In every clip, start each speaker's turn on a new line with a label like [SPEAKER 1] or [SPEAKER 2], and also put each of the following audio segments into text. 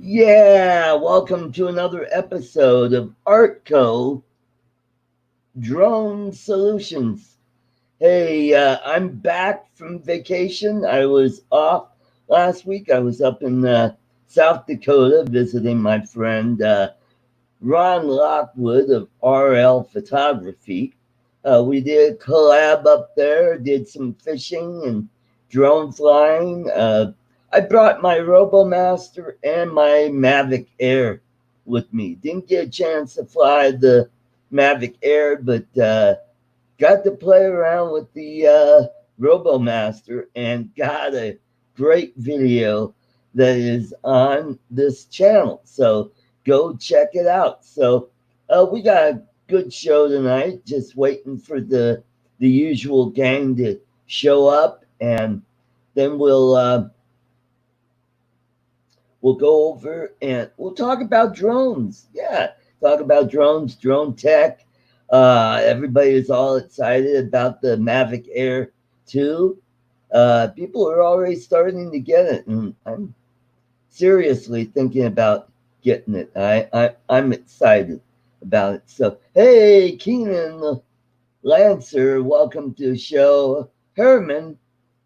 [SPEAKER 1] Yeah, welcome to another episode of ArtCo Drone Solutions. Hey, I'm back from vacation. I was off last week. I was up in South Dakota visiting my friend Ron Lockwood of RL Photography. We did a collab up there, did some fishing and drone flying. I brought my Robomaster and my Mavic Air with me. Didn't get a chance to fly the Mavic Air, but got to play around with the Robomaster and got a great video that is on this channel. So go check it out. So we got a good show tonight. Just waiting for the usual gang to show up, and then we'll go over and we'll talk about drones. Yeah, talk about drones, drone tech. Everybody is all excited about the Mavic Air 2. People are already starting to get it, and I'm seriously thinking about getting it. I'm excited about it. So, hey, Keenan Lancer, welcome to the show. Herman,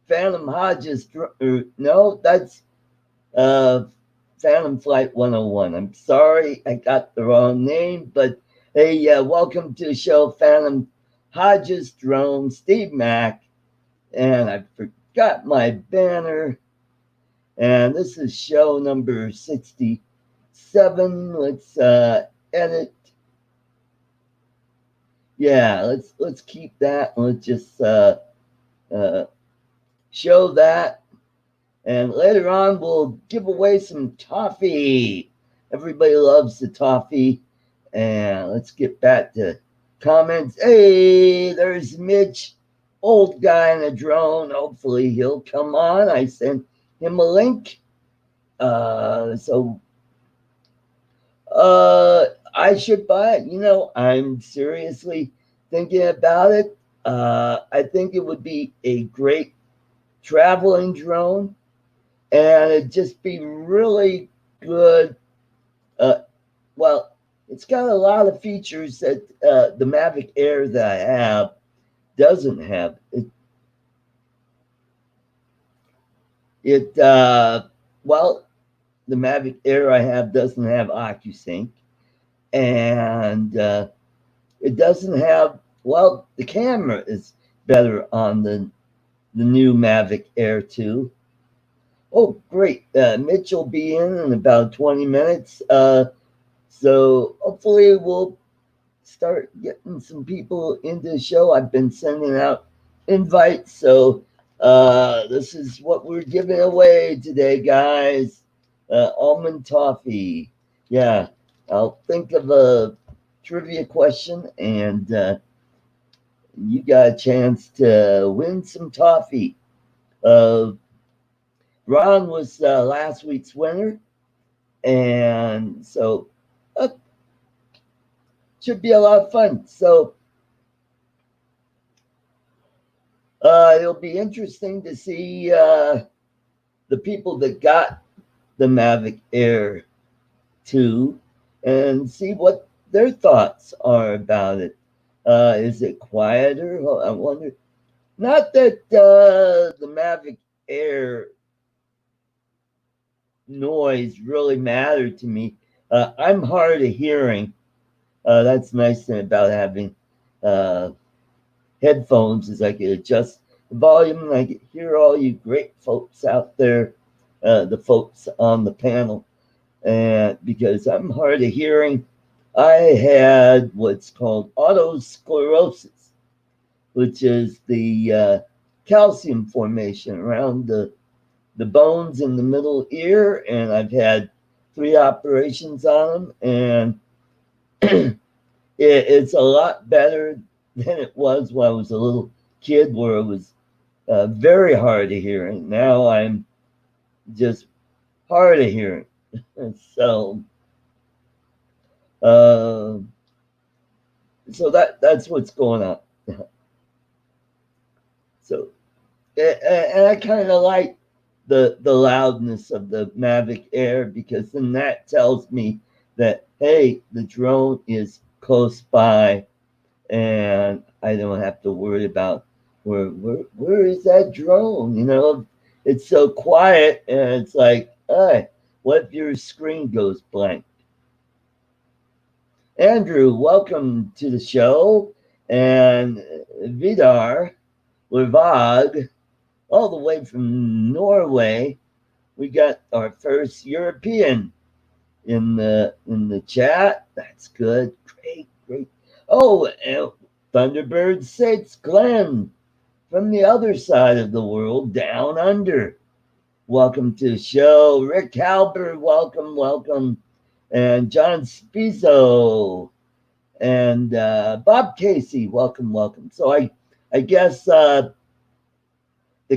[SPEAKER 1] Phantom Hodges, no, that's uh, Phantom Flight 101. I'm sorry I got the wrong name, but hey, welcome to the show, Phantom Hodges Drone, Steve Mack, and I forgot my banner. And this is show number 67. Let's edit. Yeah, let's keep that. Let's just uh, show that. And later on, we'll give away some toffee. Everybody loves the toffee. And let's get back to comments. Hey, there's Mitch, old guy in a drone. Hopefully, he'll come on. I sent him a link. So I should buy it. I'm seriously thinking about it. I think it would be a great traveling drone, and it'd just be really good. Uh, well, it's got a lot of features that the Mavic Air that I have doesn't have. Well, the Mavic Air I have doesn't have OcuSync, and it doesn't have. Well, the camera is better on the new Mavic Air 2. Oh, great. Mitch will be in about 20 minutes. So hopefully we'll start getting some people into the show. I've been sending out invites. So this is what we're giving away today, guys. Almond toffee. Yeah, I'll think of a trivia question, and you got a chance to win some toffee. Uh, Ron was last week's winner, and so uh, should be a lot of fun. So it'll be interesting to see the people that got the Mavic Air 2 and see what their thoughts are about it. Is it quieter? Well, I wonder. Not that the Mavic Air noise really mattered to me. I'm hard of hearing. That's the nice thing about having uh, headphones is I can adjust the volume and I can hear all you great folks out there, the folks on the panel. And because I'm hard of hearing, I had what's called autosclerosis, which is the calcium formation around the bones in the middle ear, and I've had 3 operations on them, and it's a lot better than it was when I was a little kid, where it was very hard of hearing. Now I'm just hard of hearing. So, uh, so that's what's going on. So, and I kind of like the loudness of the Mavic Air, because then that tells me that, hey, the drone is close by and I don't have to worry about where is that drone? It's so quiet and it's like, hey, what if your screen goes blank? Andrew, welcome to the show. And Vidar Levag, all the way from Norway. We got our first European in the chat. That's good. Great, great. Oh, and Thunderbird 6, Glenn from the other side of the world, down under. Welcome to the show. Rick Halber, welcome, welcome. And John Spizo and Bob Casey, welcome, welcome. So I guess the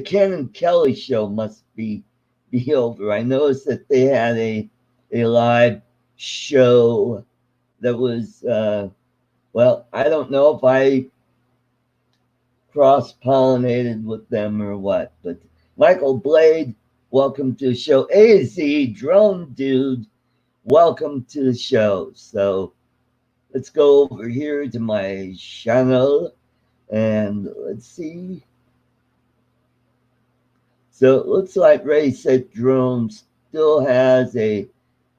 [SPEAKER 1] Ken and Kelly show must be over. I noticed that they had a live show that was well, I don't know if I cross-pollinated with them or what, but Michael Blade, welcome to the show. AZ Drone Dude, welcome to the show. So let's go over here to my channel and let's see. So it looks like Ray said Drone still has a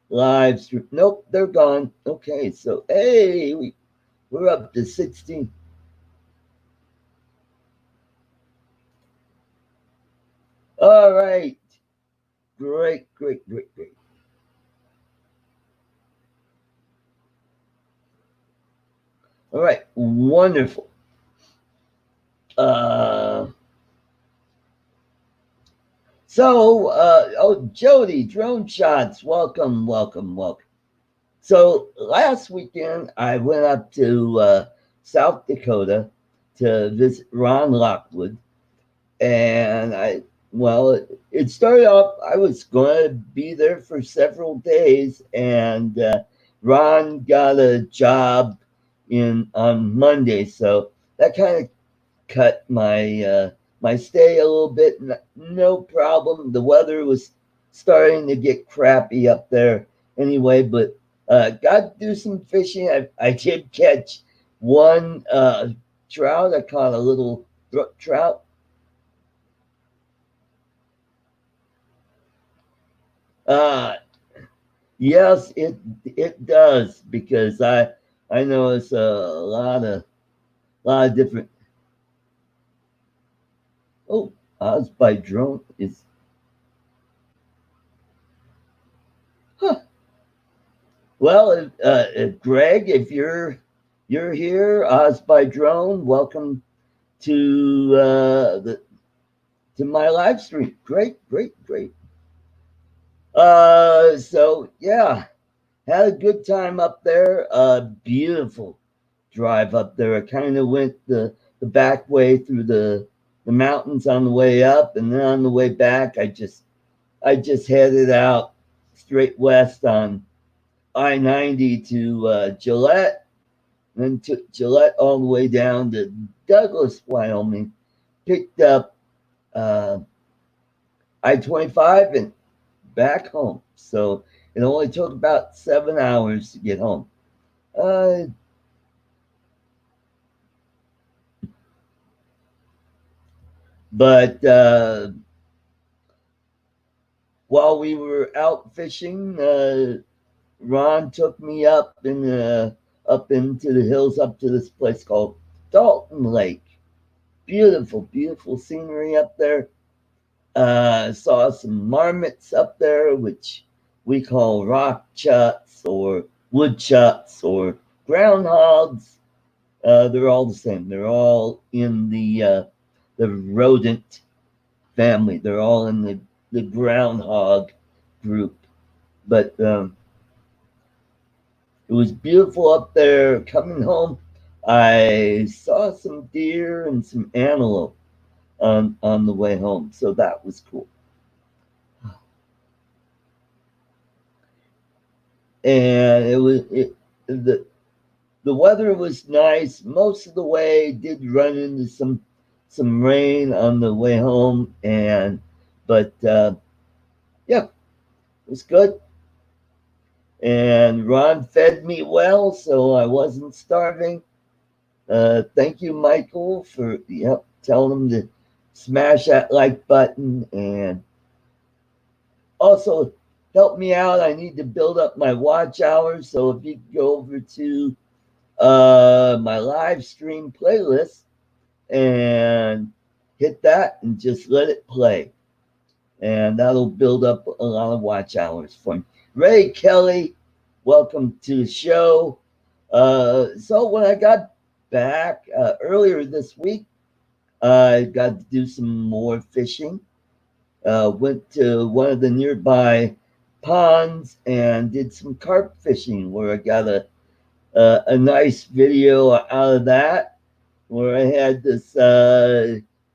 [SPEAKER 1] live stream. Nope, they're gone. Okay, so hey, we're up to 16. All right. Great, great, great, great. All right, wonderful. Oh, Jody, Drone Shots, welcome, welcome, welcome. So last weekend, I went up to South Dakota to visit Ron Lockwood. And it started off, I was going to be there for several days. And Ron got a job on Monday. So that kind of cut my stay a little bit. No problem. The weather was starting to get crappy up there anyway, but got to do some fishing. I did catch one trout. I caught a little brook trout. Yes, it does, because I know it's a lot of different. Oh, Oz by drone is. Huh. Well, Greg, if you're here, Oz by drone, welcome to to my live stream. Great, great, great. So yeah, had a good time up there. Beautiful drive up there. I kind of went the back way through the mountains on the way up, and then on the way back, I just headed out straight west on I-90 to Gillette, and then took Gillette all the way down to Douglas, Wyoming. Picked up I-25 and back home. So it only took about 7 hours to get home. But while we were out fishing, Ron took me up into the hills, up to this place called Dalton Lake. Beautiful, beautiful scenery up there. Saw some marmots up there, which we call rock chuts or wood chuts or groundhogs. They're all the same. They're all in the rodent family. They're all in the groundhog group. But it was beautiful up there. Coming home, I saw some deer and some antelope on the way home, so that was cool. And the weather was nice most of the way. Did run into some rain on the way home, But yeah, it was good. And Ron fed me well, so I wasn't starving. Thank you, Michael, for telling him to smash that like button, and also help me out. I need to build up my watch hours. So if you go over to my live stream playlist and hit that and just let it play, and that'll build up a lot of watch hours for me. Ray Kelly, welcome to the show. So when I got back earlier this week, I got to do some more fishing. Went to one of the nearby ponds and did some carp fishing, where I got a nice video out of that, where I had this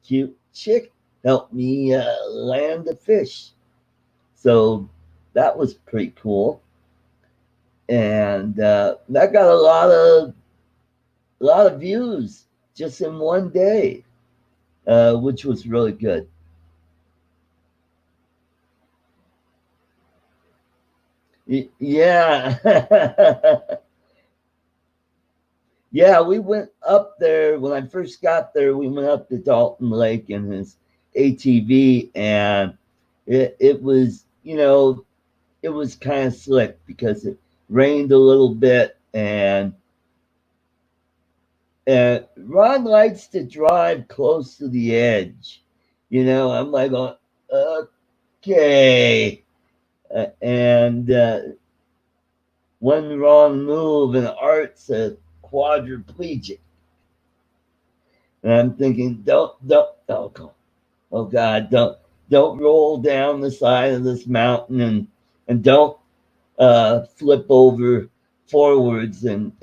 [SPEAKER 1] cute chick help me land a fish. So that was pretty cool, and that got a lot of views just in one day, which was really good. Yeah. Yeah, we went up there when I first got there. We went up to Dalton Lake in his ATV, and it was, it was kind of slick because it rained a little bit, and Ron likes to drive close to the edge. I'm like, okay, and one wrong move and Art's a quadriplegic. And I'm thinking, oh God, don't roll down the side of this mountain, and don't flip over forwards and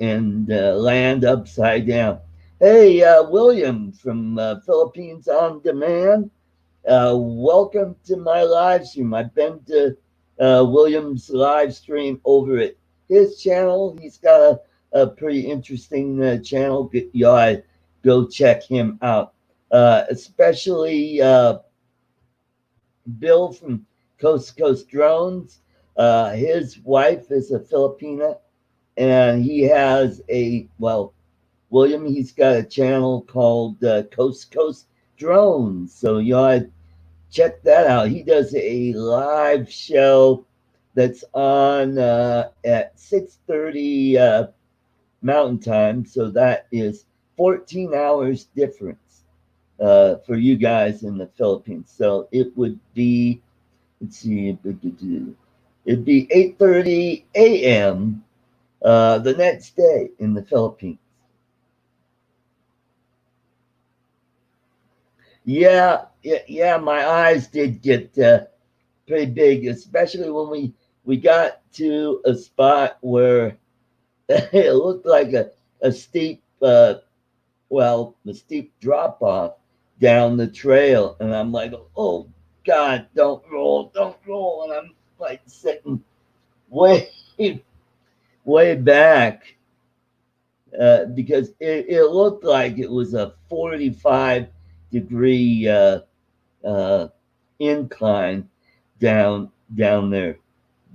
[SPEAKER 1] land upside down. Hey, William from Philippines on Demand. Welcome to my live stream. I've been to William's live stream over at his channel. He's got a pretty interesting channel. Y'all go check him out. Especially Bill from Coast to Coast Drones. His wife is a Filipina, and he has William, he's got a channel called Coast to Coast Drones. So y'all check that out. He does a live show that's on at 6:30 Mountain Time. So that is 14 hours difference for you guys in the Philippines. So it would be, let's see, it'd be 8:30 a.m. The next day in the Philippines. Yeah, yeah. My eyes did get pretty big, especially when we got to a spot where it looked like a steep, a steep drop off down the trail, and I'm like, oh God, don't roll, and I'm like sitting way, way back because it looked like it was a 45-degree uh, incline down there,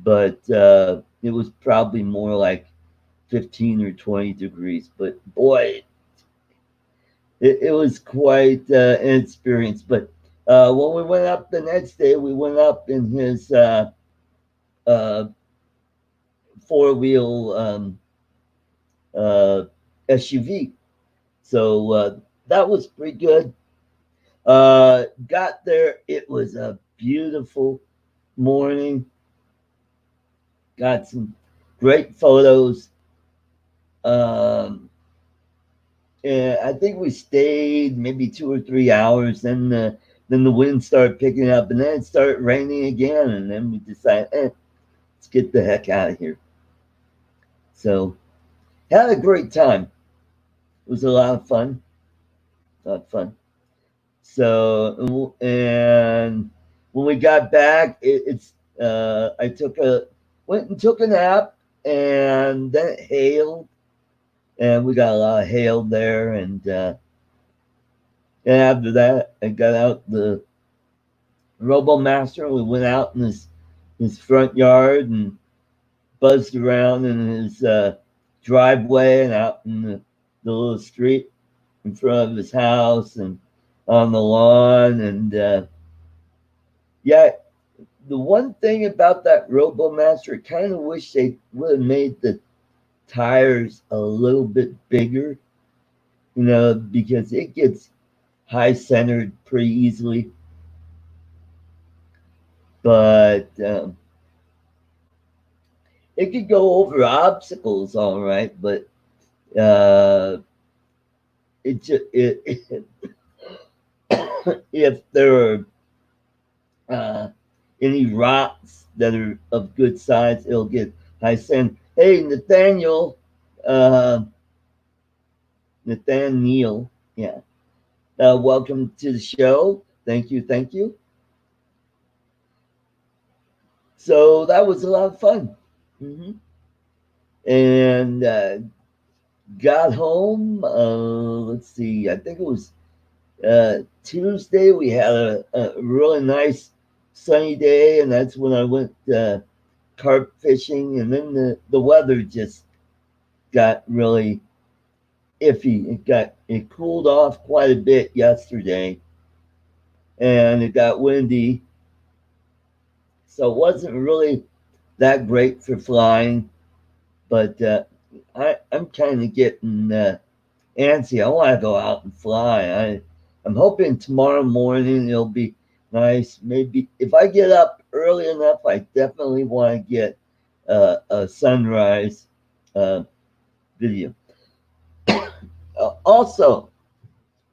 [SPEAKER 1] but it was probably more like 15 or 20 degrees. But boy, it was quite an experience. But when we went up the next day, we went up in his uh, four-wheel SUV. So that was pretty good. Got there, it was a beautiful morning. Got some great photos. Um, and I think we stayed maybe 2 or 3 hours. Then the wind started picking up, and then it started raining again. And then we decided, let's get the heck out of here. So had a great time. It was a lot of fun. A lot of fun. So, and when we got back, I went and took a nap, and then it hailed, and we got a lot of hail there, and after that, I got out the Robomaster. We went out in his front yard and buzzed around in his driveway and out in the little street in front of his house and on the lawn. And yeah, the one thing about that Robomaster, I kind of wish they would have made the tires a little bit bigger, because it gets high centered pretty easily. But it could go over obstacles all right, but uh, it if there are any rocks that are of good size, it'll get high sand. Hey, uh, Nathaniel, yeah. Welcome to the show. Thank you, thank you. So that was a lot of fun. hmm And got home. Let's see. I think it was Tuesday. We had a really nice sunny day, and that's when I went carp fishing. And then the weather just got really iffy. It cooled off quite a bit yesterday, and it got windy, so it wasn't really that great for flying. But I'm kind of getting antsy. I want to go out and fly. I'm hoping tomorrow morning it'll be nice. Maybe if I get up early enough, I definitely want to get a sunrise video. Also,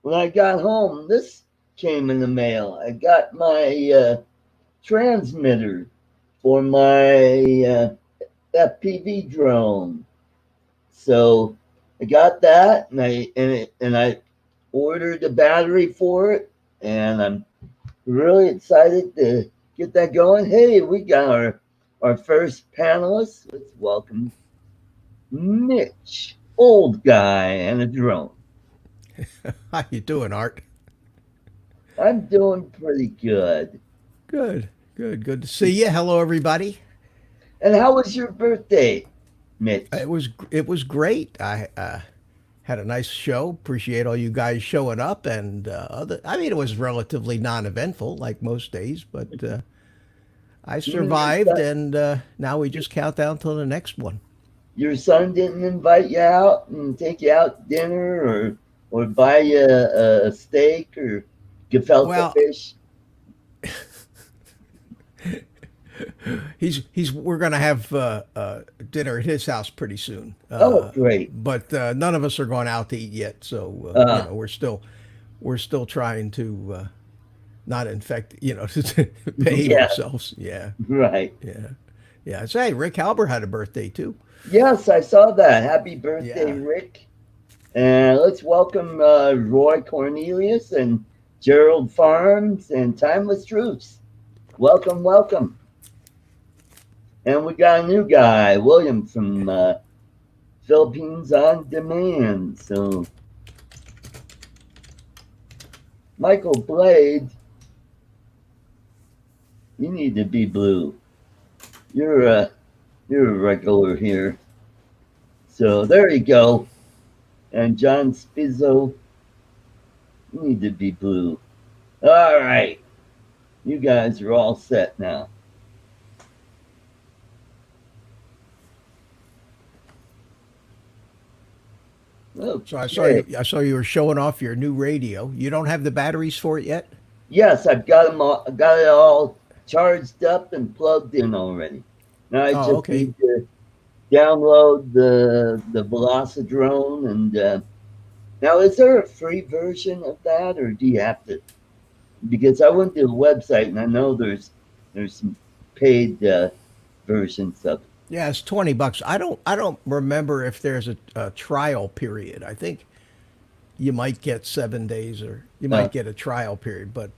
[SPEAKER 1] when I got home, this came in the mail. I got my transmitter for my FPV drone. So I got that, and I ordered a battery for it, and I'm really excited to get that going. Hey, we got our first panelist. Let's welcome Mitch, old guy and a drone.
[SPEAKER 2] How you doing, Art?
[SPEAKER 1] I'm doing pretty good.
[SPEAKER 2] Good, good to see you. Hello, everybody.
[SPEAKER 1] And how was your birthday, Mitch?
[SPEAKER 2] It was great. I had a nice show. Appreciate all you guys showing up, and other. I mean, it was relatively non-eventful, like most days, but I
[SPEAKER 1] You and
[SPEAKER 2] survived, and now we just count down till the next one.
[SPEAKER 1] your son didn't invite you out and take you out to dinner or buy you a steak or gefilte
[SPEAKER 2] Well,
[SPEAKER 1] fish.
[SPEAKER 2] he's we're gonna have dinner at his house pretty soon,
[SPEAKER 1] Oh, great.
[SPEAKER 2] but none of us are going out to eat yet. So
[SPEAKER 1] Uh,
[SPEAKER 2] we're still trying to not infect, to behave
[SPEAKER 1] yeah,
[SPEAKER 2] ourselves. Yeah,
[SPEAKER 1] right.
[SPEAKER 2] yeah, yeah. Say, Rick Halber had a birthday too.
[SPEAKER 1] Yes, I saw that. Happy birthday,
[SPEAKER 2] Yeah.
[SPEAKER 1] Rick. And let's welcome Roy Cornelius and Gerald Farms and Timeless Truths. Welcome, welcome. And we got a new guy, William from Philippines on Demand. So, Michael Blade, you need to be blue. You're a you're a regular here. So there you go. And John Spizzo, you need to be blue. All right, you guys are all set now.
[SPEAKER 2] So I saw you.
[SPEAKER 1] Okay.
[SPEAKER 2] I saw you were showing off your new radio. You don't have the batteries for it yet.
[SPEAKER 1] Yes, I've got them all. I got it all charged up and plugged in already. Now I
[SPEAKER 2] Oh,
[SPEAKER 1] just
[SPEAKER 2] okay.
[SPEAKER 1] need to download the Velocidrone. And now, is there a free version of that, or do you have to? Because I went to the website and I know there's some paid versions of it.
[SPEAKER 2] Yeah, it's $20. I don't remember if there's a trial period. I think you might get 7 days, or you
[SPEAKER 1] Uh,
[SPEAKER 2] might get a trial period. But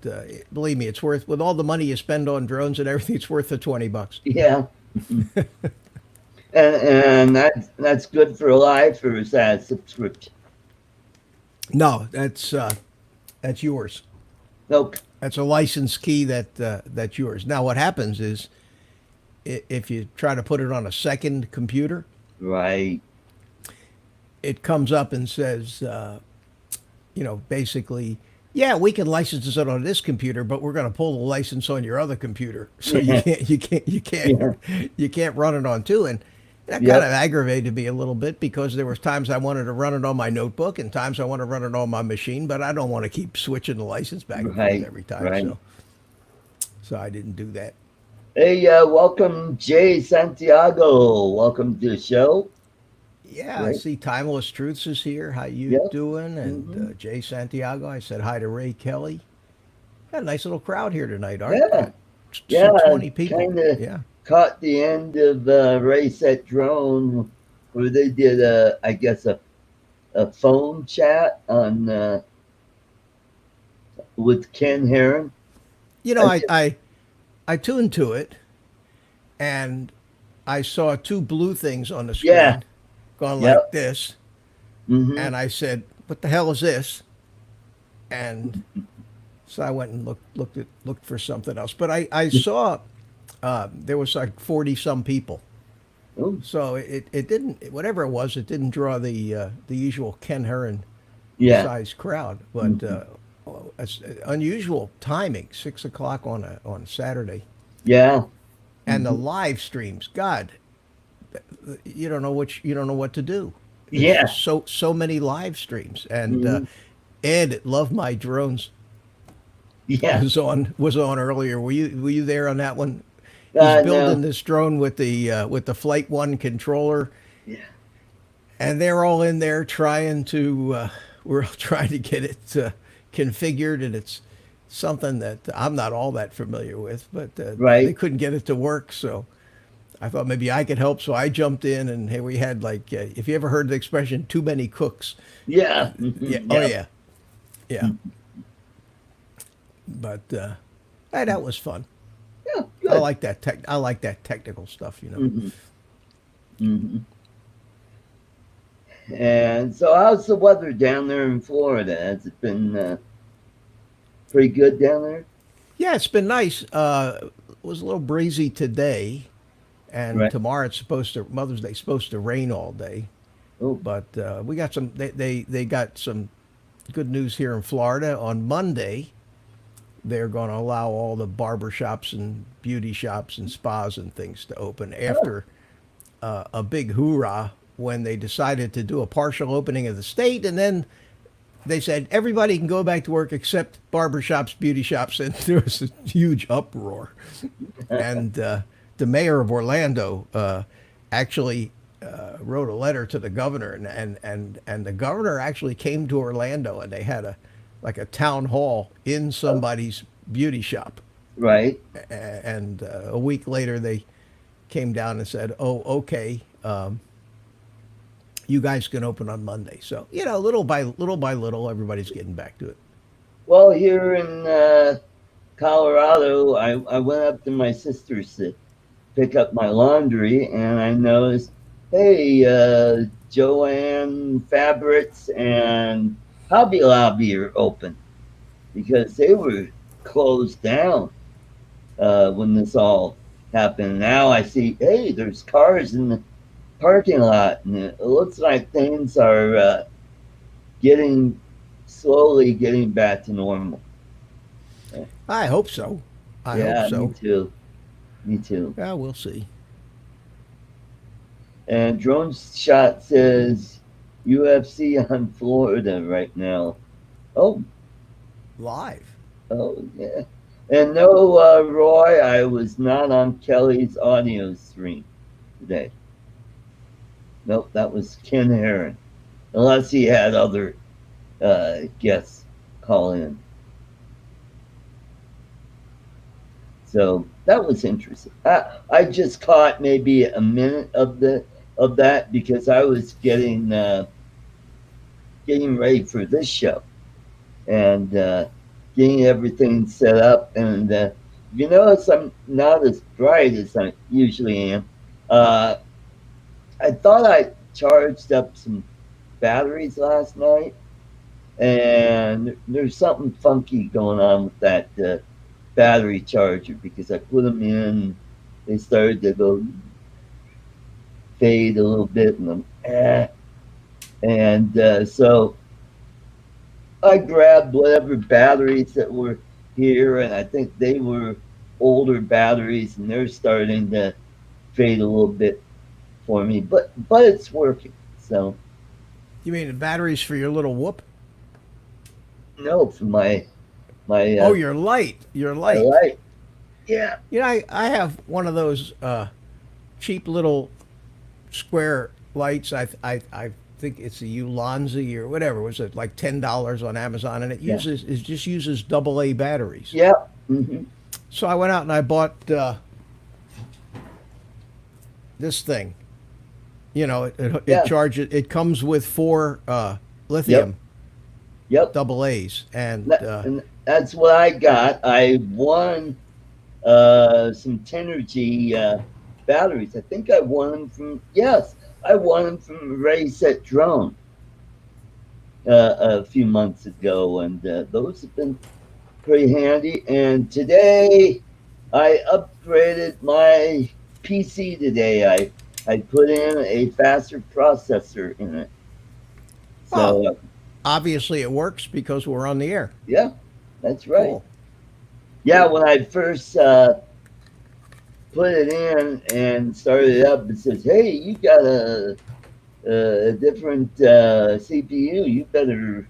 [SPEAKER 2] believe me, it's worth, with all the money you spend on drones and everything. It's worth the $20.
[SPEAKER 1] yeah, and that's good for life, or is that a subscription?
[SPEAKER 2] No, that's yours.
[SPEAKER 1] Nope.
[SPEAKER 2] That's a license key that's yours. Now, what happens is if you try to put it on a second computer,
[SPEAKER 1] Right.
[SPEAKER 2] it comes up and says, basically, yeah, we can license it on this computer, but we're going to pull the license on your other computer, so you
[SPEAKER 1] Yeah.
[SPEAKER 2] can't, you can't, you can't,
[SPEAKER 1] Yeah.
[SPEAKER 2] you can't run it on two. And that kind of
[SPEAKER 1] Yep.
[SPEAKER 2] aggravated me a little bit because there was times I wanted to run it on my notebook and times I want to run it on my machine, but I don't want to keep switching the license back and forth
[SPEAKER 1] Right.
[SPEAKER 2] every time.
[SPEAKER 1] Right.
[SPEAKER 2] So I didn't do that.
[SPEAKER 1] Hey, welcome, Jay Santiago. Welcome to the show.
[SPEAKER 2] Yeah, I
[SPEAKER 1] Right.
[SPEAKER 2] see Timeless Truths is here. How you
[SPEAKER 1] Yep.
[SPEAKER 2] doing? And
[SPEAKER 1] Hmm.
[SPEAKER 2] Jay Santiago. I said hi to Ray Kelly. Got a nice little crowd here tonight, Art.
[SPEAKER 1] Yeah.
[SPEAKER 2] Got some
[SPEAKER 1] Yeah.
[SPEAKER 2] 20 people.
[SPEAKER 1] Kind of
[SPEAKER 2] Yeah.
[SPEAKER 1] caught the end of Race at Drone where they did, I guess, a phone chat on with Ken Heron.
[SPEAKER 2] You know,
[SPEAKER 1] I
[SPEAKER 2] I,
[SPEAKER 1] guess,
[SPEAKER 2] I, I tuned to it and I saw two blue things on the
[SPEAKER 1] yeah.
[SPEAKER 2] screen going like
[SPEAKER 1] Yep.
[SPEAKER 2] this.
[SPEAKER 1] Hmm.
[SPEAKER 2] And I said, what the hell is this? And so I went and looked for something else. But I saw there was like 40 some people.
[SPEAKER 1] Oh,
[SPEAKER 2] So it didn't, whatever it was, it didn't draw the usual Ken Heron
[SPEAKER 1] yeah.
[SPEAKER 2] size crowd. But
[SPEAKER 1] Hmm.
[SPEAKER 2] it's unusual timing, 6 o'clock on Saturday,
[SPEAKER 1] Yeah.
[SPEAKER 2] and the
[SPEAKER 1] Hmm.
[SPEAKER 2] live streams. God, you don't know what to do. There's
[SPEAKER 1] Yeah.
[SPEAKER 2] just so many live streams, and
[SPEAKER 1] Hmm.
[SPEAKER 2] Ed at Love My Drones
[SPEAKER 1] Yeah.
[SPEAKER 2] was on earlier. Were you there on that one? He's
[SPEAKER 1] No.
[SPEAKER 2] building this drone with the Flight One controller,
[SPEAKER 1] Yeah.
[SPEAKER 2] and they're all in there trying to we're all trying to get it configured, and it's something that I'm not all that familiar with, but they
[SPEAKER 1] Right.
[SPEAKER 2] couldn't get it to work. So I thought maybe I could help, so I jumped in, and hey, we had like if you ever heard the expression "too many cooks,"
[SPEAKER 1] Yeah.
[SPEAKER 2] yeah,
[SPEAKER 1] Hmm.
[SPEAKER 2] oh
[SPEAKER 1] Yeah.
[SPEAKER 2] yeah, yeah, but hey, that was fun.
[SPEAKER 1] Yeah.
[SPEAKER 2] I
[SPEAKER 1] Good.
[SPEAKER 2] like that I like that technical stuff, you know.
[SPEAKER 1] Hmm. Hmm. And so, how's the weather down there in Florida? Has it been pretty good down there?
[SPEAKER 2] Yeah, it's been nice. It was a little breezy today, and
[SPEAKER 1] Right.
[SPEAKER 2] tomorrow it's supposed to Mother's Day supposed to rain all day.
[SPEAKER 1] Oh,
[SPEAKER 2] But we got some. They got some good news here in Florida. On Monday, they're going to allow all the barber shops and beauty shops and spas and things to open
[SPEAKER 1] oh,
[SPEAKER 2] after a big hoorah when they decided to do a partial opening of the state, and then they said everybody can go back to work except barber shops, beauty shops, and there was a huge uproar. And the mayor of Orlando actually wrote a letter to the governor, and the governor actually came to Orlando, and they had a town hall in
[SPEAKER 1] oh,
[SPEAKER 2] somebody's beauty shop.
[SPEAKER 1] right.
[SPEAKER 2] And a week later, they came down and said, "Oh, okay, you guys can open on Monday." So little by little, everybody's getting back to it.
[SPEAKER 1] Well, here in Colorado, I went up to my sister's to pick up my laundry, and I noticed, hey, Joanne Fabrics and Hobby Lobby are open because they were closed down when this all happened. Now I see, hey, there's cars in the parking lot, and it looks like things are getting slowly getting back to normal. Uh,
[SPEAKER 2] I hope so. I hope
[SPEAKER 1] Yeah, me
[SPEAKER 2] so.
[SPEAKER 1] too. Me too.
[SPEAKER 2] Yeah, we'll see.
[SPEAKER 1] And Drone Shot says UFC on Florida right now. Oh,
[SPEAKER 2] Live.
[SPEAKER 1] oh yeah. And no, Roy, I was not on Kelly's audio stream today. Nope, that was Ken Heron. Unless he had other guests call in. So that was interesting. I just caught maybe a minute of that because I was getting ready for this show and getting everything set up. And you notice I'm not as bright as I usually am. Uh, I thought I charged up some batteries last night, and there's something funky going on with that battery charger because I put them in, they started to go fade a little bit, and so I grabbed whatever batteries that were here, and I think they were older batteries, and they're starting to fade a little bit for me, but it's working. So
[SPEAKER 2] You mean the batteries for your little whoop?
[SPEAKER 1] no, for my
[SPEAKER 2] Oh, your light. Your
[SPEAKER 1] my
[SPEAKER 2] light.
[SPEAKER 1] light, yeah,
[SPEAKER 2] You know, I have one of those cheap little square lights. I think it's a Ulanzi or whatever. Was it like $10 on Amazon? And
[SPEAKER 1] yeah,
[SPEAKER 2] it just uses AA batteries.
[SPEAKER 1] yeah, hmm,
[SPEAKER 2] So I went out and I bought this thing. You know, it
[SPEAKER 1] yeah,
[SPEAKER 2] charges. It comes with four
[SPEAKER 1] yep,
[SPEAKER 2] lithium
[SPEAKER 1] yep.
[SPEAKER 2] AA's, and
[SPEAKER 1] And that's what I got. I won some Tenergy batteries. I think I won them from, yes, I won them from Ray Set Drone a few months ago, and those have been pretty handy. And today I upgraded my PC today. I put in a faster processor in it.
[SPEAKER 2] well,
[SPEAKER 1] So
[SPEAKER 2] obviously it works because we're on the air.
[SPEAKER 1] yeah, that's right.
[SPEAKER 2] Cool.
[SPEAKER 1] Yeah, when I first put it in and started it up, it says, "Hey, you got a different CPU. You better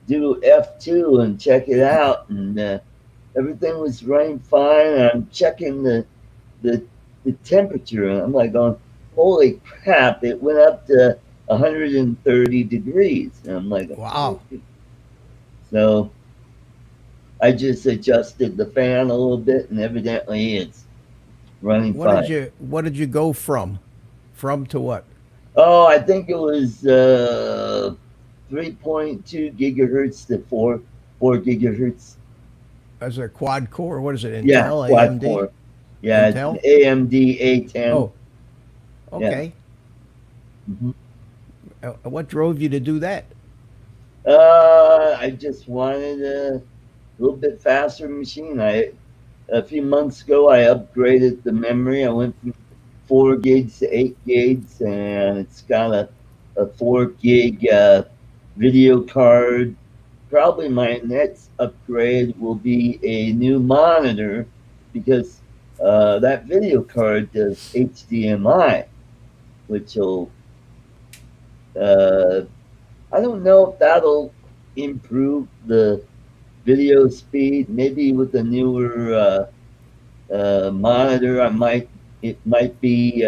[SPEAKER 1] do F2 and check it out." And everything was running fine. And I'm checking the the temperature, and I'm like going, "Holy crap! It went up to 130 degrees." And I'm like,
[SPEAKER 2] Wow.
[SPEAKER 1] "Holy." So I just adjusted the fan a little bit, and evidently it's running fine.
[SPEAKER 2] What did you go from? From to what?
[SPEAKER 1] Oh, I think it was 3.2 gigahertz to 4 gigahertz.
[SPEAKER 2] As a quad core? What is it?
[SPEAKER 1] Yeah,
[SPEAKER 2] Intel,
[SPEAKER 1] quad
[SPEAKER 2] AMD?
[SPEAKER 1] core. Yeah, it's an
[SPEAKER 2] Intel?
[SPEAKER 1] AMD A10.
[SPEAKER 2] Oh,
[SPEAKER 1] Yeah.
[SPEAKER 2] okay.
[SPEAKER 1] Mhm.
[SPEAKER 2] What drove you to do that?
[SPEAKER 1] I just wanted a little bit faster machine. A few months ago I upgraded the memory. I went from 4 gigs to 8 gigs, and it's got a 4 gig video card. Probably my next upgrade will be a new monitor because that video card does HDMI, which will, uh, I don't know if that'll improve the video speed. Maybe with the newer monitor, it might be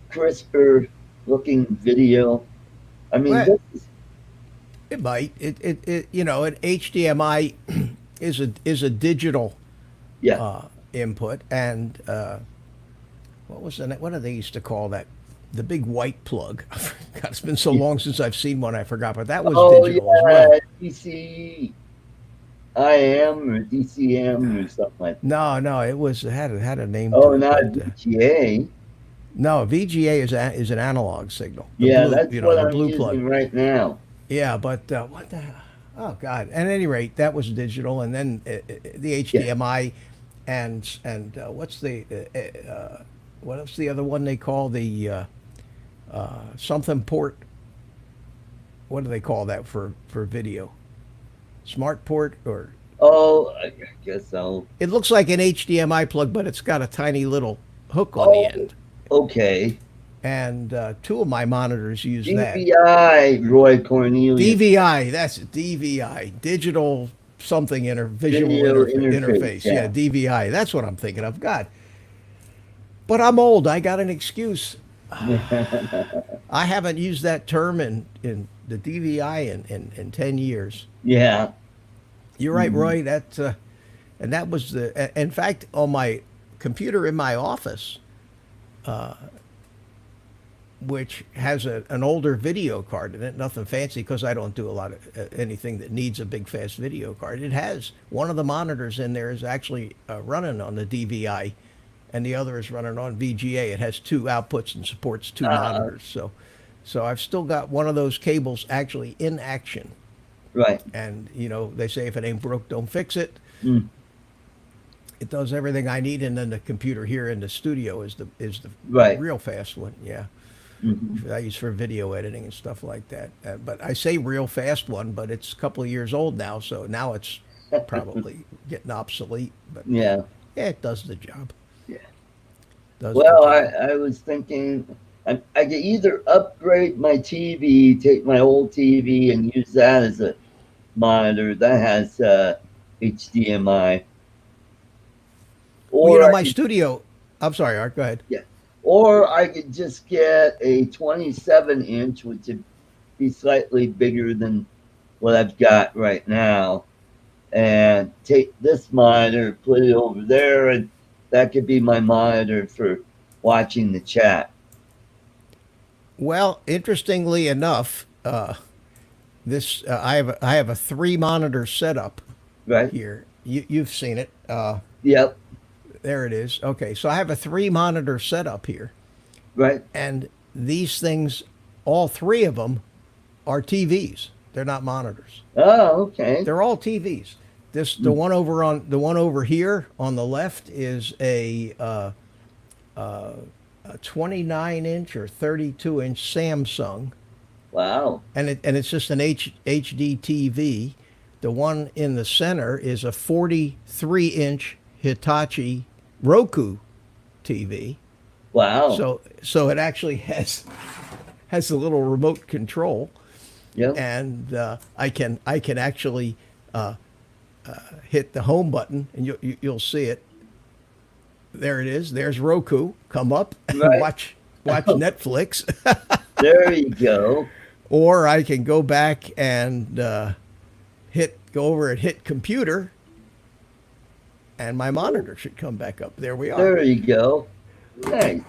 [SPEAKER 1] crisper looking video. I mean,
[SPEAKER 2] Well,
[SPEAKER 1] this is,
[SPEAKER 2] it might. You know, an HDMI is a digital
[SPEAKER 1] yeah,
[SPEAKER 2] input, and what do they used to call that? The big white plug. God, it's been so
[SPEAKER 1] yeah.
[SPEAKER 2] long since I've seen one, I forgot. But that was
[SPEAKER 1] Oh
[SPEAKER 2] digital as
[SPEAKER 1] yeah,
[SPEAKER 2] well.
[SPEAKER 1] DCIM or DCM or something like that.
[SPEAKER 2] No, no, it had a name
[SPEAKER 1] Oh,
[SPEAKER 2] to it,
[SPEAKER 1] not
[SPEAKER 2] but
[SPEAKER 1] VGA.
[SPEAKER 2] no, VGA is an analog signal. The
[SPEAKER 1] Yeah,
[SPEAKER 2] blue,
[SPEAKER 1] that's what
[SPEAKER 2] the
[SPEAKER 1] I'm
[SPEAKER 2] blue plug.
[SPEAKER 1] using right now.
[SPEAKER 2] Yeah, but what the hell? Oh God! At any rate, that was digital, and then the
[SPEAKER 1] Yeah.
[SPEAKER 2] HDMI, and what's the other one they call the something port? What do they call that for video? Smart port, or
[SPEAKER 1] Oh, I guess I'll.
[SPEAKER 2] it looks like an HDMI plug, but it's got a tiny little hook on the
[SPEAKER 1] Oh,
[SPEAKER 2] end.
[SPEAKER 1] okay.
[SPEAKER 2] And two of my monitors use that.
[SPEAKER 1] DVI, Roy Cornelius.
[SPEAKER 2] DVI, that's it, DVI, digital something visual
[SPEAKER 1] Video interface.
[SPEAKER 2] interface. Yeah,
[SPEAKER 1] Yeah.
[SPEAKER 2] DVI. That's what I'm thinking of. God, but I'm old. I got an excuse. I haven't used that term in the DVI in 10 years.
[SPEAKER 1] Yeah.
[SPEAKER 2] You're right,
[SPEAKER 1] Mhm.
[SPEAKER 2] Roy. And that was in fact, on my computer in my office, which has an older video card in it, nothing fancy because I don't do a lot of anything that needs a big fast video card. It has one of the monitors in there is actually running on the DVI, and the other is running on VGA. It has two outputs and supports two
[SPEAKER 1] Uh,
[SPEAKER 2] monitors. So I've still got one of those cables actually in action.
[SPEAKER 1] Right.
[SPEAKER 2] And, they say if it ain't broke, don't fix it.
[SPEAKER 1] Mm.
[SPEAKER 2] It does everything I need, and then the computer here in the studio is the
[SPEAKER 1] Right.
[SPEAKER 2] real fast one. Yeah,
[SPEAKER 1] Hmm.
[SPEAKER 2] I use for video editing and stuff like that. But I say real fast one, but it's a couple of years old now, so now it's probably getting obsolete. But
[SPEAKER 1] Yeah.
[SPEAKER 2] yeah, it does the job.
[SPEAKER 1] Yeah.
[SPEAKER 2] Does the
[SPEAKER 1] Well, I,
[SPEAKER 2] job.
[SPEAKER 1] I was thinking I could either upgrade my TV, take my old TV and use that as a monitor that has HDMI,
[SPEAKER 2] Well,
[SPEAKER 1] or I
[SPEAKER 2] my
[SPEAKER 1] could,
[SPEAKER 2] studio. I'm sorry, Art. Go ahead.
[SPEAKER 1] yeah, or I could just get a 27-inch, which would be slightly bigger than what I've got right now, and take this monitor, put it over there, and that could be my monitor for watching the chat.
[SPEAKER 2] Well, interestingly enough, this I have a three monitor setup
[SPEAKER 1] Right?
[SPEAKER 2] here. You've seen it.
[SPEAKER 1] Yep.
[SPEAKER 2] There it is. Okay, so I have a three monitor setup here,
[SPEAKER 1] Right.
[SPEAKER 2] and these things, all three of them, are TVs. They're not monitors.
[SPEAKER 1] Oh, okay.
[SPEAKER 2] They're all TVs. The
[SPEAKER 1] Mm.
[SPEAKER 2] one over here on the left is a 29-inch or 32-inch Samsung,
[SPEAKER 1] Wow.
[SPEAKER 2] and it's just an HD TV. The one in the center is a 43-inch Hitachi Roku TV.
[SPEAKER 1] Wow.
[SPEAKER 2] So it actually has a little remote control,
[SPEAKER 1] Yep.
[SPEAKER 2] and I can actually hit the home button, and you'll see it. There it is. There's Roku. Come up and
[SPEAKER 1] Right.
[SPEAKER 2] watch Netflix,
[SPEAKER 1] There you go.
[SPEAKER 2] or I can go back and go over and hit computer, and my monitor should come back up. There we are.
[SPEAKER 1] There you go. Nice.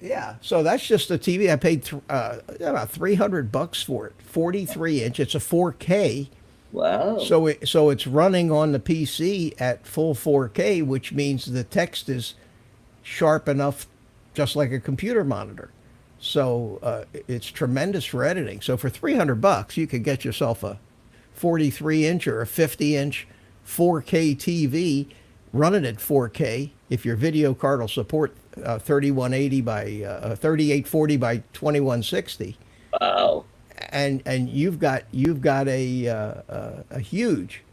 [SPEAKER 2] Yeah. So that's just a TV. I paid about $300 for it. 43-inch. It's a 4K.
[SPEAKER 1] Wow.
[SPEAKER 2] So it's running on the PC at full 4K, which means the text is sharp enough, just like a computer monitor. So it's tremendous for editing. So for $300, you could get yourself a 43-inch or a 50-inch 4K TV, running at 4K. If your video card will support 3180 by 3840 by 2160,
[SPEAKER 1] Wow.
[SPEAKER 2] and you've got a huge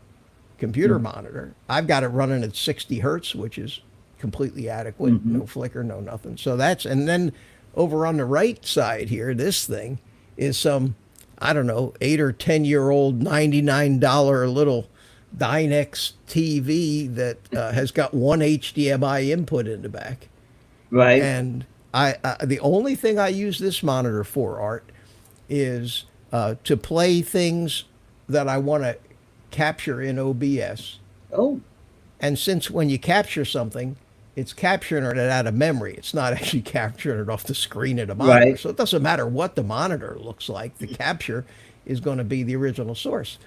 [SPEAKER 2] computer monitor. I've got it running at 60 hertz, which is completely adequate.
[SPEAKER 1] Mm-hmm.
[SPEAKER 2] No flicker, no nothing. So and then over on the right side here, this thing is some, I don't know, 8 or 10 year old $99 little Dynex TV that has got one HDMI input in the back.
[SPEAKER 1] Right.
[SPEAKER 2] And the only thing I use this monitor for, Art, is to play things that I want to capture in OBS.
[SPEAKER 1] Oh,
[SPEAKER 2] And since when you capture something, it's capturing it out of memory. It's not actually capturing it off the screen of the monitor.
[SPEAKER 1] right.
[SPEAKER 2] So it doesn't matter what the monitor looks like. The capture is going to be the original source.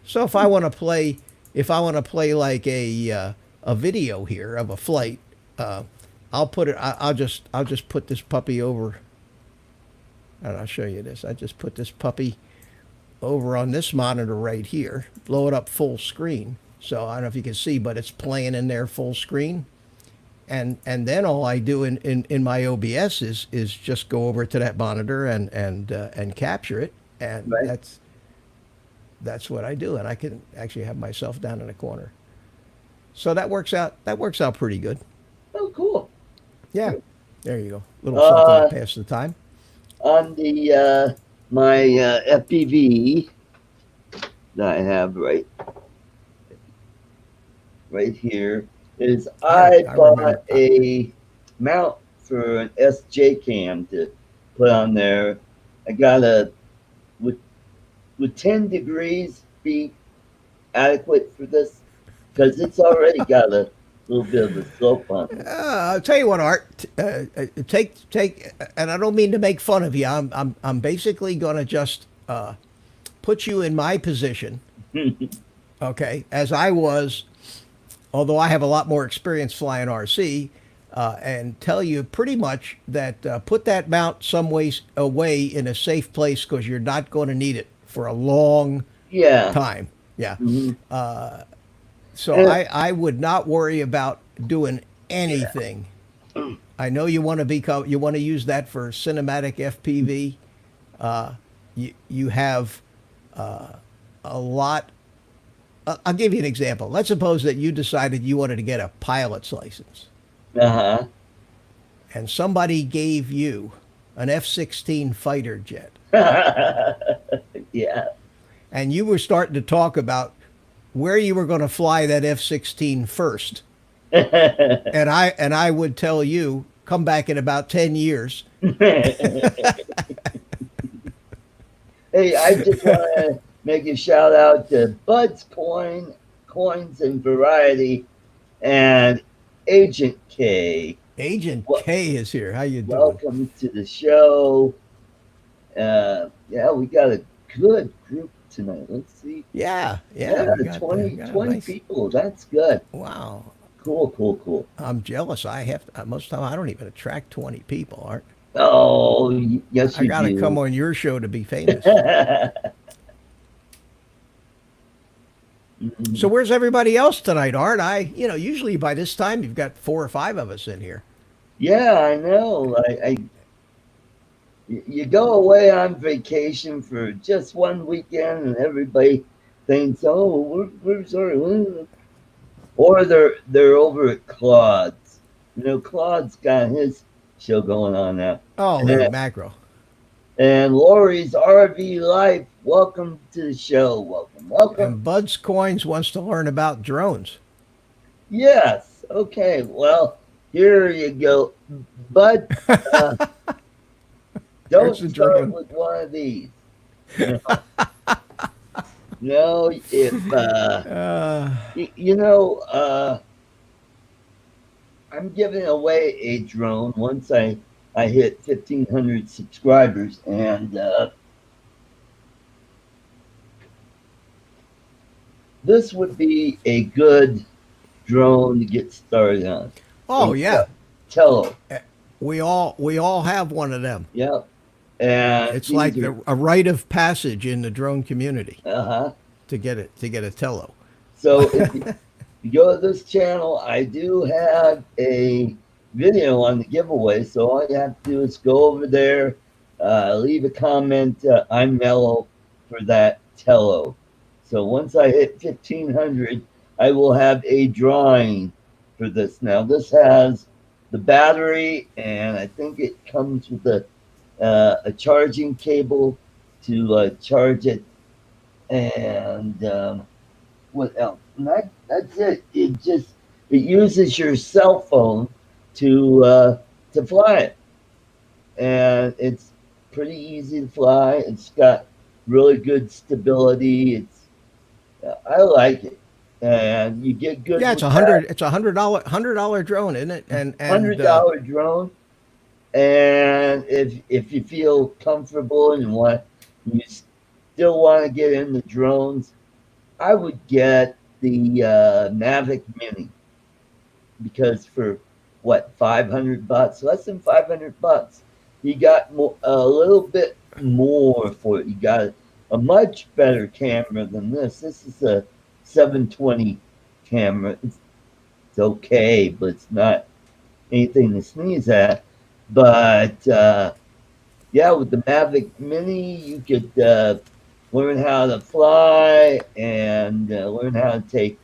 [SPEAKER 2] So if I want to play, like a video here of a flight, I'll put it. I'll just put this puppy over, and I'll show you this. I just put this puppy over on this monitor right here. Blow it up full screen. So I don't know if you can see, but it's playing in there full screen. And then all I do in my OBS is just go over to that monitor and capture it, and
[SPEAKER 1] Right.
[SPEAKER 2] that's what I do, and I can actually have myself down in a corner. So that works out. That works out pretty good.
[SPEAKER 1] Oh, cool.
[SPEAKER 2] Yeah, there you go. Little something
[SPEAKER 1] Uh,
[SPEAKER 2] to pass the time.
[SPEAKER 1] on the my FPV that I have right here is I
[SPEAKER 2] I
[SPEAKER 1] bought
[SPEAKER 2] remember.
[SPEAKER 1] a mount for an SJ cam to put on there. I got would 10 degrees be adequate for this? Because it's already got a little bit of a slope on it.
[SPEAKER 2] I'll tell you what, Art. Take, and I don't mean to make fun of you. I'm basically going to just put you in my position. Okay, as I was, although I have a lot more experience flying RC, and tell you pretty much that put that mount some ways away in a safe place because you're not going to need it for a long
[SPEAKER 1] Yeah.
[SPEAKER 2] time. Yeah.
[SPEAKER 1] Hmm.
[SPEAKER 2] So
[SPEAKER 1] And,
[SPEAKER 2] I would not worry about doing anything. I know you want to you want to use that for cinematic FPV. You have a lot. I'll give you an example. Let's suppose that you decided you wanted to get a pilot's license,
[SPEAKER 1] uh-huh.
[SPEAKER 2] and somebody gave you an F-16 fighter jet,
[SPEAKER 1] Yeah.
[SPEAKER 2] and you were starting to talk about where you were going to fly that F-16 first. And I would tell you, come back in about 10 years.
[SPEAKER 1] Hey, I just want to make a shout out to Bud's Coins and Variety, and Agent K.
[SPEAKER 2] Agent
[SPEAKER 1] Well,
[SPEAKER 2] K is here. How you doing?
[SPEAKER 1] welcome to the show. Yeah, we got a good group tonight. Let's see.
[SPEAKER 2] Yeah, yeah,
[SPEAKER 1] Yeah,
[SPEAKER 2] we got, we
[SPEAKER 1] 20,
[SPEAKER 2] got a
[SPEAKER 1] 20
[SPEAKER 2] nice.
[SPEAKER 1] people. That's good.
[SPEAKER 2] Wow,
[SPEAKER 1] Cool, cool, cool.
[SPEAKER 2] I'm jealous. I have most of the time I don't even attract 20 people. Art,
[SPEAKER 1] Oh, yes,
[SPEAKER 2] I
[SPEAKER 1] you
[SPEAKER 2] got to come
[SPEAKER 1] do.
[SPEAKER 2] on your show to be famous. So
[SPEAKER 1] Mhm.
[SPEAKER 2] where's everybody else tonight, Art? Usually by this time you've got 4 or 5 of us in here.
[SPEAKER 1] Yeah, I know. You go away on vacation for just one weekend, and everybody thinks, "Oh, we're sorry," or they're over at Claude's. Claude's got his show going on now,
[SPEAKER 2] Oh, Larry
[SPEAKER 1] and,
[SPEAKER 2] Macro.
[SPEAKER 1] and Lori's RV Life. Welcome to the show. Welcome, welcome.
[SPEAKER 2] And Bud's Coins wants to learn about drones.
[SPEAKER 1] Yes. Okay. Well, here you go, Bud. Uh,
[SPEAKER 2] There's
[SPEAKER 1] don't
[SPEAKER 2] the
[SPEAKER 1] start
[SPEAKER 2] drone.
[SPEAKER 1] with one of these. No, no. If
[SPEAKER 2] Uh,
[SPEAKER 1] you know, I'm giving away a drone once I hit 1,500 subscribers, and this would be a good drone to get started on.
[SPEAKER 2] oh
[SPEAKER 1] A
[SPEAKER 2] yeah,
[SPEAKER 1] Tello.
[SPEAKER 2] we all have one of them.
[SPEAKER 1] Yep. And
[SPEAKER 2] It's
[SPEAKER 1] these
[SPEAKER 2] like
[SPEAKER 1] are
[SPEAKER 2] a rite of passage in the drone community
[SPEAKER 1] uh-huh.
[SPEAKER 2] to get a Tello.
[SPEAKER 1] So if you go to this channel, I do have a video on the giveaway. So all you have to do is go over there, leave a comment. I'm mellow for that Tello. So once I hit 1,500, I will have a drawing for this. Now this has the battery, and I think it comes with a charging cable to charge it, and what else? And that's it. It uses your cell phone to fly it, and it's pretty easy to fly. It's got really good stability. I like it, and you get good
[SPEAKER 2] Yeah, it's
[SPEAKER 1] with
[SPEAKER 2] a
[SPEAKER 1] that
[SPEAKER 2] hundred. It's $100 drone, isn't it?
[SPEAKER 1] $100 drone. And if you feel comfortable and you still want to get into drones, I would get the Mavic Mini, because for what, $500, less than $500, you got a little bit more for it. You got a much better camera than this. This is a 720 camera. It's okay, but it's not anything to sneeze at. But yeah, with the Mavic Mini, you could learn how to fly and learn how to take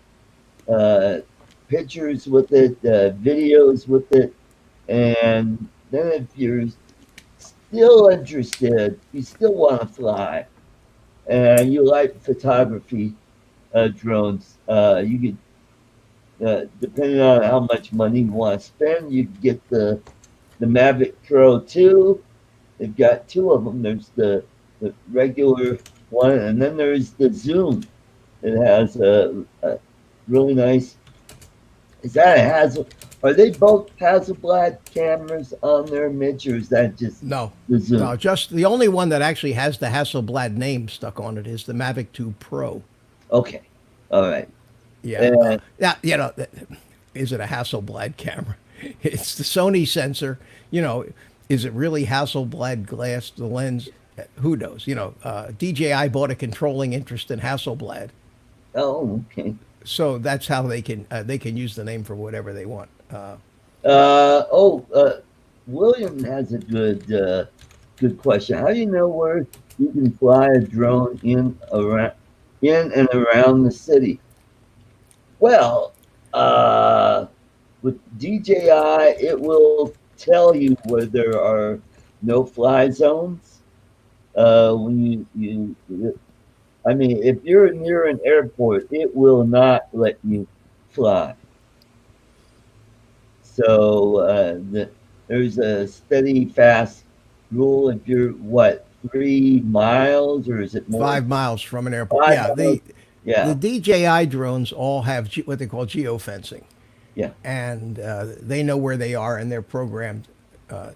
[SPEAKER 1] uh, pictures with it, videos with it. And then if you're still interested, you still want to fly, and you like photography drones, you could, depending on how much money you want to spend, you could get the Mavic Pro 2. They've got two of them. There's the regular one, and then there's the Zoom. It has a really nice. Is that a Hazel? Are they both Hasselblad cameras on their Mitch, or is that just
[SPEAKER 2] No,
[SPEAKER 1] the
[SPEAKER 2] no,
[SPEAKER 1] Zoom?
[SPEAKER 2] just the only one that actually has the Hasselblad name stuck on it is the Mavic 2 Pro.
[SPEAKER 1] Okay, all right.
[SPEAKER 2] Yeah,
[SPEAKER 1] And
[SPEAKER 2] yeah, is it a Hasselblad camera? It's the Sony sensor. You know, is it really Hasselblad glass? The lens, who knows? DJI bought a controlling interest in Hasselblad,
[SPEAKER 1] Oh, okay.
[SPEAKER 2] so that's how they can use the name for whatever they want.
[SPEAKER 1] Uh, oh, uh, William has a good question. How do you know where you can fly a drone in and around the city? Well, uh, with DJI, it will tell you where there are no fly zones. I mean, if you're near an airport, it will not let you fly. So there's a steady, fast rule. If you're what 3 miles, or is it more?
[SPEAKER 2] 5 miles from an airport.
[SPEAKER 1] Five
[SPEAKER 2] Yeah,
[SPEAKER 1] miles.
[SPEAKER 2] the
[SPEAKER 1] Yeah,
[SPEAKER 2] DJI drones all have what they call geofencing,
[SPEAKER 1] yeah.
[SPEAKER 2] and they know where they are, and they're programmed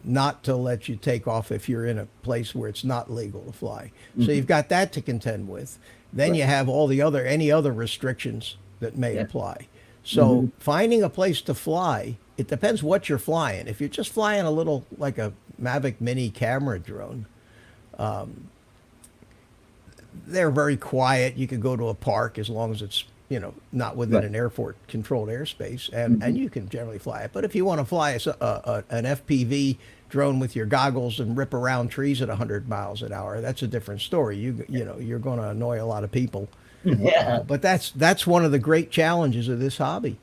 [SPEAKER 2] not to let you take off if you're in a place where it's not legal to fly. So
[SPEAKER 1] Hmm.
[SPEAKER 2] you've got that to contend with. Then
[SPEAKER 1] Right.
[SPEAKER 2] you have all the other any other restrictions that may
[SPEAKER 1] Yeah.
[SPEAKER 2] apply. So
[SPEAKER 1] Hmm.
[SPEAKER 2] finding a place to fly, it depends what you're flying. If you're just flying a little like a Mavic Mini camera drone, they're very quiet. You can go to a park as long as it's not within
[SPEAKER 1] Right.
[SPEAKER 2] an airport controlled airspace, and
[SPEAKER 1] Hmm.
[SPEAKER 2] you can generally fly it. But if you want to fly an FPV drone with your goggles and rip around trees at 100 miles an hour, that's a different story. You're going to annoy a lot of people.
[SPEAKER 1] Yeah.
[SPEAKER 2] But that's one of the great challenges of this hobby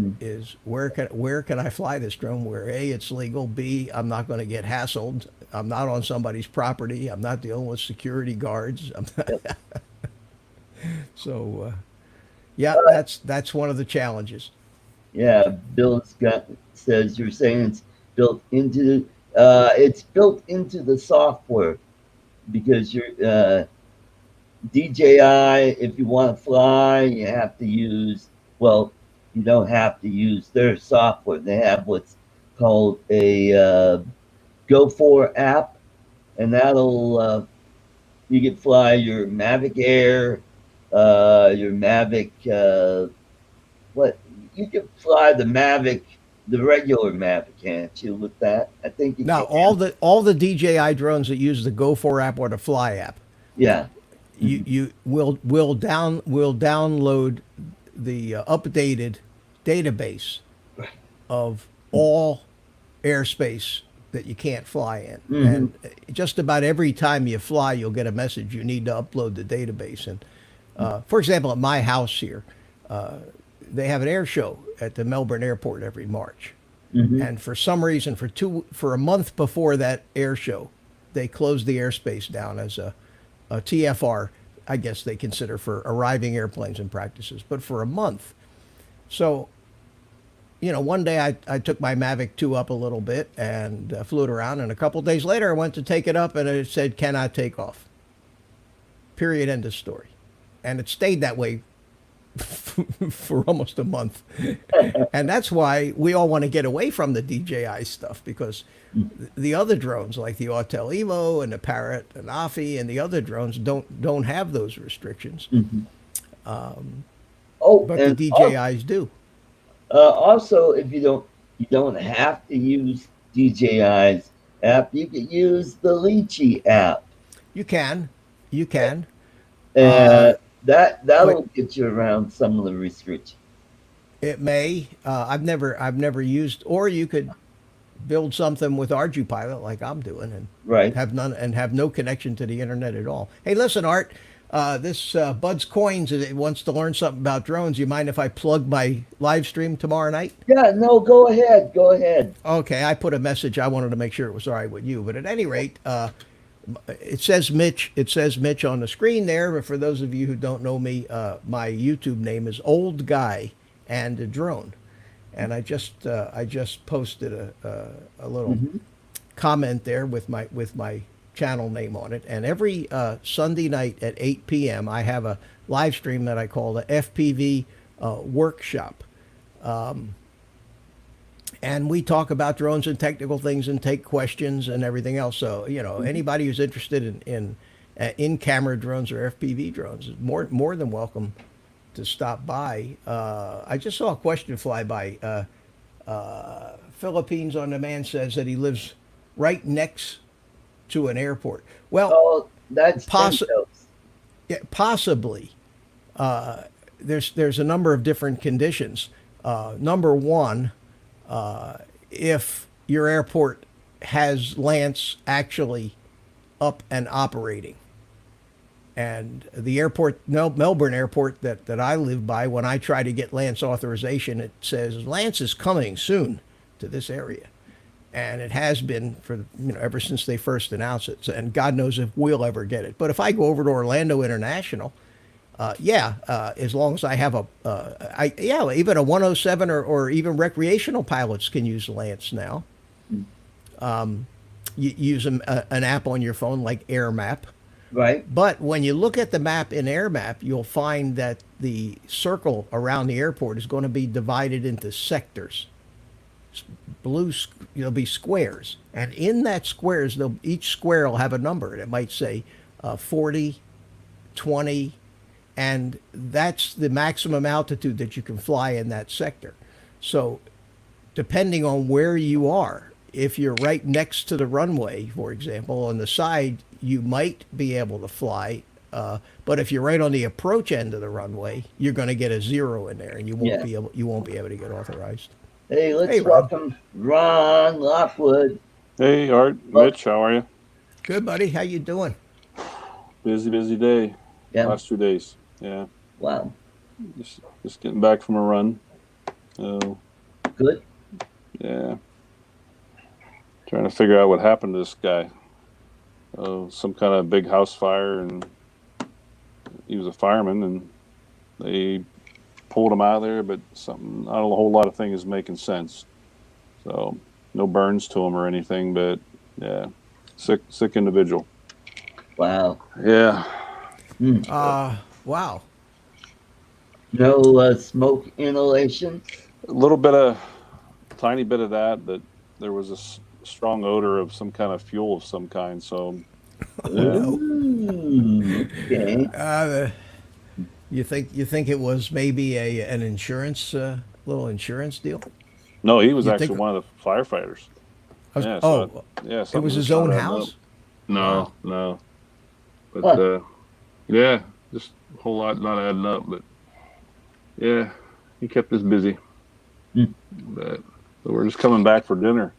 [SPEAKER 1] Mm.
[SPEAKER 2] is where can I fly this drone where A, it's legal, B, I'm not going to get hassled, I'm not on somebody's property, I'm not dealing with security guards.
[SPEAKER 1] Yep.
[SPEAKER 2] So yeah, that's one of the challenges.
[SPEAKER 1] Yeah. Bill Scott says you're saying it's built into the software because you're DJI, if you want to fly, you have to use, well, you don't have to use their software. They have what's called a Go For app, and you can fly your Mavic Air, your Mavic, what, you can fly the regular Mavic, can't you, with that? I think you
[SPEAKER 2] Now
[SPEAKER 1] can.
[SPEAKER 2] all the DJI drones that use the Go 4 app or the Fly app,
[SPEAKER 1] Yeah.
[SPEAKER 2] you will download the updated database of all airspace that you can't fly in.
[SPEAKER 1] Hmm.
[SPEAKER 2] And just about every time you fly, you'll get a message you need to upload the database. And for example, at my house here, they have an air show at the Melbourne airport every March.
[SPEAKER 1] Hmm.
[SPEAKER 2] And for some reason, for a month before that air show, they closed the airspace down as a TFR, I guess they consider for arriving airplanes and practices, but for a month. So, one day I took my Mavic 2 up a little bit and flew it around, and a couple days later I went to take it up and it said, cannot take off. Period, end of story. And it stayed that way for almost a month. And that's why we all want to get away from the DJI stuff, because the other drones like the Autel Evo and the Parrot and Afi and the other drones don't have those restrictions,
[SPEAKER 1] Hmm. Oh,
[SPEAKER 2] but the
[SPEAKER 1] and
[SPEAKER 2] DJIs do.
[SPEAKER 1] also, if you don't have to use DJI's app. You can use the Lychee app,
[SPEAKER 2] You can, you can,
[SPEAKER 1] and
[SPEAKER 2] but
[SPEAKER 1] that'll get you around some of the restrictions.
[SPEAKER 2] it may. I've never used, or you could build something with ArduPilot like I'm doing and
[SPEAKER 1] Right?
[SPEAKER 2] have no connection to the internet at all. Hey, listen, Art. This Bud's Coins wants to learn something about drones. You mind if I plug my live stream tomorrow night?
[SPEAKER 1] Yeah. No. Go ahead. Go ahead.
[SPEAKER 2] Okay, I put a message. I wanted to make sure it was all right with you. But at any rate, it says Mitch. It says Mitch on the screen there. But for those of you who don't know me, my YouTube name is Old Guy and a Drone, and I just posted a little
[SPEAKER 1] Hmm.
[SPEAKER 2] comment there with my channel name on it. And every Sunday night at 8 p.m. I have a live stream that I call the FPV workshop. And we talk about drones and technical things and take questions and everything else. So anybody who's interested in camera drones or FPV drones is more than welcome to stop by. I just saw a question fly by. Philippines on Demand says that he lives right next to an airport. Well,
[SPEAKER 1] Oh, that's 10
[SPEAKER 2] poss-
[SPEAKER 1] toes.
[SPEAKER 2] yeah, possibly. There's a number of different conditions. Number one, if your airport has Lance actually up and operating. And the airport, Melbourne airport that I live by, when I try to get Lance authorization, it says Lance is coming soon to this area. And it has been for ever since they first announced it. And God knows if we'll ever get it. But if I go over to Orlando International, as long as I have even a 107 or even recreational pilots can use Lance now. You use an app on your phone like AirMap.
[SPEAKER 1] Right.
[SPEAKER 2] But when you look at the map in AirMap, you'll find that the circle around the airport is going to be divided into sectors. There'll be squares. And in that squares, each square will have a number. And it might say 40, 20, and that's the maximum altitude that you can fly in that sector. So depending on where you are, if you're right next to the runway, for example, on the side, you might be able to fly. But if you're right on the approach end of the runway, you're going to get a 0 in there, and you won't be able to get authorized.
[SPEAKER 1] Hey, let's
[SPEAKER 2] Hey, Ron.
[SPEAKER 1] welcome Ron Lockwood.
[SPEAKER 3] Hey, Art, Mitch, how are you?
[SPEAKER 2] Good, buddy. How you doing?
[SPEAKER 3] Busy day.
[SPEAKER 1] Yeah.
[SPEAKER 3] Last 2 days. Yeah.
[SPEAKER 1] Wow.
[SPEAKER 3] Just getting back from a run.
[SPEAKER 1] Good.
[SPEAKER 3] Yeah. Trying to figure out what happened to this guy. Some kind of big house fire, and he was a fireman, and they pulled him out of there, but something, not a whole lot of things is making sense. So no burns to him or anything, but yeah, sick individual.
[SPEAKER 1] Wow.
[SPEAKER 3] Yeah.
[SPEAKER 2] Wow.
[SPEAKER 1] No smoke inhalation?
[SPEAKER 3] Tiny bit of that there was a strong odor of some kind of fuel of some kind. So, yeah.
[SPEAKER 1] Okay.
[SPEAKER 2] You think it was maybe an insurance little insurance deal?
[SPEAKER 3] No, he was
[SPEAKER 2] You
[SPEAKER 3] actually
[SPEAKER 2] think-
[SPEAKER 3] one of the firefighters. Yeah.
[SPEAKER 2] It
[SPEAKER 3] something
[SPEAKER 2] was his
[SPEAKER 3] just
[SPEAKER 2] own
[SPEAKER 3] not adding
[SPEAKER 2] house?
[SPEAKER 3] up. No, no. But
[SPEAKER 1] Huh.
[SPEAKER 3] yeah, just a whole lot not adding up. But yeah, he kept us busy. But so we're just coming back for dinner.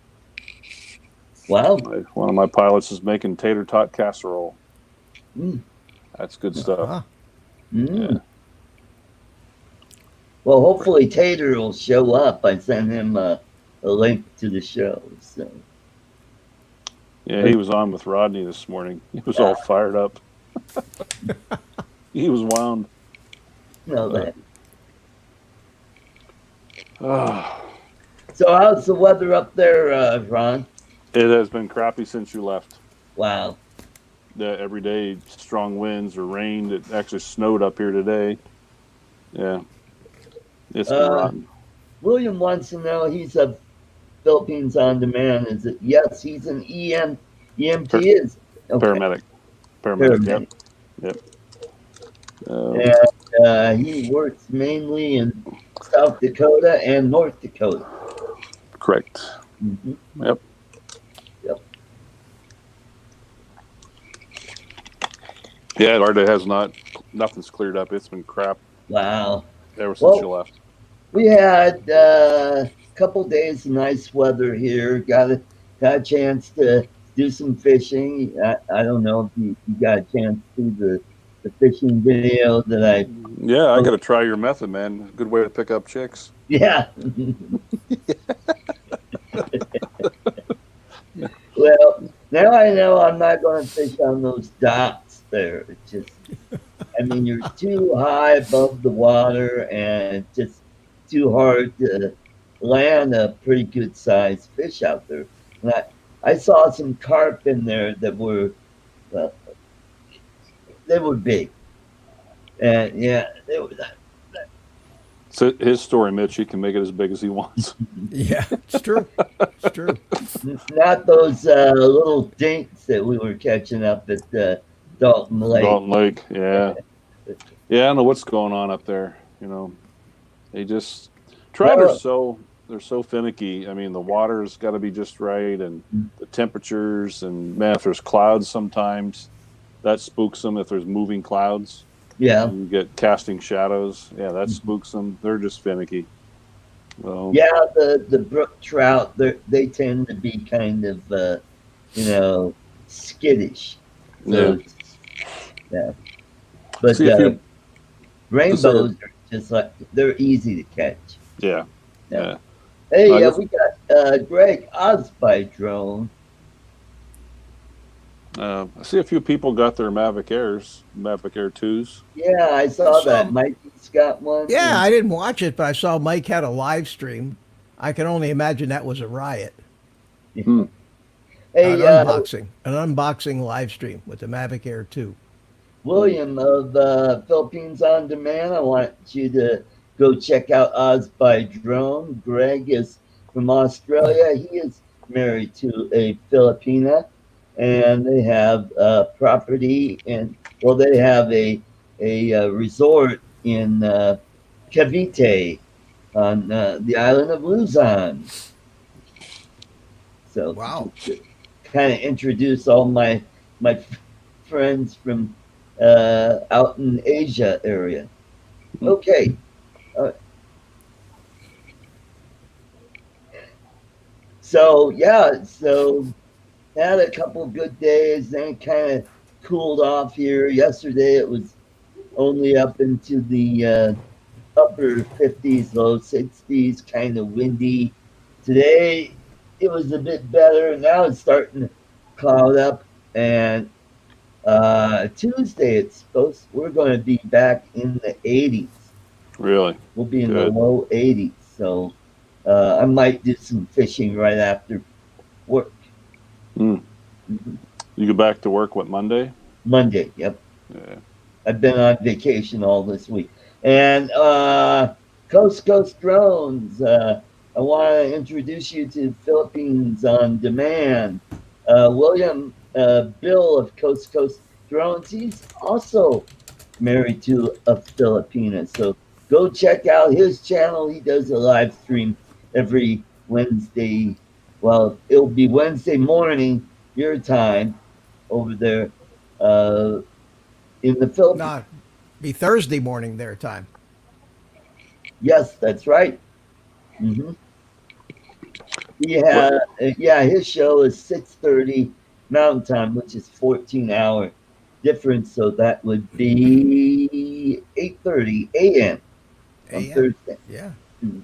[SPEAKER 1] Wow.
[SPEAKER 3] One of my pilots is making tater tot casserole.
[SPEAKER 1] Mm.
[SPEAKER 3] That's good stuff.
[SPEAKER 2] Huh.
[SPEAKER 1] Mm. Well, hopefully Tater will show up. I sent him a link to the show. So.
[SPEAKER 3] Yeah, he was on with Rodney this morning. He was all fired up. He was wound.
[SPEAKER 1] Know that.
[SPEAKER 3] Ah.
[SPEAKER 1] So how's the weather up there, Ron?
[SPEAKER 3] It has been crappy since you left.
[SPEAKER 1] Wow.
[SPEAKER 3] Every day, strong winds or rain. It actually snowed up here today. Yeah. It's been rotten.
[SPEAKER 1] William wants to know, he's a Philippines On Demand. Is it? Yes, he's an EMT. Is okay.
[SPEAKER 3] Paramedic.
[SPEAKER 1] Paramedic.
[SPEAKER 3] Yep.
[SPEAKER 1] And he works mainly in South Dakota and North Dakota.
[SPEAKER 3] Correct.
[SPEAKER 1] Mm-hmm.
[SPEAKER 3] Yep. Yeah, our day has nothing's cleared up. It's been crap
[SPEAKER 1] Wow.
[SPEAKER 3] ever since you left.
[SPEAKER 1] We had a couple days of nice weather here. Got a chance to do some fishing. I don't know if you got a chance to see the fishing video that I.
[SPEAKER 3] Yeah, I got to try your method, man. Good way to pick up chicks.
[SPEAKER 1] Yeah. Well, now I know I'm not going to fish on those docks there. It's just, I mean, you're too high above the water and it's just too hard to land a pretty good sized fish out there. And I saw some carp in there that were, they were big. And yeah, they were.
[SPEAKER 3] So his story, Mitch, he can make it as big as he wants.
[SPEAKER 2] Yeah, it's true. It's true.
[SPEAKER 1] Not those little dinks that we were catching up at Dalton Lake.
[SPEAKER 3] Dalton Lake, yeah. Yeah, I don't know what's going on up there. They just, trout are so they're so finicky. I mean, the water's got to be just right, and the temperatures, and man, if there's clouds sometimes, that spooks them. If there's moving clouds,
[SPEAKER 1] Yeah.
[SPEAKER 3] and you get casting shadows, yeah, that spooks them. They're just finicky. Well,
[SPEAKER 1] Yeah, the brook trout, they tend to be kind of, skittish.
[SPEAKER 3] yeah.
[SPEAKER 1] So, yeah. But
[SPEAKER 3] See if you say,
[SPEAKER 1] rainbows are just like, they're easy to catch.
[SPEAKER 3] yeah,
[SPEAKER 1] Yeah.
[SPEAKER 3] yeah.
[SPEAKER 1] Hey,
[SPEAKER 3] I guess
[SPEAKER 1] we got Greg Osby drone.
[SPEAKER 3] I see a few people got their Mavic Airs, Mavic Air 2s.
[SPEAKER 1] Yeah, I saw that. Mikey's got one.
[SPEAKER 2] Yeah,
[SPEAKER 1] And
[SPEAKER 2] I didn't watch it, but I saw Mike had a live stream. I can only imagine that was a riot.
[SPEAKER 3] Hmm.
[SPEAKER 2] An
[SPEAKER 1] hey,
[SPEAKER 2] unboxing live stream with the Mavic Air 2.
[SPEAKER 1] William of Philippines on Demand, I want you to go check out Osby Drone. Greg is from Australia. He is married to a Filipina, and they have property and they have a resort in Cavite on the island of Luzon. So
[SPEAKER 2] Wow.
[SPEAKER 1] kind of introduce all my friends from out in Asia area. Okay. So had a couple of good days, then it kind of cooled off here. Yesterday it was only up into the upper 50s, low 60s, kind of windy. Today it was a bit better. Now it's starting to cloud up, and Tuesday we're going to be back in the 80s.
[SPEAKER 3] Really?
[SPEAKER 1] We'll be in
[SPEAKER 3] Good.
[SPEAKER 1] the low 80s. So I might do some fishing right after work.
[SPEAKER 3] Mm.
[SPEAKER 1] Mhm.
[SPEAKER 3] You go back to work, what, Monday?
[SPEAKER 1] Monday. Yep.
[SPEAKER 3] Yeah.
[SPEAKER 1] I've been on vacation all this week. And Coast Coast Drones, I want to introduce you to Philippines on Demand. William Bill of Coast Coast Drones, he's also married to a Filipina. So go check out his channel. He does a live stream every Wednesday. Well, it'll be Wednesday morning, your time, over there in the Philippines.
[SPEAKER 2] Not be Thursday morning their time.
[SPEAKER 1] Yes, that's right. hmm
[SPEAKER 3] What?
[SPEAKER 1] his show is 6:30 Mountain Time, which is 14-hour difference. So that would be 8:30 a.m. on
[SPEAKER 2] AM.
[SPEAKER 1] Thursday.
[SPEAKER 2] Yeah.
[SPEAKER 1] Mhm.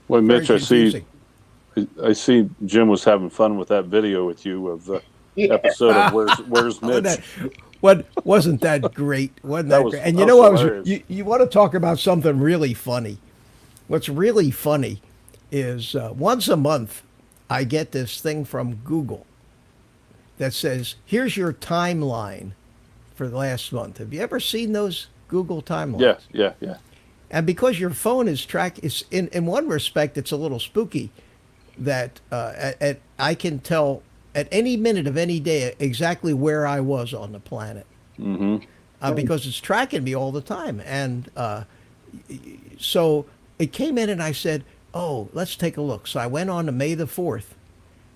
[SPEAKER 3] Well,
[SPEAKER 2] Very
[SPEAKER 3] Mitch,
[SPEAKER 2] confusing.
[SPEAKER 3] I see Jim was having fun with that video with you of the
[SPEAKER 1] Yeah,
[SPEAKER 3] episode of Where's
[SPEAKER 2] Oh,
[SPEAKER 3] Mitch?
[SPEAKER 2] what wasn't that great? Wasn't
[SPEAKER 3] That
[SPEAKER 2] that
[SPEAKER 3] was
[SPEAKER 2] great? And
[SPEAKER 3] that
[SPEAKER 2] you
[SPEAKER 3] was
[SPEAKER 2] know what was
[SPEAKER 3] hilarious.
[SPEAKER 2] you want to talk about something really funny? What's really funny is once a month I get this thing from Google that says, "Here's your timeline for the last month." Have you ever seen those Google
[SPEAKER 3] Yeah,
[SPEAKER 2] timelines?
[SPEAKER 3] yeah, yeah.
[SPEAKER 2] And because your phone is it's in one respect it's a little spooky that I can tell at any minute of any day exactly where I was on the planet
[SPEAKER 3] Mm-hmm.
[SPEAKER 2] because it's tracking me all the time. And so it came in, and I said, "Oh, let's take a look." So I went on to May the 4th,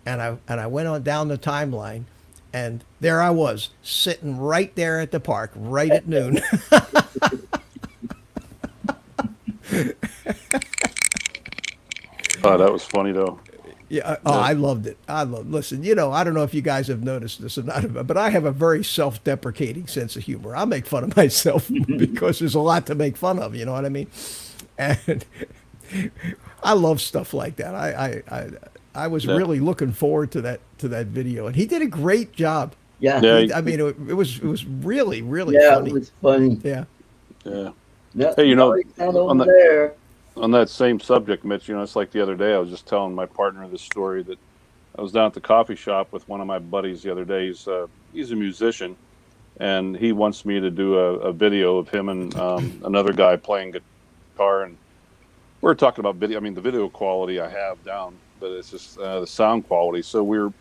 [SPEAKER 2] and I went on down the timeline, and there I was sitting right there at the park, right at noon.
[SPEAKER 3] Oh, that was funny though.
[SPEAKER 2] Yeah. Oh,
[SPEAKER 3] Yeah.
[SPEAKER 2] I loved it. Listen, I don't know if you guys have noticed this or not, but I have a very self-deprecating sense of humor. I make fun of myself because there's a lot to make fun of. You know what I mean? And I love stuff like that. I was
[SPEAKER 3] Yeah.
[SPEAKER 2] really looking forward to that video, and he did a great job.
[SPEAKER 1] yeah,
[SPEAKER 3] Yeah.
[SPEAKER 2] I mean, it was really really
[SPEAKER 1] yeah. It
[SPEAKER 2] funny.
[SPEAKER 1] was funny.
[SPEAKER 2] Yeah.
[SPEAKER 3] Yeah.
[SPEAKER 1] No,
[SPEAKER 3] Hey,
[SPEAKER 1] no, he's not
[SPEAKER 3] on
[SPEAKER 1] over
[SPEAKER 3] that
[SPEAKER 1] there.
[SPEAKER 3] on that same subject, Mitch, it's like the other day I was just telling my partner this story that I was down at the coffee shop with one of my buddies the other day. He's a musician, and he wants me to do a video of him and another guy playing guitar. And we're talking about video. I mean, the video quality I have down, but it's just the sound quality. So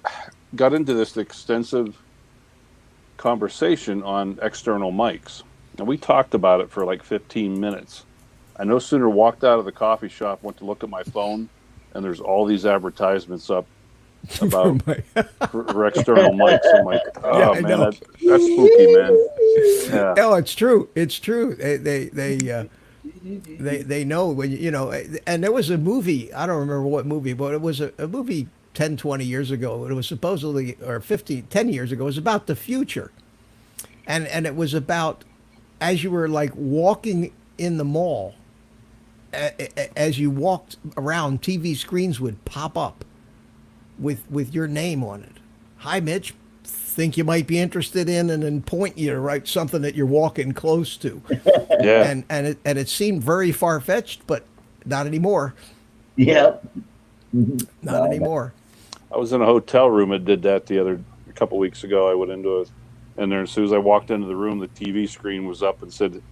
[SPEAKER 3] got into this extensive conversation on external mics, and we talked about it for like 15 minutes. I no sooner walked out of the coffee shop, went to look at my phone, and there's all these advertisements up about for external mics. I'm like,
[SPEAKER 2] Yeah,
[SPEAKER 3] oh
[SPEAKER 2] I
[SPEAKER 3] man,
[SPEAKER 2] know.
[SPEAKER 3] that's spooky, man. Yeah,
[SPEAKER 2] No, it's true. It's true. They know when you know. And there was a movie. I don't remember what movie, but it was a movie 10, 20 years ago. It was supposedly, or 10 years ago. It was about the future, and it was about as you were like walking in the mall. As you walked around, TV screens would pop up with your name on it. Hi, Mitch. Think you might be interested in, and then point you to write something that you're walking close to.
[SPEAKER 3] yeah.
[SPEAKER 2] And it seemed very far fetched, but not anymore.
[SPEAKER 1] Yep.
[SPEAKER 2] Not anymore.
[SPEAKER 3] I was in a hotel room that did that a couple weeks ago. I went into it, and there, as soon as I walked into the room, the TV screen was up and said,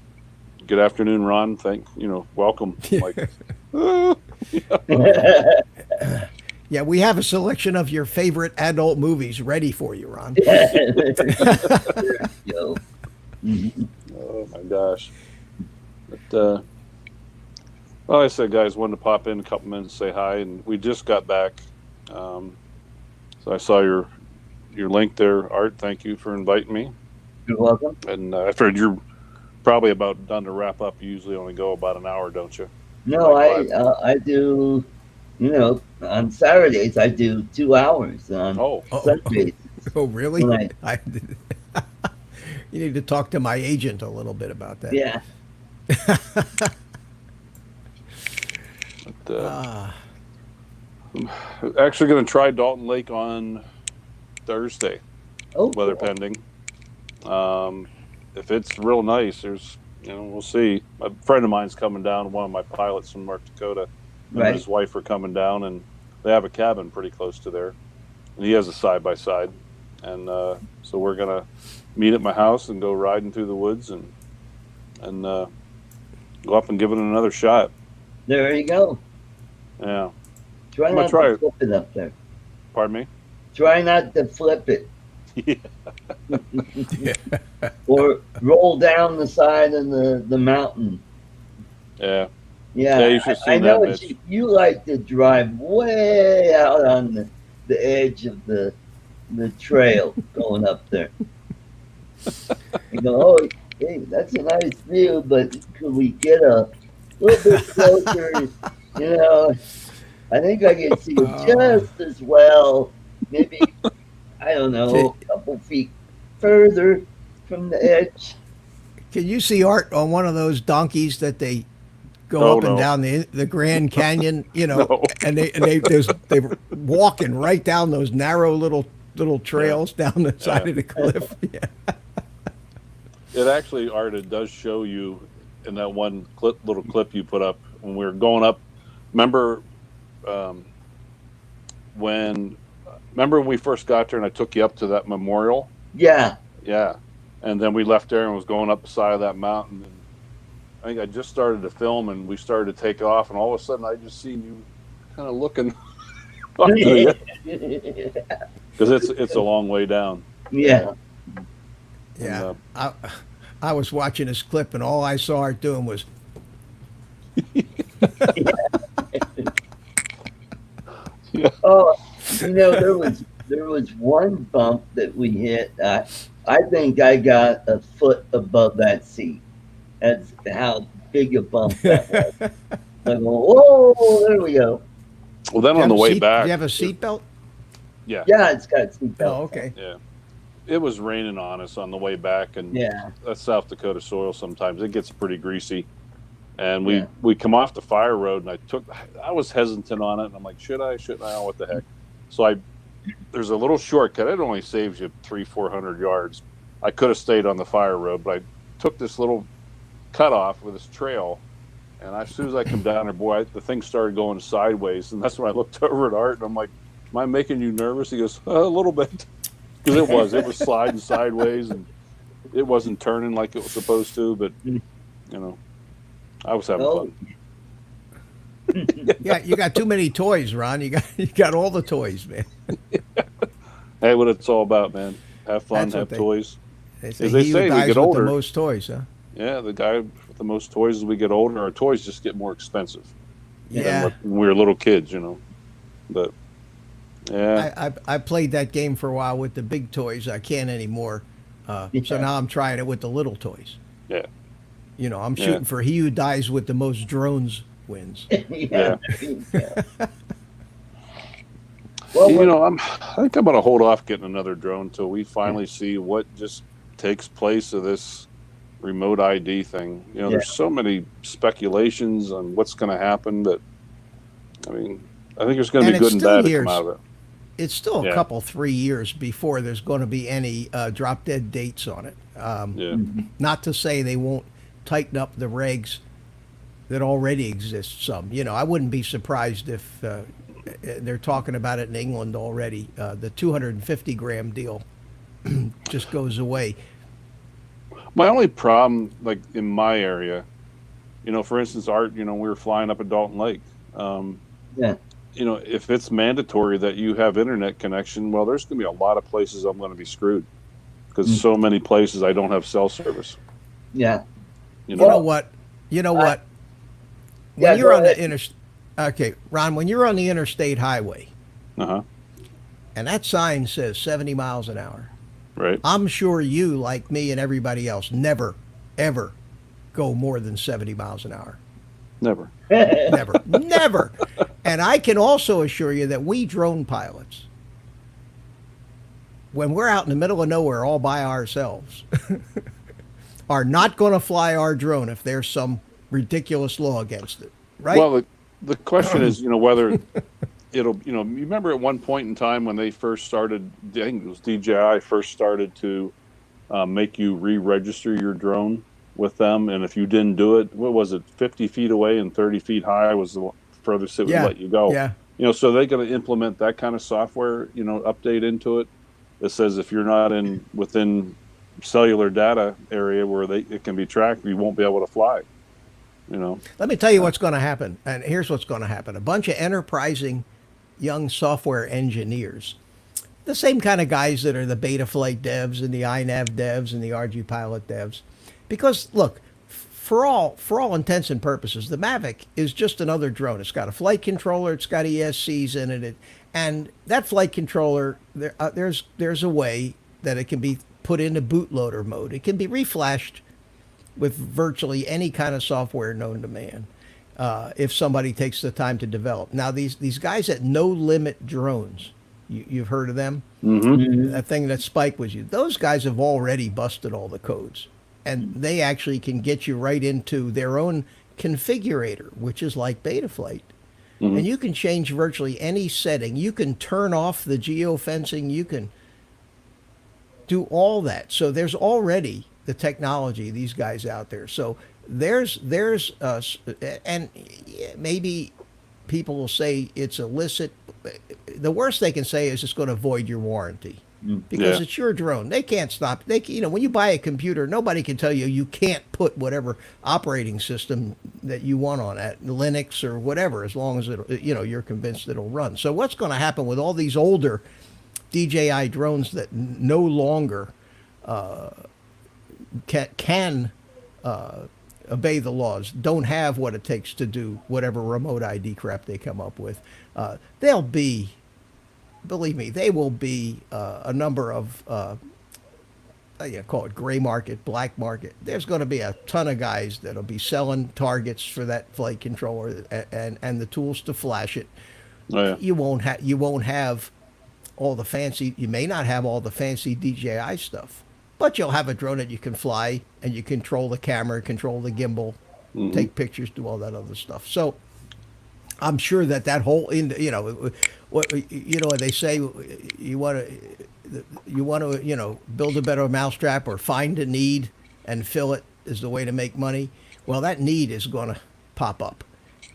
[SPEAKER 3] "Good afternoon, Ron. Welcome." I'm like, oh.
[SPEAKER 2] Yeah, we have a selection of your favorite adult movies ready for you, Ron.
[SPEAKER 1] Yo.
[SPEAKER 3] Oh my gosh. But well, like I said, guys, wanted to pop in a couple minutes, say hi, and we just got back. So I saw your link there, Art. Thank you for inviting me.
[SPEAKER 1] You're welcome.
[SPEAKER 3] And I've heard you're probably about done to wrap up. You usually only go about an hour, don't you?
[SPEAKER 1] No,
[SPEAKER 3] Like
[SPEAKER 1] I do. On Saturdays I do 2 hours. On
[SPEAKER 3] Oh,
[SPEAKER 1] Sundays,
[SPEAKER 2] Oh, really?
[SPEAKER 1] Right.
[SPEAKER 2] You need to talk to my agent a little bit about that.
[SPEAKER 1] yeah.
[SPEAKER 3] but, I'm actually going to try Dalton Lake on Thursday,
[SPEAKER 1] Oh,
[SPEAKER 3] weather
[SPEAKER 1] cool.
[SPEAKER 3] pending. If it's real nice, we'll see. A friend of mine's coming down, one of my pilots from North Dakota, and
[SPEAKER 1] Right.
[SPEAKER 3] his wife are coming down, and they have a cabin pretty close to there. And he has a side-by-side. And so we're going to meet at my house and go riding through the woods and go up and give it another shot.
[SPEAKER 1] There you go.
[SPEAKER 3] Yeah.
[SPEAKER 1] Try
[SPEAKER 3] I'm gonna
[SPEAKER 1] not
[SPEAKER 3] try
[SPEAKER 1] to
[SPEAKER 3] it.
[SPEAKER 1] flip it up there.
[SPEAKER 3] Pardon me?
[SPEAKER 1] Try not to flip it
[SPEAKER 3] Yeah.
[SPEAKER 1] or roll down the side of the mountain.
[SPEAKER 3] Yeah.
[SPEAKER 1] Yeah,
[SPEAKER 3] Yeah, you should
[SPEAKER 1] I
[SPEAKER 3] see
[SPEAKER 1] know
[SPEAKER 3] that,
[SPEAKER 1] it's,
[SPEAKER 3] Mitch.
[SPEAKER 1] you like to drive way out on the edge of the trail going up there. You go, oh, hey, that's a nice view, but could we get a little bit closer? I think I can see it just as well. Maybe, I don't know, a couple feet further from the edge.
[SPEAKER 2] Can you see Art on one of those donkeys that they go up and
[SPEAKER 3] no.
[SPEAKER 2] down the Grand Canyon,
[SPEAKER 3] No.
[SPEAKER 2] and they're walking right down those narrow little trails down the side of the cliff. Yeah.
[SPEAKER 3] It actually, Art, it does show you in that one little clip you put up when we were going up. Remember when we first got there and I took you up to that memorial?
[SPEAKER 1] Yeah.
[SPEAKER 3] Yeah. And then we left there and was going up the side of that mountain. And I think I just started to film and we started to take off. And all of a sudden I just seen you kind of looking because it's a long way down.
[SPEAKER 1] Yeah.
[SPEAKER 2] Yeah. I was watching this clip and all I saw Art doing was
[SPEAKER 3] Yeah.
[SPEAKER 1] Oh, there was one bump that we hit. I think I got a foot above that seat. That's how big a bump that was. I go, whoa, there we go.
[SPEAKER 3] Well, then on the way back.
[SPEAKER 2] Do you have a seatbelt?
[SPEAKER 3] Yeah.
[SPEAKER 1] Yeah, it's got seatbelt.
[SPEAKER 2] Oh, okay.
[SPEAKER 3] Yeah. It was raining on us on the way back, and
[SPEAKER 1] Yeah.
[SPEAKER 3] that's South Dakota soil. Sometimes it gets pretty greasy, and
[SPEAKER 1] Yeah.
[SPEAKER 3] we come off the fire road, and I was hesitant on it, and I'm like, shouldn't I? Oh, what the heck? So there's a little shortcut. It only saves you 300-400 yards. I could have stayed on the fire road, but I took this little cutoff with this trail, and as soon as I come down there, boy, the thing started going sideways, and that's when I looked over at Art, and I'm like, am I making you nervous? He goes, a little bit. Because it was sliding sideways, and it wasn't turning like it was supposed to. But I was having fun.
[SPEAKER 2] Yeah, you got too many toys, Ron. You got all the toys, man.
[SPEAKER 3] Hey, what it's all about, man. Have fun,
[SPEAKER 2] That's what
[SPEAKER 3] have toys.
[SPEAKER 2] They
[SPEAKER 3] As
[SPEAKER 2] say
[SPEAKER 3] they
[SPEAKER 2] he
[SPEAKER 3] say,
[SPEAKER 2] who
[SPEAKER 3] we
[SPEAKER 2] dies
[SPEAKER 3] get
[SPEAKER 2] with
[SPEAKER 3] older.
[SPEAKER 2] the most toys, huh?
[SPEAKER 3] Yeah, the guy the most toys as we get older. Our toys just get more expensive
[SPEAKER 2] Yeah.
[SPEAKER 3] than when we were little kids, But yeah,
[SPEAKER 2] I played that game for a while with the big toys. I can't anymore. So now I'm trying it with the little toys.
[SPEAKER 3] yeah,
[SPEAKER 2] I'm shooting for he who dies with the most drones wins.
[SPEAKER 3] yeah.
[SPEAKER 1] Yeah. Well,
[SPEAKER 3] I think I'm going to hold off getting another drone until we finally see what just takes place of this remote ID thing. There's so many speculations on what's going to happen, but I think there's going to be good and bad to come out of it.
[SPEAKER 2] It's still a couple, 3 years before there's going to be any drop dead dates on it. Not to say they won't tighten up the regs that already exist some. I wouldn't be surprised if they're talking about it in England already. The 250 gram deal just goes away.
[SPEAKER 3] My only problem, like in my area, for instance, Art, we were flying up at Dalton Lake. If it's mandatory that you have internet connection, well, there's going to be a lot of places I'm going to be screwed because so many places I don't have cell service.
[SPEAKER 1] Yeah.
[SPEAKER 2] You know what? When you're on the interstate, okay, Ron, when you're on the interstate highway, and that sign says 70 miles an hour,
[SPEAKER 3] right?
[SPEAKER 2] I'm sure you, like me and everybody else, never, ever go more than 70 miles an hour.
[SPEAKER 3] Never.
[SPEAKER 2] Never. And I can also assure you that we drone pilots, when we're out in the middle of nowhere all by ourselves, are not going to fly our drone if there's some ridiculous law against it, right?
[SPEAKER 3] Well, the question is, whether it'll, you remember at one point in time when they first started, I think it was DJI first started to make you re-register your drone with them, and if you didn't do it, what was it, 50 feet away and 30 feet high was the furthest it would let you go.
[SPEAKER 2] Yeah.
[SPEAKER 3] So they're going to implement that kind of software, update into it that says if you're not within cellular data area where it can be tracked, you won't be able to fly.
[SPEAKER 2] Let me tell you what's going to happen, and here's what's going to happen. A bunch of enterprising young software engineers, the same kind of guys that are the Betaflight devs and the iNav devs and the RG Pilot devs. Because, look, for all intents and purposes, the Mavic is just another drone. It's got a flight controller, it's got ESCs in it, and that flight controller, there's a way that it can be put into bootloader mode. It can be reflashed with virtually any kind of software known to man, if somebody takes the time to develop. Now, these guys at No Limit Drones, you've heard of them?
[SPEAKER 3] Mm-hmm.
[SPEAKER 2] That thing that Spike was using. Those guys have already busted all the codes. And they actually can get you right into their own configurator, which is like Betaflight. Mm-hmm. And you can change virtually any setting. You can turn off the geofencing. You can do all that. So there's already the technology, these guys out there. So there's and maybe people will say it's illicit. The worst they can say is it's going to void your warranty. Because it's your drone. They can't stop. When you buy a computer, nobody can tell you can't put whatever operating system that you want on it, Linux or whatever, as long as you're convinced it'll run. So what's going to happen with all these older DJI drones that no longer can obey the laws, don't have what it takes to do whatever remote ID crap they come up with, they'll be. Believe me, they will be a number of, call it gray market, black market. There's going to be a ton of guys that'll be selling targets for that flight controller and the tools to flash it.
[SPEAKER 3] Oh, yeah.
[SPEAKER 2] You won't have all the fancy. You may not have all the fancy DJI stuff, but you'll have a drone that you can fly and you control the camera, control the gimbal, take pictures, do all that other stuff. So I'm sure that whole, what they say, you want to build a better mousetrap or find a need and fill it is the way to make money. Well, that need is going to pop up,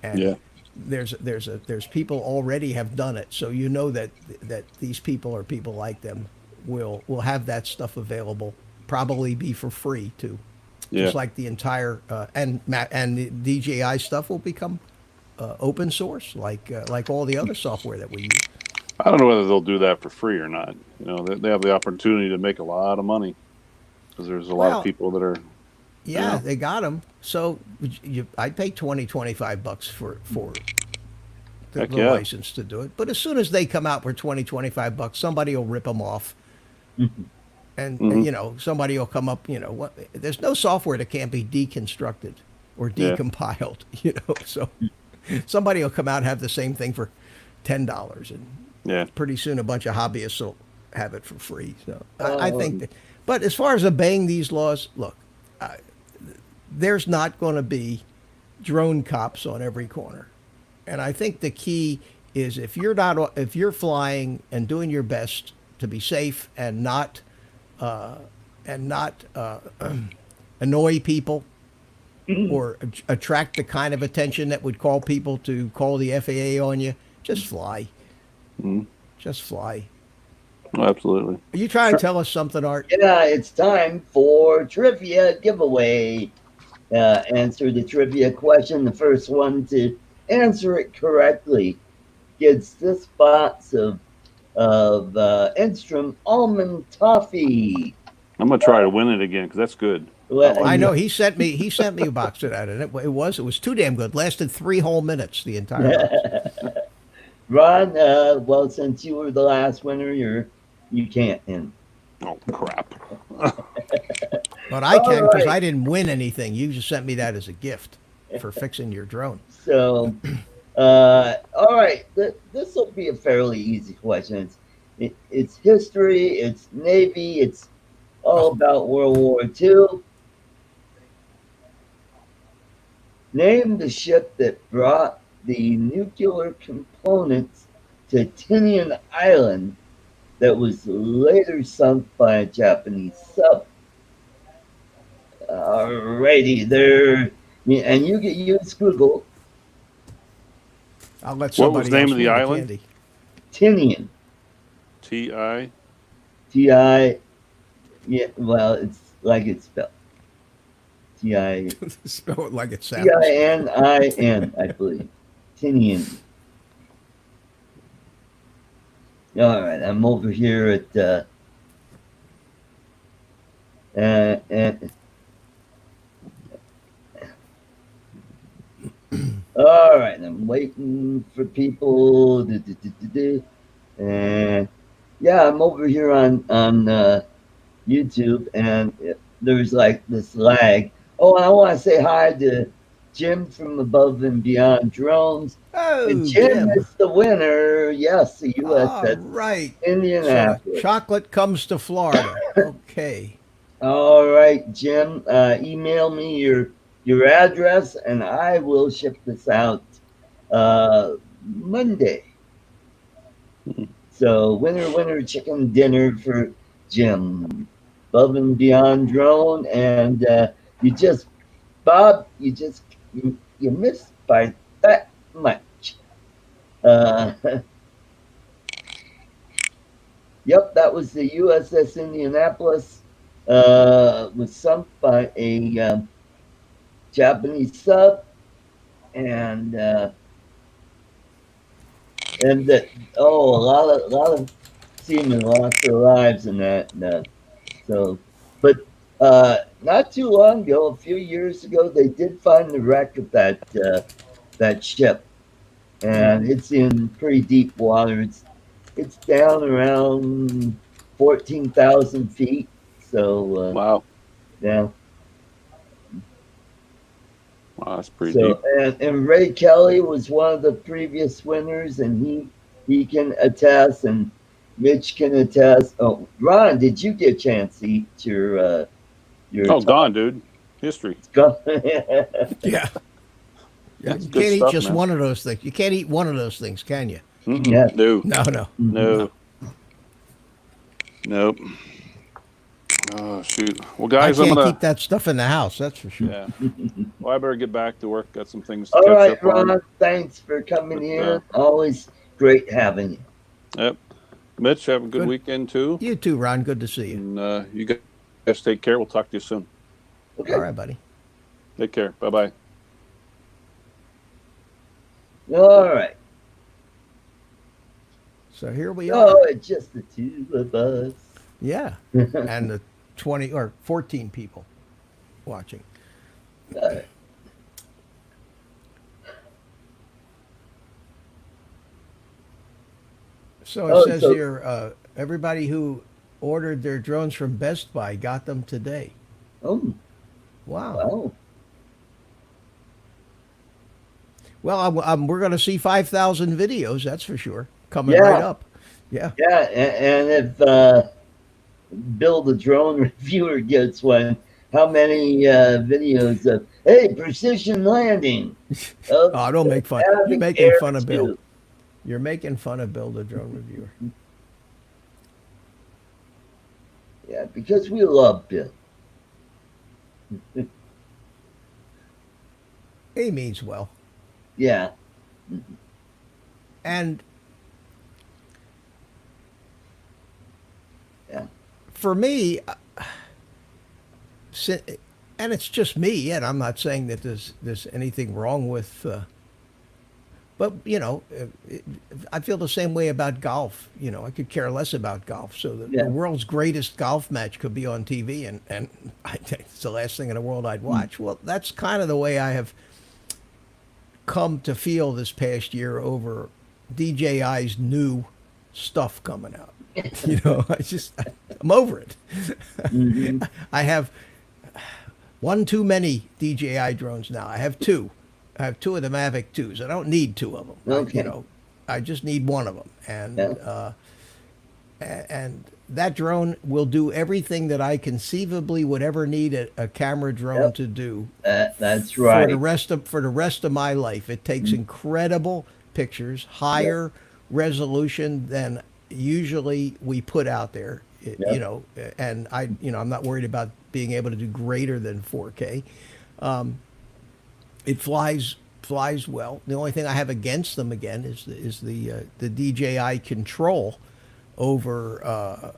[SPEAKER 2] and there's people already have done it. So that these people or people like them will have that stuff available, probably be for free too. Just like the entire and the DJI stuff will become open source, like all the other software that we use.
[SPEAKER 3] I don't know whether they'll do that for free or not. They have the opportunity to make a lot of money because there's a lot of people that are.
[SPEAKER 2] Yeah, they got them. So I'd pay $20-25 for the,
[SPEAKER 3] Heck
[SPEAKER 2] the
[SPEAKER 3] yeah.
[SPEAKER 2] license to do it. But as soon as they come out for $20-25, somebody will rip them off. And somebody will come up. What? There's no software that can't be deconstructed or
[SPEAKER 3] Yeah.
[SPEAKER 2] decompiled. So somebody will come out and have the same thing for $10, and
[SPEAKER 3] Yeah.
[SPEAKER 2] pretty soon a bunch of hobbyists will have it for free. So I think that. But as far as obeying these laws, look, there's not going to be drone cops on every corner, and I think the key is if you're flying and doing your best to be safe and not annoy people or attract the kind of attention that would call people to call the FAA on you, just fly. Just fly.
[SPEAKER 3] Oh, absolutely.
[SPEAKER 2] Are you trying to tell us something, Art?
[SPEAKER 1] Yeah, it's time for trivia giveaway. Answer the trivia question. The first one to answer it correctly gets this box of Enstrom almond toffee.
[SPEAKER 3] I'm gonna try to win it again because that's good.
[SPEAKER 1] Well,
[SPEAKER 2] I know he sent me a box of that, and it was too damn good. Lasted 3 whole minutes, the entire box.
[SPEAKER 1] Ron, well, since you were the last winner, you can't in.
[SPEAKER 3] Oh crap!
[SPEAKER 2] But I can because
[SPEAKER 1] right.
[SPEAKER 2] I didn't win anything. You just sent me that as a gift for fixing your drone.
[SPEAKER 1] So, all right, this will be a fairly easy question. It's history, it's Navy, it's all about World War II. Name the ship that brought the nuclear components to Tinian Island that was later sunk by a Japanese sub. Alrighty, there, and you can use Google.
[SPEAKER 2] I'll let
[SPEAKER 3] What was
[SPEAKER 2] somebody
[SPEAKER 3] the name
[SPEAKER 2] else
[SPEAKER 3] of the
[SPEAKER 2] win
[SPEAKER 3] island?
[SPEAKER 2] candy.
[SPEAKER 1] Tinian,
[SPEAKER 3] T-I.
[SPEAKER 1] T-I, yeah, well, it's like it's spelled. T-I,
[SPEAKER 2] Spell it like it sounds.
[SPEAKER 1] Tinin, I believe. Tinian. All right, I'm over here at all right, I'm waiting for people. And yeah, I'm over here on YouTube, and there's like this lag. Oh, I want to say hi to Jim from Above and Beyond Drones.
[SPEAKER 2] Oh,
[SPEAKER 1] And Jim
[SPEAKER 2] Jim.
[SPEAKER 1] is the winner. Yes, the
[SPEAKER 2] All
[SPEAKER 1] USS
[SPEAKER 2] right.
[SPEAKER 1] Indianapolis.
[SPEAKER 2] So chocolate comes to Florida. Okay.
[SPEAKER 1] All right, Jim. Email me your address, and I will ship this out Monday. So winner chicken dinner for Jim. Above and Beyond Drone, and you missed by that much. Yep, that was the USS Indianapolis. Was sunk by a Japanese sub, and a lot of seamen lost their lives in that. So, but not too long ago, a few years ago, they did find the wreck of that ship, and it's in pretty deep water. It's down around 14,000 feet. So
[SPEAKER 3] Wow.
[SPEAKER 1] yeah.
[SPEAKER 3] Wow, that's pretty deep.
[SPEAKER 1] And Ray Kelly was one of the previous winners, and he can attest, and Mitch can attest. Oh, Ron, did you get a chance to eat your
[SPEAKER 3] Oh, gone, dude. History.
[SPEAKER 2] Yeah.
[SPEAKER 3] That's
[SPEAKER 2] You
[SPEAKER 3] good
[SPEAKER 2] can't eat
[SPEAKER 3] stuff,
[SPEAKER 2] just
[SPEAKER 3] man.
[SPEAKER 2] one of those things. You can't eat one of those things, can you?
[SPEAKER 1] Yeah.
[SPEAKER 3] No.
[SPEAKER 2] No.
[SPEAKER 3] No. Nope. Oh shoot. Well,
[SPEAKER 2] I
[SPEAKER 3] guys, I'm
[SPEAKER 2] can't
[SPEAKER 3] gonna.
[SPEAKER 2] keep that stuff in the house. That's for sure.
[SPEAKER 3] Yeah. Well, I better get back to work. Got some things to
[SPEAKER 1] All
[SPEAKER 3] catch
[SPEAKER 1] right,
[SPEAKER 3] up on.
[SPEAKER 1] Ron. Thanks for coming
[SPEAKER 3] But,
[SPEAKER 1] in. Always great having you.
[SPEAKER 3] Yep. Mitch, have a good
[SPEAKER 2] Good.
[SPEAKER 3] weekend too.
[SPEAKER 2] You too, Ron. Good to see you.
[SPEAKER 3] And you guys take care. We'll talk to you soon.
[SPEAKER 1] Okay.
[SPEAKER 2] All right, buddy.
[SPEAKER 3] Take care. Bye bye.
[SPEAKER 1] All right.
[SPEAKER 2] So here we are.
[SPEAKER 1] Oh, it's just the two of us.
[SPEAKER 2] Yeah. And the 20 or 14 people watching. So it
[SPEAKER 1] Oh,
[SPEAKER 2] says
[SPEAKER 1] so
[SPEAKER 2] here, everybody who ordered their drones from Best Buy got them today.
[SPEAKER 1] oh
[SPEAKER 2] Wow.
[SPEAKER 1] wow.
[SPEAKER 2] Well, we're going to see 5,000 videos, that's for sure, coming right
[SPEAKER 1] Yeah,
[SPEAKER 2] up. Yeah.
[SPEAKER 1] yeah. And if Bill the drone reviewer gets one, how many videos of hey precision landing of
[SPEAKER 2] Oh, don't
[SPEAKER 1] the
[SPEAKER 2] make fun. You're
[SPEAKER 1] Mavic
[SPEAKER 2] making
[SPEAKER 1] Air
[SPEAKER 2] fun of Bill.
[SPEAKER 1] 2?
[SPEAKER 2] You're making fun of Bill, the drone reviewer.
[SPEAKER 1] Yeah, because we love Bill.
[SPEAKER 2] He means well.
[SPEAKER 1] Yeah,
[SPEAKER 2] And
[SPEAKER 1] yeah.
[SPEAKER 2] for me, si- and it's just me, and I'm not saying that there's anything wrong with, but I feel the same way about golf. I could care less about golf. So the
[SPEAKER 1] Yeah.
[SPEAKER 2] world's greatest golf match could be on TV, and it's the last thing in the world I'd watch. Well, that's kind of the way I have come to feel this past year over DJI's new stuff coming out. I'm over it.
[SPEAKER 1] Hmm.
[SPEAKER 2] I have one too many DJI drones now. I have two. I have two of the Mavic 2s. I don't need two of them.
[SPEAKER 1] Okay.
[SPEAKER 2] I just need one of them.
[SPEAKER 1] Yeah.
[SPEAKER 2] And that drone will do everything that I conceivably would ever need a camera drone
[SPEAKER 1] Yep.
[SPEAKER 2] to do
[SPEAKER 1] That's
[SPEAKER 2] for
[SPEAKER 1] right.
[SPEAKER 2] the rest of my life. It takes incredible pictures, higher resolution than usually we put out there.
[SPEAKER 1] Yep.
[SPEAKER 2] And I'm not worried about being able to do greater than 4K. It flies well. The only thing I have against them again is the DJI control over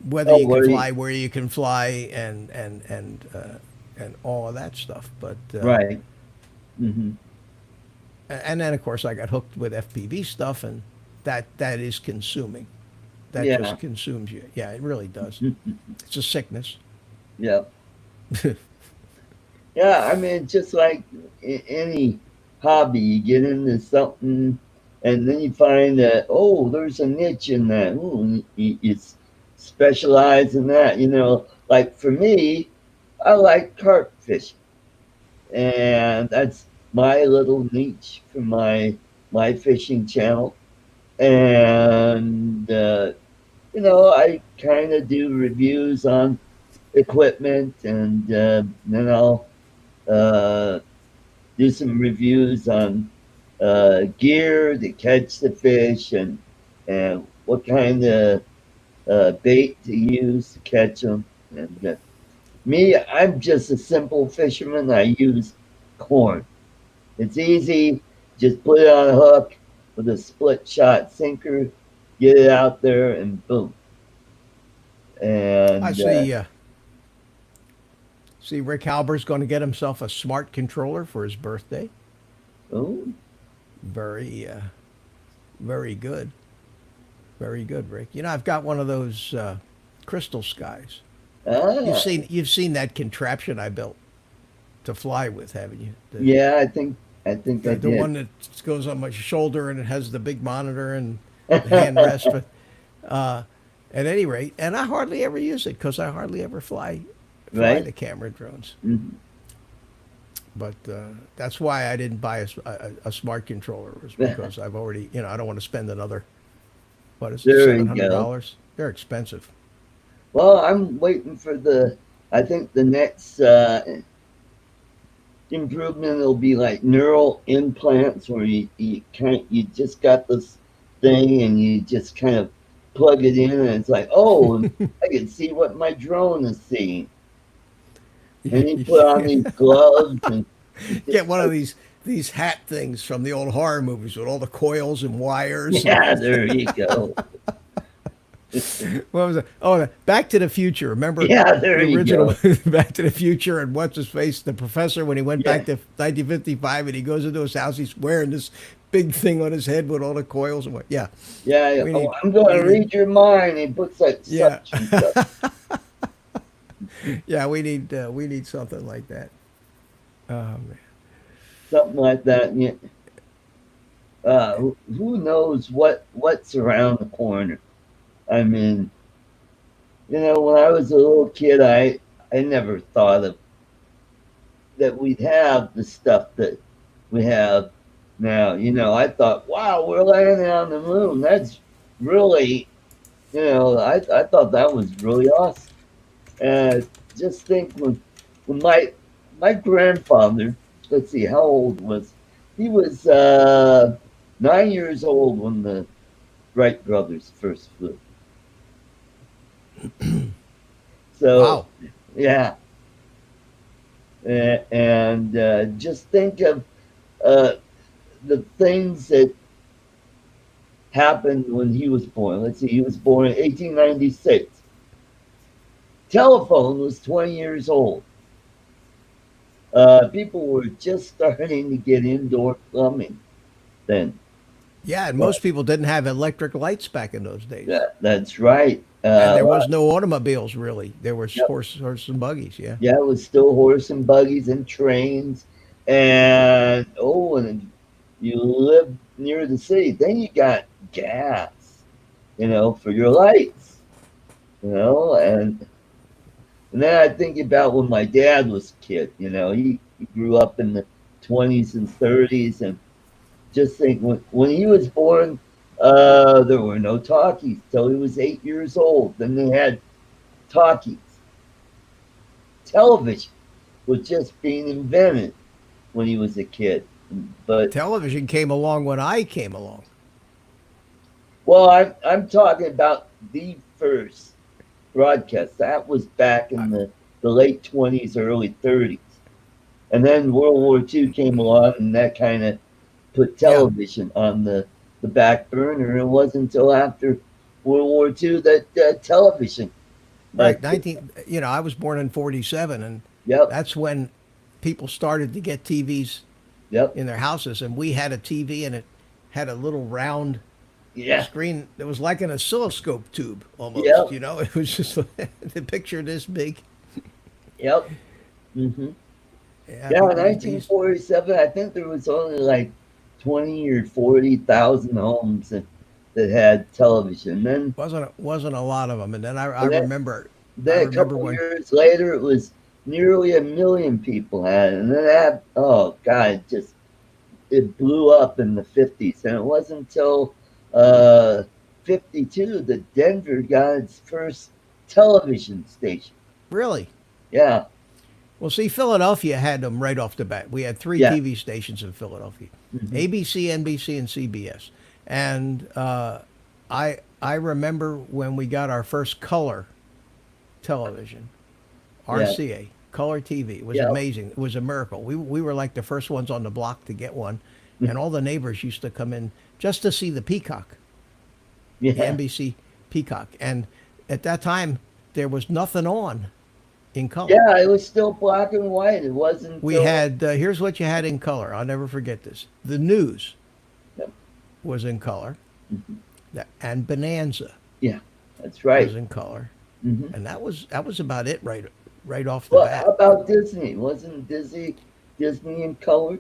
[SPEAKER 2] whether
[SPEAKER 1] Oh,
[SPEAKER 2] you can
[SPEAKER 1] where
[SPEAKER 2] fly, where you can fly, and all of that stuff. But
[SPEAKER 1] right. Hmm.
[SPEAKER 2] and then of course I got hooked with FPV stuff, and that is consuming. That
[SPEAKER 1] Yeah.
[SPEAKER 2] just consumes you. Yeah, it really does. It's a sickness.
[SPEAKER 1] Yeah. Yeah, I mean, just like any hobby, you get into something and then you find that, oh, there's a niche in that. Ooh, and you specialize in that. Like for me, I like carp fishing, and that's my little niche for my fishing channel. And I kind of do reviews on equipment, and then I'll uh, do some reviews on gear to catch the fish, and what kind of bait to use to catch them. And me, I'm just a simple fisherman. I use corn. It's easy. Just put it on a hook with a split shot sinker, get it out there, and boom.
[SPEAKER 2] I
[SPEAKER 1] And
[SPEAKER 2] see Rick Halber's going to get himself a smart controller for his birthday.
[SPEAKER 1] oh,
[SPEAKER 2] Very, very good. Very good, Rick. I've got one of those crystal skies. You've
[SPEAKER 1] ah,
[SPEAKER 2] seen that contraption I built to fly with, haven't you?
[SPEAKER 1] yeah, I think I
[SPEAKER 2] The
[SPEAKER 1] did.
[SPEAKER 2] one that goes on my shoulder and it has the big monitor and the hand rest. But at any rate, and I hardly ever use it because I hardly ever fly
[SPEAKER 1] Right?
[SPEAKER 2] the camera drones.
[SPEAKER 1] Mhm.
[SPEAKER 2] But that's why I didn't buy a smart controller, was because I've already, I don't want to spend another, what is it,
[SPEAKER 1] There
[SPEAKER 2] seven
[SPEAKER 1] you
[SPEAKER 2] hundred
[SPEAKER 1] go.
[SPEAKER 2] dollars? They're expensive.
[SPEAKER 1] Well, I'm waiting for I think the next improvement will be like neural implants, where you just got this thing and you just kind of plug it in, and it's like, oh, I can see what my drone is seeing. And you put on these gloves and you
[SPEAKER 2] Get
[SPEAKER 1] just
[SPEAKER 2] one of these hat things from the old horror movies with all the coils and wires. And
[SPEAKER 1] yeah, there you go.
[SPEAKER 2] what was it? Oh, Back to the Future. Remember
[SPEAKER 1] Yeah, there
[SPEAKER 2] the
[SPEAKER 1] you
[SPEAKER 2] original
[SPEAKER 1] go.
[SPEAKER 2] Back to the Future, and what's his face, the professor, when he went
[SPEAKER 1] Yeah,
[SPEAKER 2] back to 1955 and he goes into his house, he's wearing this big thing on his head with all the coils and what? Yeah,
[SPEAKER 1] yeah.
[SPEAKER 2] we
[SPEAKER 1] Oh,
[SPEAKER 2] need
[SPEAKER 1] I'm going
[SPEAKER 2] we
[SPEAKER 1] to
[SPEAKER 2] need
[SPEAKER 1] read your mind. He puts like
[SPEAKER 2] yeah
[SPEAKER 1] such and such.
[SPEAKER 2] yeah we need something like that. Oh man.
[SPEAKER 1] Something like that. Yeah. Who knows what's around the corner? I mean, when I was a little kid, I never thought of that we'd have the stuff that we have now. I thought, wow, we're landing on the moon. That's really, I thought that was really awesome. And just think when my grandfather, let's see, how old was he? Was 9 years old when the Wright brothers first flew. So
[SPEAKER 2] Wow.
[SPEAKER 1] yeah, and just think of uh, the things that happened when he was born. Let's see, he was born in 1896. Telephone was 20 years old. People were just starting to get indoor plumbing then.
[SPEAKER 2] Yeah, and
[SPEAKER 1] Uh,
[SPEAKER 2] most people didn't have electric lights back in those days.
[SPEAKER 1] that's right.
[SPEAKER 2] And there was no automobiles really. There was
[SPEAKER 1] Yep,
[SPEAKER 2] horse and buggies. Yeah.
[SPEAKER 1] yeah, it was still horse and buggies and trains. And you lived near the city. Then you got gas, for your lights, and then I think about when my dad was a kid. He grew up in the 20s and 30s, and just think when he was born, there were no talkies till he was 8 years old. Then they had talkies. Television was just being invented when he was a kid. But
[SPEAKER 2] Television came along when I came along.
[SPEAKER 1] well, I'm talking about the first broadcast. That was back in the late 20s, early 30s. And then World War II came along, and that kind of put
[SPEAKER 2] Yeah.
[SPEAKER 1] television on the back burner. It wasn't until after World War II that television.
[SPEAKER 2] Right.
[SPEAKER 1] Like,
[SPEAKER 2] 19 I was born in 47 and
[SPEAKER 1] yep,
[SPEAKER 2] that's when people started to get TVs
[SPEAKER 1] yep,
[SPEAKER 2] in their houses and we had a TV and it had a little round
[SPEAKER 1] yeah,
[SPEAKER 2] screen that was like an oscilloscope tube almost,
[SPEAKER 1] yep,
[SPEAKER 2] It was just the picture this big.
[SPEAKER 1] yep. hmm
[SPEAKER 2] Yeah,
[SPEAKER 1] Yeah, in
[SPEAKER 2] people used to use
[SPEAKER 1] 1947, I think there was only like 20 or 40,000 homes that had television.
[SPEAKER 2] wasn't a lot of them and then I
[SPEAKER 1] And then,
[SPEAKER 2] remember I
[SPEAKER 1] then a
[SPEAKER 2] remember
[SPEAKER 1] couple
[SPEAKER 2] when
[SPEAKER 1] years later, it was nearly 1 million people had it. And then that, oh God, it blew up in the 50s. And it wasn't until uh, 52 that Denver got its first television station.
[SPEAKER 2] really.
[SPEAKER 1] Yeah,
[SPEAKER 2] Well, see, Philadelphia had them right off the bat. We had three
[SPEAKER 1] yeah.
[SPEAKER 2] TV stations in Philadelphia:
[SPEAKER 1] hmm
[SPEAKER 2] ABC, NBC, and CBS. And I remember when we got our first color television,
[SPEAKER 1] Yeah,
[SPEAKER 2] RCA color TV. It was
[SPEAKER 1] yeah.
[SPEAKER 2] amazing. It was a miracle. We were like the first ones on the block to get one, and all the neighbors used to come in just to see the peacock, the
[SPEAKER 1] Yeah,
[SPEAKER 2] NBC peacock. And at that time, there was nothing on in color.
[SPEAKER 1] yeah. It was still black and white. It wasn't
[SPEAKER 2] We
[SPEAKER 1] until,
[SPEAKER 2] had here's what you had in color. I'll never forget this. The news
[SPEAKER 1] yeah,
[SPEAKER 2] was in color,
[SPEAKER 1] mhm,
[SPEAKER 2] and Bonanza
[SPEAKER 1] yeah, that's
[SPEAKER 2] was
[SPEAKER 1] right.
[SPEAKER 2] in color,
[SPEAKER 1] hmm
[SPEAKER 2] and that was about it right off the
[SPEAKER 1] Well, how
[SPEAKER 2] bat.
[SPEAKER 1] about Disney? Wasn't Disney in color?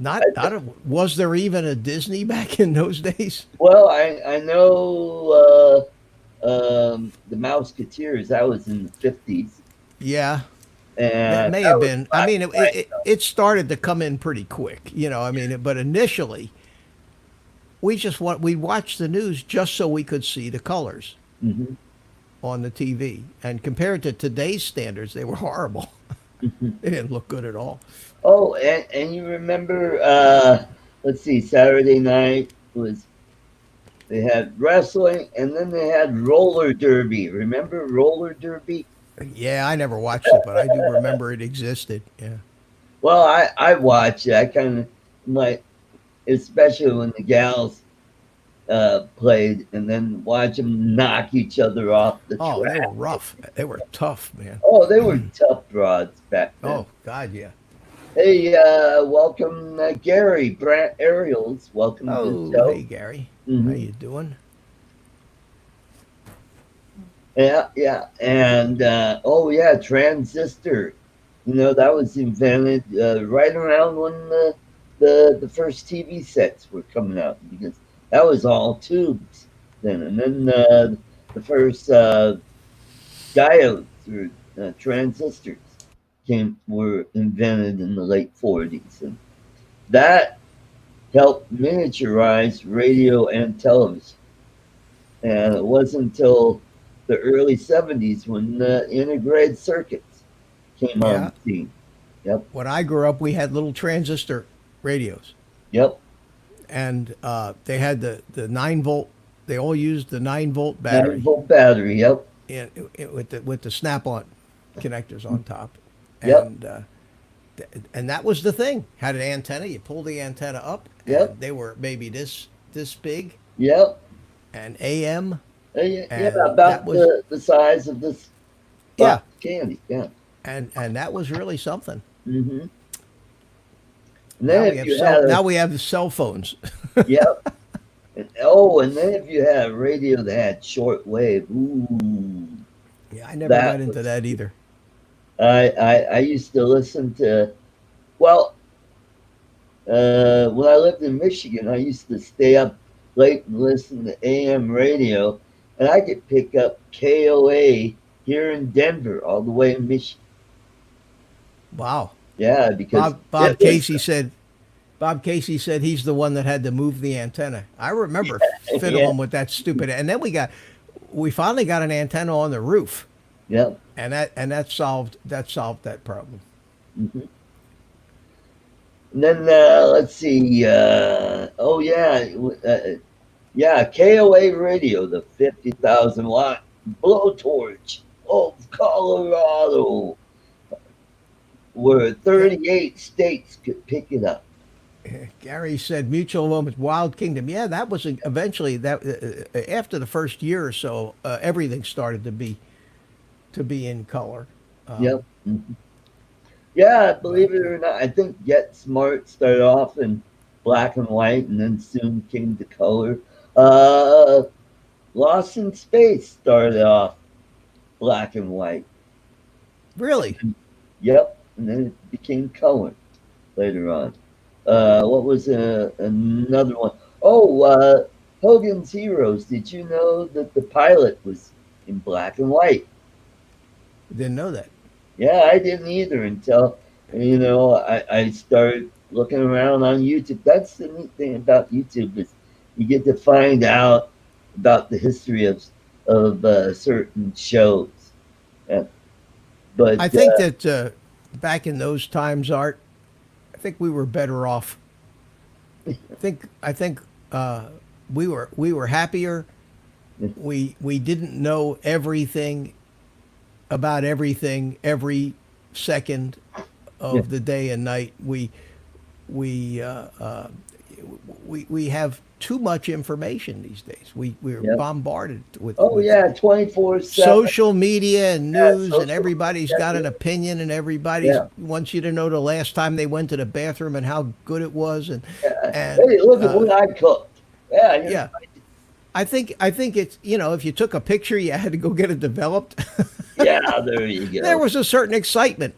[SPEAKER 1] I,
[SPEAKER 2] Was there even a Disney back in those days?
[SPEAKER 1] well, I know the Mouseketeers. That was in the 50s,
[SPEAKER 2] Yeah, it
[SPEAKER 1] and
[SPEAKER 2] may
[SPEAKER 1] that
[SPEAKER 2] have
[SPEAKER 1] was
[SPEAKER 2] been. I
[SPEAKER 1] black
[SPEAKER 2] mean,
[SPEAKER 1] and white.
[SPEAKER 2] it started to come in pretty quick, I mean, but initially we watched the news just so we could see the colors
[SPEAKER 1] hmm
[SPEAKER 2] on the TV, and compared to today's standards, they were horrible.
[SPEAKER 1] hmm
[SPEAKER 2] They didn't look good at all.
[SPEAKER 1] Oh, and you remember? Let's see. Saturday night was they had wrestling, and then they had roller derby. Remember roller derby?
[SPEAKER 2] Yeah, I never watched it, but I do remember it existed. Yeah.
[SPEAKER 1] Well, I watch it. I kind of like, especially when the gals played, and then watch them knock each other off the
[SPEAKER 2] Oh, they were
[SPEAKER 1] track.
[SPEAKER 2] rough. They were tough, man.
[SPEAKER 1] Oh, they were tough broads back then.
[SPEAKER 2] Oh God, yeah.
[SPEAKER 1] Hey, welcome, Gary Brant Ariels. Welcome to the
[SPEAKER 2] Oh,
[SPEAKER 1] show.
[SPEAKER 2] hey Gary, how
[SPEAKER 1] hmm
[SPEAKER 2] you doing?
[SPEAKER 1] Yeah, yeah, and oh yeah, transistor. That was invented right around when the first TV sets were coming out, because that was all tubes then, and then the first diodes or transistors were invented in the late 40s, and that helped miniaturize radio and television. And it wasn't until the early 70s when the integrated circuits came on
[SPEAKER 2] Yeah.
[SPEAKER 1] the scene. Yep,
[SPEAKER 2] When I grew up, we had little transistor radios,
[SPEAKER 1] yep,
[SPEAKER 2] and they had the 9 volt. They all used the 9 volt
[SPEAKER 1] 9
[SPEAKER 2] battery
[SPEAKER 1] volt battery. Yep,
[SPEAKER 2] with the snap-on connectors on top,
[SPEAKER 1] yep,
[SPEAKER 2] and that was the thing. Had an antenna. You pull the antenna up,
[SPEAKER 1] yep,
[SPEAKER 2] and they were maybe this big,
[SPEAKER 1] yep.
[SPEAKER 2] and AM,
[SPEAKER 1] Yeah,
[SPEAKER 2] and that
[SPEAKER 1] about
[SPEAKER 2] was
[SPEAKER 1] the size of this
[SPEAKER 2] yeah,
[SPEAKER 1] box of candy. Yeah.
[SPEAKER 2] and that was really something.
[SPEAKER 1] Hmm. And
[SPEAKER 2] Now
[SPEAKER 1] then
[SPEAKER 2] we
[SPEAKER 1] if
[SPEAKER 2] have
[SPEAKER 1] you had
[SPEAKER 2] now we have cell phones.
[SPEAKER 1] yep. And then if you had a radio that had short wave, ooh,
[SPEAKER 2] Yeah, I never got
[SPEAKER 1] that
[SPEAKER 2] into
[SPEAKER 1] was.
[SPEAKER 2] that either.
[SPEAKER 1] I used to listen to. Well, when I lived in Michigan, I used to stay up late and listen to AM radio, and I could pick up KOA here in Denver, all the way in Michigan.
[SPEAKER 2] Wow.
[SPEAKER 1] Yeah, because
[SPEAKER 2] Bob
[SPEAKER 1] it was
[SPEAKER 2] Casey said Bob Casey said he's the one that had to move the antenna. I remember
[SPEAKER 1] yeah,
[SPEAKER 2] fiddling with that stupid, and then we finally got an antenna on the roof,
[SPEAKER 1] yeah.
[SPEAKER 2] and that solved that problem.
[SPEAKER 1] Hmm. And then let's see. Oh yeah, yeah. KOA radio, the 50,000 watt blowtorch of Colorado, where
[SPEAKER 2] Yeah.
[SPEAKER 1] 38 states could pick it up.
[SPEAKER 2] Gary said Mutual Moments, Wild Kingdom. Yeah, that was eventually that after the first year or so, everything started to be in color.
[SPEAKER 1] Yep. Mhm. Yeah, believe it or not, I think Get Smart started off in black and white, and then soon came to color. Uh, Lost in Space started off black and white.
[SPEAKER 2] Really,
[SPEAKER 1] Yep, and then it became color later on. What was another one? Oh, Hogan's Heroes. Did you know that the pilot was in black and white?
[SPEAKER 2] didn't know that.
[SPEAKER 1] Yeah, I didn't either until I started looking around on YouTube. That's the neat thing about YouTube, is you get to find out about the history of certain shows. Yeah. But
[SPEAKER 2] I think that back in those times, Art, I think we were better off. I think we were happier. We didn't know everything about everything every second
[SPEAKER 1] yeah,
[SPEAKER 2] of the day and night. We uh, uh, we have too much information these days. We're
[SPEAKER 1] yeah.
[SPEAKER 2] bombarded with
[SPEAKER 1] Oh yeah, 24/7.
[SPEAKER 2] social media and
[SPEAKER 1] Yeah,
[SPEAKER 2] news, and
[SPEAKER 1] social
[SPEAKER 2] everybody's
[SPEAKER 1] media.
[SPEAKER 2] got an opinion, and everybody
[SPEAKER 1] Yeah,
[SPEAKER 2] wants you to know the last time they went to the bathroom and how good it was,
[SPEAKER 1] yeah.
[SPEAKER 2] and
[SPEAKER 1] Hey, look at what I cooked. Yeah,
[SPEAKER 2] yeah. I think it's, if you took a picture, you had to go get it developed.
[SPEAKER 1] yeah. There you
[SPEAKER 2] There
[SPEAKER 1] go.
[SPEAKER 2] was a certain excitement.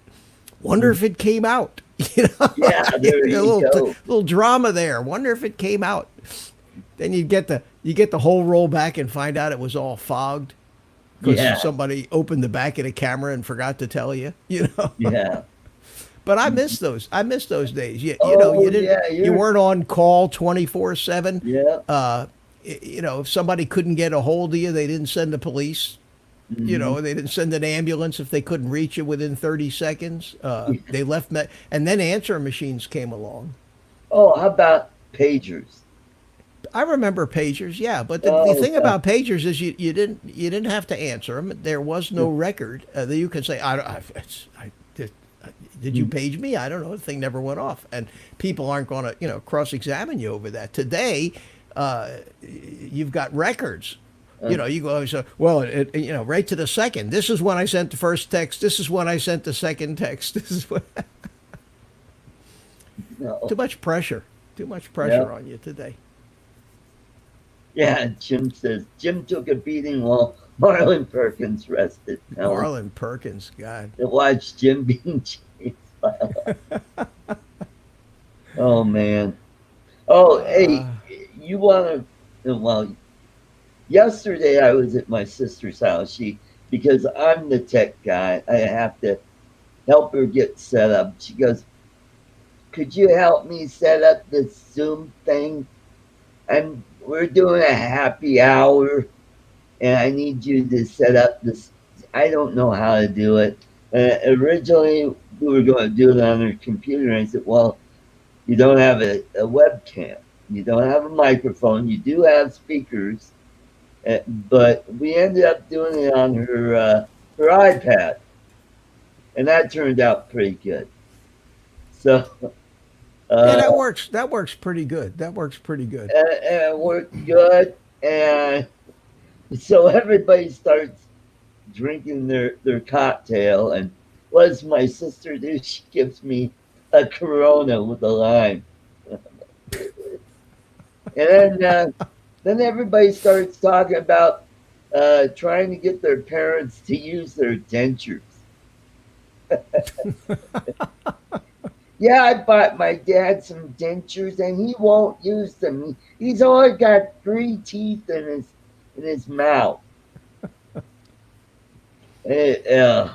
[SPEAKER 2] Wonder if it came out. You know,
[SPEAKER 1] Yeah, there
[SPEAKER 2] a
[SPEAKER 1] you go.
[SPEAKER 2] little drama there. Wonder if it came out. Then you get the whole roll back and find out it was all fogged because
[SPEAKER 1] Yeah,
[SPEAKER 2] somebody opened the back of the camera and forgot to tell you.
[SPEAKER 1] yeah.
[SPEAKER 2] But I miss those. I miss those days.
[SPEAKER 1] Oh
[SPEAKER 2] You didn't.
[SPEAKER 1] yeah,
[SPEAKER 2] You weren't on call 24/7.
[SPEAKER 1] yeah.
[SPEAKER 2] If somebody couldn't get a hold of you, they didn't send the police.
[SPEAKER 1] Hmm.
[SPEAKER 2] They didn't send an ambulance if they couldn't reach you within 30 seconds. They left, and then answering machines came along.
[SPEAKER 1] Oh, how about pagers?
[SPEAKER 2] I remember pagers, yeah, but the
[SPEAKER 1] Oh,
[SPEAKER 2] thing about pagers is you didn't have to answer them. There was no record that you could say, did you page me? I don't know. The thing never went off, and people aren't going to cross-examine you over that. Today, you've got records. You go, so, well, right to the second. This is when I sent the first text. This is when I sent the second text. This is what.
[SPEAKER 1] no.
[SPEAKER 2] Too much pressure. Too much
[SPEAKER 1] Yeah.
[SPEAKER 2] pressure on you today.
[SPEAKER 1] Yeah, Jim says Jim took a beating while Marlon Perkins rested. Now
[SPEAKER 2] Marlon Perkins, God.
[SPEAKER 1] to watch Jim being chased by a Oh man. Oh, hey,
[SPEAKER 2] Uh,
[SPEAKER 1] you want to? Well, yesterday I was at my sister's house. Because I'm the tech guy, I have to help her get set up. She goes, "Could you help me set up this Zoom thing? And we're doing a happy hour, and I need you to set up this. I don't know how to do it. Originally, we were going to do it on her computer, and I said, well, you don't have a webcam. You don't have a microphone. You do have speakers, but we ended up doing it on her iPad, and that turned out pretty good. So
[SPEAKER 2] yeah,
[SPEAKER 1] uh,
[SPEAKER 2] that works pretty good. That works pretty good.
[SPEAKER 1] and it worked good, and so everybody starts drinking their cocktail. And what does my sister do? She gives me a Corona with a lime, and then everybody starts talking about trying to get their parents to use their dentures. Yeah, I bought my dad some dentures, and he won't use them. He's only got three teeth in his mouth. Uh,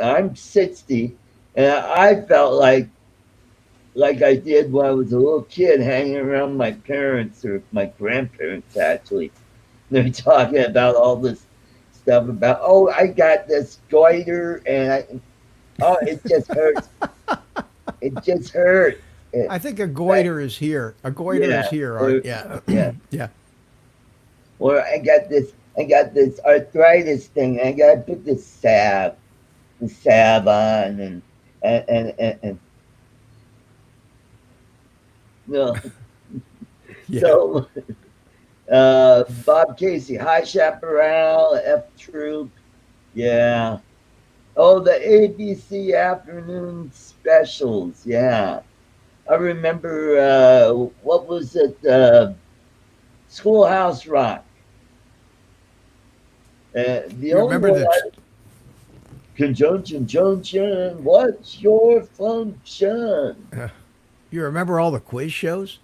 [SPEAKER 1] I'm 60, and I felt like I did when I was a little kid, hanging around my parents or my grandparents. Actually, they're talking about all this stuff about, oh, I got this goiter, and oh, it just hurts. It just hurt. It,
[SPEAKER 2] I think a
[SPEAKER 1] I,
[SPEAKER 2] goiter is here. A goiter is
[SPEAKER 1] yeah,
[SPEAKER 2] here, Art. Yeah.
[SPEAKER 1] yeah.
[SPEAKER 2] Yeah.
[SPEAKER 1] Or I got this arthritis thing. I got to put the salve on, and no.
[SPEAKER 2] Yeah.
[SPEAKER 1] So Bob Casey, High Chaparral, F Troop, yeah. Oh, the ABC afternoon specials, yeah. I remember what was it? Schoolhouse Rock. The
[SPEAKER 2] You
[SPEAKER 1] only
[SPEAKER 2] remember
[SPEAKER 1] one
[SPEAKER 2] the
[SPEAKER 1] I conjunction junction. What's your function?
[SPEAKER 2] you remember all the quiz shows?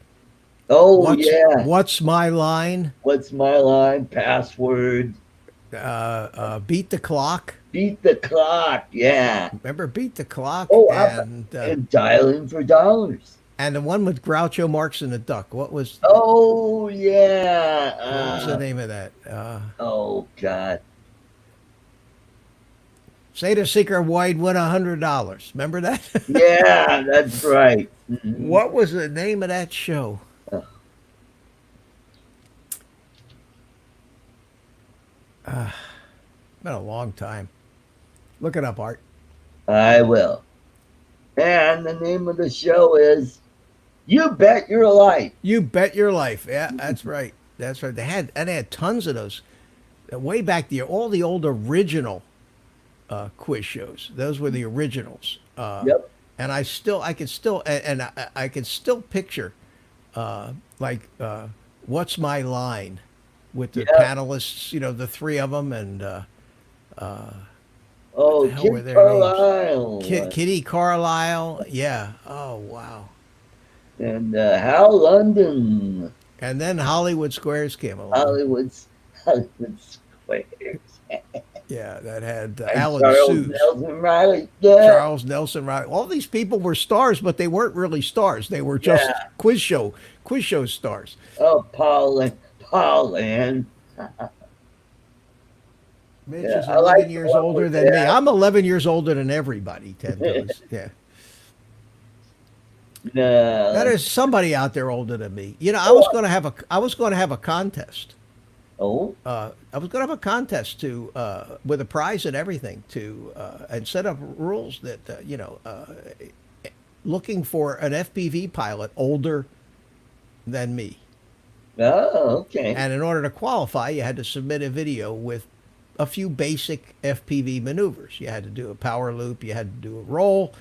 [SPEAKER 1] Oh yeah.
[SPEAKER 2] What's my line?
[SPEAKER 1] What's my line? Password.
[SPEAKER 2] Beat the clock.
[SPEAKER 1] Beat the clock. Yeah.
[SPEAKER 2] Remember Beat the Clock
[SPEAKER 1] Oh,
[SPEAKER 2] and
[SPEAKER 1] and dialing for dollars.
[SPEAKER 2] the one with Groucho Marx and the duck.
[SPEAKER 1] Oh yeah.
[SPEAKER 2] What was the name of that?
[SPEAKER 1] Oh God.
[SPEAKER 2] Say the Seeker Wide win $100. Remember that?
[SPEAKER 1] Yeah, that's right. Mhm.
[SPEAKER 2] What was the name of that show?
[SPEAKER 1] Oh,
[SPEAKER 2] Been a long time. Look it up, Art.
[SPEAKER 1] I will. And the name of the show is You Bet Your Life.
[SPEAKER 2] You Bet Your Life. Yeah, that's right. That's right. They had tons of those way back there. All the old original quiz shows. Those were the originals.
[SPEAKER 1] Yep.
[SPEAKER 2] And I can still, and I can still picture, like, what's my line with the
[SPEAKER 1] Yep.
[SPEAKER 2] panelists? You know, the three of them, and what the
[SPEAKER 1] Oh,
[SPEAKER 2] hell were
[SPEAKER 1] Kid
[SPEAKER 2] their names?
[SPEAKER 1] Carlisle.
[SPEAKER 2] Kitty Carlisle. Yeah. Oh wow.
[SPEAKER 1] And Hal London.
[SPEAKER 2] And then Hollywood Squares came along.
[SPEAKER 1] Hollywood Squares.
[SPEAKER 2] Yeah, that had
[SPEAKER 1] And
[SPEAKER 2] Alan
[SPEAKER 1] Charles
[SPEAKER 2] Sues,
[SPEAKER 1] Nelson Riley. Yeah.
[SPEAKER 2] Charles Nelson Riley. All these people were stars, but they weren't really stars. They were just
[SPEAKER 1] Yeah.
[SPEAKER 2] quiz show stars.
[SPEAKER 1] Oh, Paul and
[SPEAKER 2] Mitch
[SPEAKER 1] yeah,
[SPEAKER 2] is
[SPEAKER 1] I like
[SPEAKER 2] 11
[SPEAKER 1] the
[SPEAKER 2] years
[SPEAKER 1] one
[SPEAKER 2] older
[SPEAKER 1] with
[SPEAKER 2] than me.
[SPEAKER 1] that.
[SPEAKER 2] I'm 11 years older than everybody. Ted knows. Yeah, that
[SPEAKER 1] No.
[SPEAKER 2] is somebody out there older than me. You know,
[SPEAKER 1] Oh,
[SPEAKER 2] I was going to have a contest.
[SPEAKER 1] oh,
[SPEAKER 2] I was going to have a contest to with a prize and everything to and set up rules that looking for an FPV pilot older than me.
[SPEAKER 1] oh, okay.
[SPEAKER 2] And in order to qualify, you had to submit a video with a few basic FPV maneuvers. You had to do a power loop, you had to do a roll,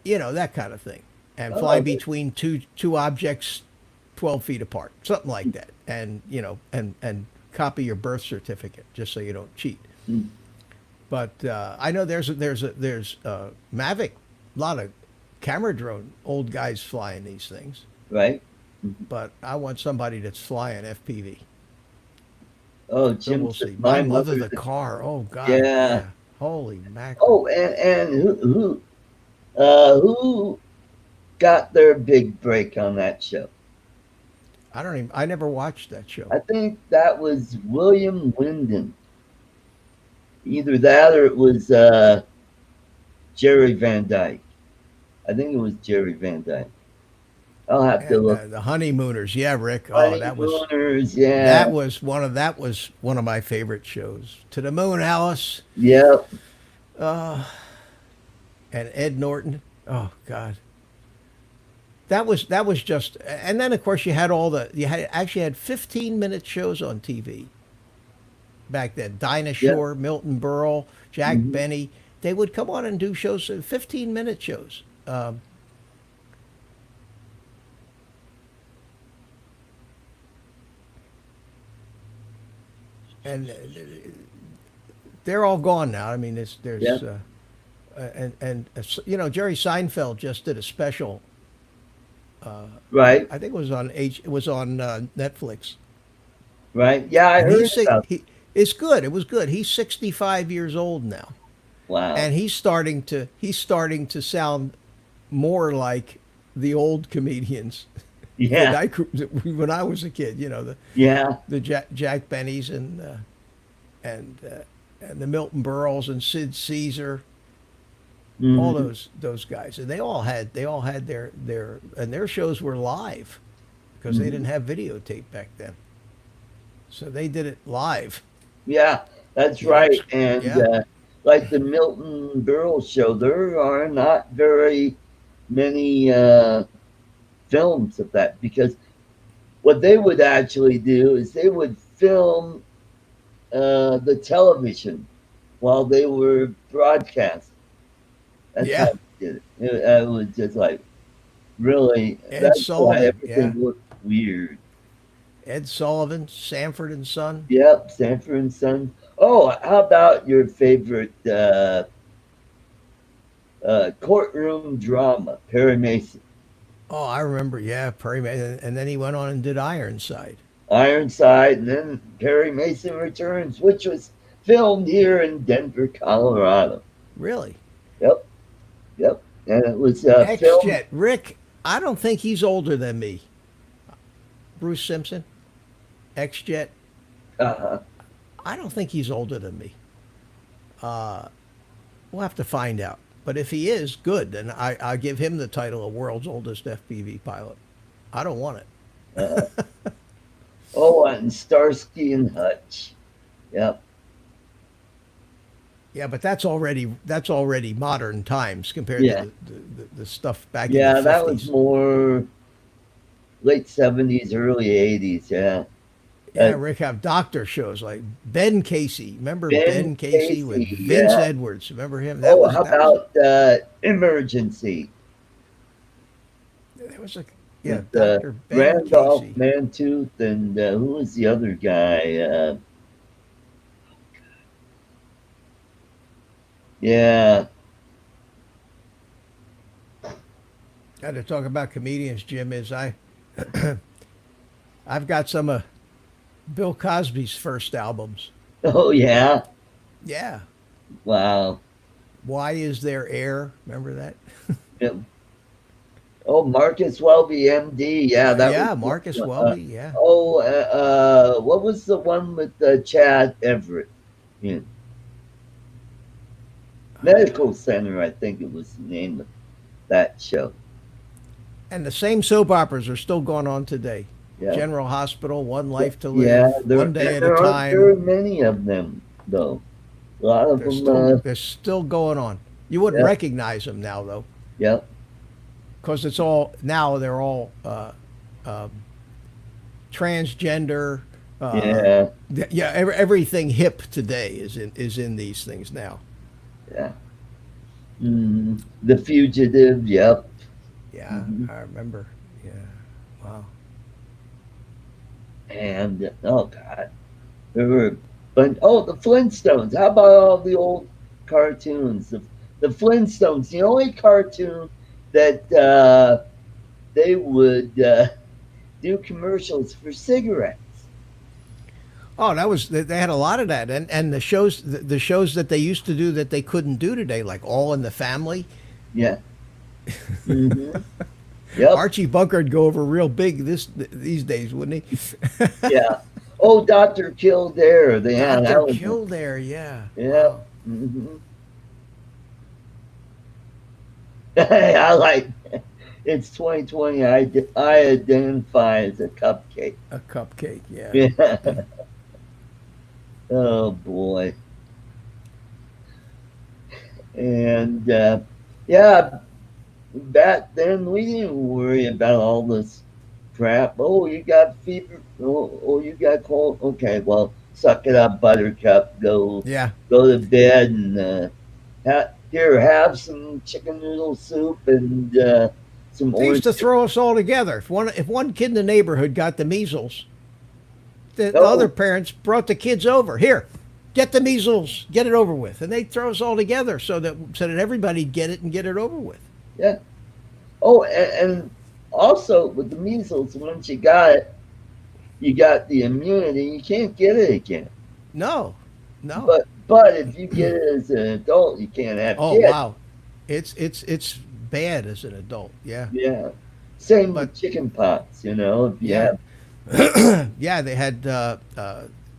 [SPEAKER 2] that kind of thing, and fly
[SPEAKER 1] Oh,
[SPEAKER 2] between two objects 12 feet apart, something like that, and and copy your birth certificate just so you don't cheat.
[SPEAKER 1] mm,
[SPEAKER 2] But I know there's Mavic lot of camera drone old guys flying these things,
[SPEAKER 1] right?
[SPEAKER 2] but I want somebody that's flying FPV.
[SPEAKER 1] Oh,
[SPEAKER 2] So
[SPEAKER 1] Jim
[SPEAKER 2] we'll
[SPEAKER 1] said
[SPEAKER 2] see. My
[SPEAKER 1] my
[SPEAKER 2] mother,
[SPEAKER 1] mother.
[SPEAKER 2] the car. Oh God,
[SPEAKER 1] Yeah.
[SPEAKER 2] yeah. Holy mackerel!
[SPEAKER 1] Oh, and who got their big break on that show?
[SPEAKER 2] I don't even. I never watched that show.
[SPEAKER 1] I think that was William Wyndon. Either that or it was Jerry Van Dyke. I think it was Jerry Van Dyke. I'll have to
[SPEAKER 2] And
[SPEAKER 1] look.
[SPEAKER 2] the honeymooners. Yeah, Rick. Oh,
[SPEAKER 1] Honeymooners, yeah,
[SPEAKER 2] that was one of my favorite shows. To the Moon, Alice,
[SPEAKER 1] yep.
[SPEAKER 2] and Ed Norton. Oh God. That was just, and then of course you actually had 15-minute shows on TV back then. Dinah
[SPEAKER 1] Yep.
[SPEAKER 2] Shore, Milton Berle, Jack
[SPEAKER 1] Hmm.
[SPEAKER 2] Benny. They would come on and do shows, 15-minute shows. And they're all gone now. I mean, there's
[SPEAKER 1] Yep.
[SPEAKER 2] Jerry Seinfeld just did a special.
[SPEAKER 1] Right.
[SPEAKER 2] I think it was on Netflix.
[SPEAKER 1] Right. Yeah, I
[SPEAKER 2] And
[SPEAKER 1] heard about.
[SPEAKER 2] it's good. It was good. He's 65 years old now,
[SPEAKER 1] Wow.
[SPEAKER 2] and he's starting to sound more like the old comedians that
[SPEAKER 1] Yeah.
[SPEAKER 2] when I was a kid. The
[SPEAKER 1] Yeah.
[SPEAKER 2] the Jack Bennys and and the Milton Berles and Sid Caesar, all
[SPEAKER 1] Hmm.
[SPEAKER 2] those guys, and they all had their shows were live because they
[SPEAKER 1] Hmm.
[SPEAKER 2] didn't have videotape back then, so they did it live.
[SPEAKER 1] Yeah, that's
[SPEAKER 2] Yeah,
[SPEAKER 1] right. And
[SPEAKER 2] yeah,
[SPEAKER 1] like the Milton Berle show, there are not very many films of that because what they would actually do is they would film the television while they were broadcast. That's how
[SPEAKER 2] yeah.
[SPEAKER 1] they did it. It was just like really.
[SPEAKER 2] Ed
[SPEAKER 1] That's why
[SPEAKER 2] Sullivan, yeah.
[SPEAKER 1] everything looked weird.
[SPEAKER 2] Ed Sullivan, Sanford and Son.
[SPEAKER 1] Yep, Sanford and Son. Oh, how about your favorite courtroom drama, Perry Mason?
[SPEAKER 2] Oh, I remember. Yeah, Perry Mason, and then he went on and did Ironside.
[SPEAKER 1] Ironside, and then Perry Mason Returns, which was filmed here in Denver, Colorado.
[SPEAKER 2] Really?
[SPEAKER 1] Yep, yep. And it was
[SPEAKER 2] X
[SPEAKER 1] filmed.
[SPEAKER 2] Jet. Rick, I don't think he's older than me. Bruce Simpson, X Jet.
[SPEAKER 1] Uh,
[SPEAKER 2] I don't think he's older than me. Uh, we'll have to find out. But if he is, good. Then I give him the title of world's oldest FPV pilot. I don't want
[SPEAKER 1] uh,
[SPEAKER 2] it.
[SPEAKER 1] oh, and Starsky and Hutch. Yep.
[SPEAKER 2] Yeah, but that's already modern times compared to
[SPEAKER 1] Yeah.
[SPEAKER 2] the stuff back in the
[SPEAKER 1] Yeah, that was
[SPEAKER 2] 50s.
[SPEAKER 1] more late 70s, early 80s. Yeah.
[SPEAKER 2] Yeah, Rick, have doctor shows like Ben Casey. Remember
[SPEAKER 1] Ben
[SPEAKER 2] Ben Casey with
[SPEAKER 1] Casey.
[SPEAKER 2] Vince
[SPEAKER 1] Yeah.
[SPEAKER 2] Edwards? Remember him? That
[SPEAKER 1] Oh,
[SPEAKER 2] was
[SPEAKER 1] how
[SPEAKER 2] that was
[SPEAKER 1] about Emergency
[SPEAKER 2] that was a yeah,
[SPEAKER 1] with
[SPEAKER 2] Doctor Ben
[SPEAKER 1] Randolph
[SPEAKER 2] Casey.
[SPEAKER 1] Mantooth and who was the other guy? Yeah.
[SPEAKER 2] Got to talk about comedians, Jim. I've got some of Bill Cosby's first albums.
[SPEAKER 1] Oh, yeah.
[SPEAKER 2] Yeah.
[SPEAKER 1] Wow.
[SPEAKER 2] Why is there air? Remember that?
[SPEAKER 1] Yeah. Oh, Marcus Welby, MD. Yeah, that
[SPEAKER 2] Yeah,
[SPEAKER 1] was
[SPEAKER 2] Marcus
[SPEAKER 1] one.
[SPEAKER 2] Welby. Yeah.
[SPEAKER 1] What was the one with Chad Everett? Yeah. Medical Center, I think it was the name of that show.
[SPEAKER 2] And the same soap operas are still going on today.
[SPEAKER 1] Yeah.
[SPEAKER 2] General Hospital, One Life to
[SPEAKER 1] Yeah,
[SPEAKER 2] Live, One Day at a
[SPEAKER 1] there aren't very
[SPEAKER 2] Time.
[SPEAKER 1] many of them, though. A lot of
[SPEAKER 2] They're
[SPEAKER 1] them,
[SPEAKER 2] still they're still going on. You wouldn't
[SPEAKER 1] yeah,
[SPEAKER 2] recognize them now though,
[SPEAKER 1] yeah,
[SPEAKER 2] because it's all now they're all um, transgender. Uh,
[SPEAKER 1] yeah,
[SPEAKER 2] yeah, everything hip today is in these things now.
[SPEAKER 1] yeah. The Fugitive, yep.
[SPEAKER 2] Yeah,
[SPEAKER 1] Hmm.
[SPEAKER 2] I remember. Yeah, wow.
[SPEAKER 1] And, oh, God. There were, but, oh, the Flintstones. How about all the old cartoons? The the Flintstones, the only cartoon that they would do commercials for cigarettes.
[SPEAKER 2] Oh, that was they had a lot of that, and the shows that they used to do that they couldn't do today, like All in the Family.
[SPEAKER 1] Yeah. Hmm. Yep.
[SPEAKER 2] Archie Bunker would go over real big these days, wouldn't he?
[SPEAKER 1] Yeah. Oh, Dr. Kildare. They had
[SPEAKER 2] Doctor
[SPEAKER 1] that was
[SPEAKER 2] Kildare, yeah.
[SPEAKER 1] yeah.
[SPEAKER 2] Wow.
[SPEAKER 1] Hmm. I like it's 2020. I identify as a cupcake.
[SPEAKER 2] A cupcake, yeah.
[SPEAKER 1] Yeah. Oh boy. And yeah, back then we didn't worry about all this crap. Oh, you got fever. Oh, you got cold. Okay, well, suck it up, Buttercup.
[SPEAKER 2] Yeah.
[SPEAKER 1] Go to bed and here have some chicken noodle soup and some
[SPEAKER 2] They used
[SPEAKER 1] orange.
[SPEAKER 2] to throw us all together. If one kid in the neighborhood got the measles, the other
[SPEAKER 1] Oh,
[SPEAKER 2] parents brought the kids over. Here, get the measles, get it over with, and they'd throw us all together so that everybody'd get it and get it over with.
[SPEAKER 1] yeah. Oh, and also with the measles, once you got it, you got the immunity. You can't get it again.
[SPEAKER 2] No, no.
[SPEAKER 1] But if you get it as an adult, you can't have
[SPEAKER 2] Oh
[SPEAKER 1] kids.
[SPEAKER 2] wow, it's bad as an adult. Yeah,
[SPEAKER 1] Yeah. Same
[SPEAKER 2] but
[SPEAKER 1] with chicken pox, if you
[SPEAKER 2] yeah,
[SPEAKER 1] have
[SPEAKER 2] yeah. They had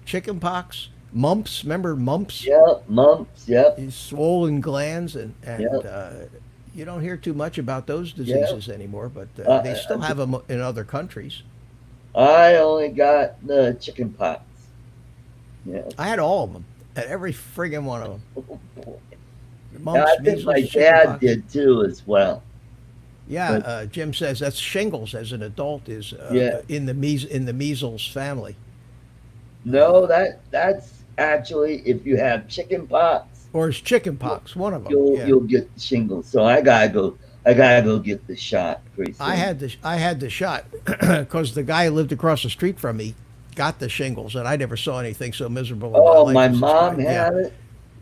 [SPEAKER 2] chicken pox, mumps. Remember mumps?
[SPEAKER 1] yeah, mumps, yep,
[SPEAKER 2] These swollen glands, and
[SPEAKER 1] yep,
[SPEAKER 2] you don't hear too much about those
[SPEAKER 1] yeah.
[SPEAKER 2] diseases anymore. But they
[SPEAKER 1] I,
[SPEAKER 2] still have them in other countries.
[SPEAKER 1] I only got the chicken pox. Yeah.
[SPEAKER 2] I had all of them, at every friggin' one of them.
[SPEAKER 1] Yeah,
[SPEAKER 2] Mumps,
[SPEAKER 1] I think
[SPEAKER 2] measles,
[SPEAKER 1] my
[SPEAKER 2] chicken
[SPEAKER 1] dad
[SPEAKER 2] pox.
[SPEAKER 1] did too as well.
[SPEAKER 2] Yeah,
[SPEAKER 1] But
[SPEAKER 2] Jim says that's shingles as an adult is
[SPEAKER 1] yeah,
[SPEAKER 2] in the measles family,
[SPEAKER 1] no, that's actually if you have chicken pox,
[SPEAKER 2] or it's chicken
[SPEAKER 1] you'll
[SPEAKER 2] pox. One of them.
[SPEAKER 1] you'll,
[SPEAKER 2] Yeah,
[SPEAKER 1] you'll get shingles. So I gotta go get the shot pretty soon.
[SPEAKER 2] I had the shot because the guy who lived across the street from me got the shingles, and I never saw anything so miserable in my
[SPEAKER 1] Oh,
[SPEAKER 2] life
[SPEAKER 1] my
[SPEAKER 2] as this
[SPEAKER 1] mom
[SPEAKER 2] guy. Yeah,
[SPEAKER 1] had it.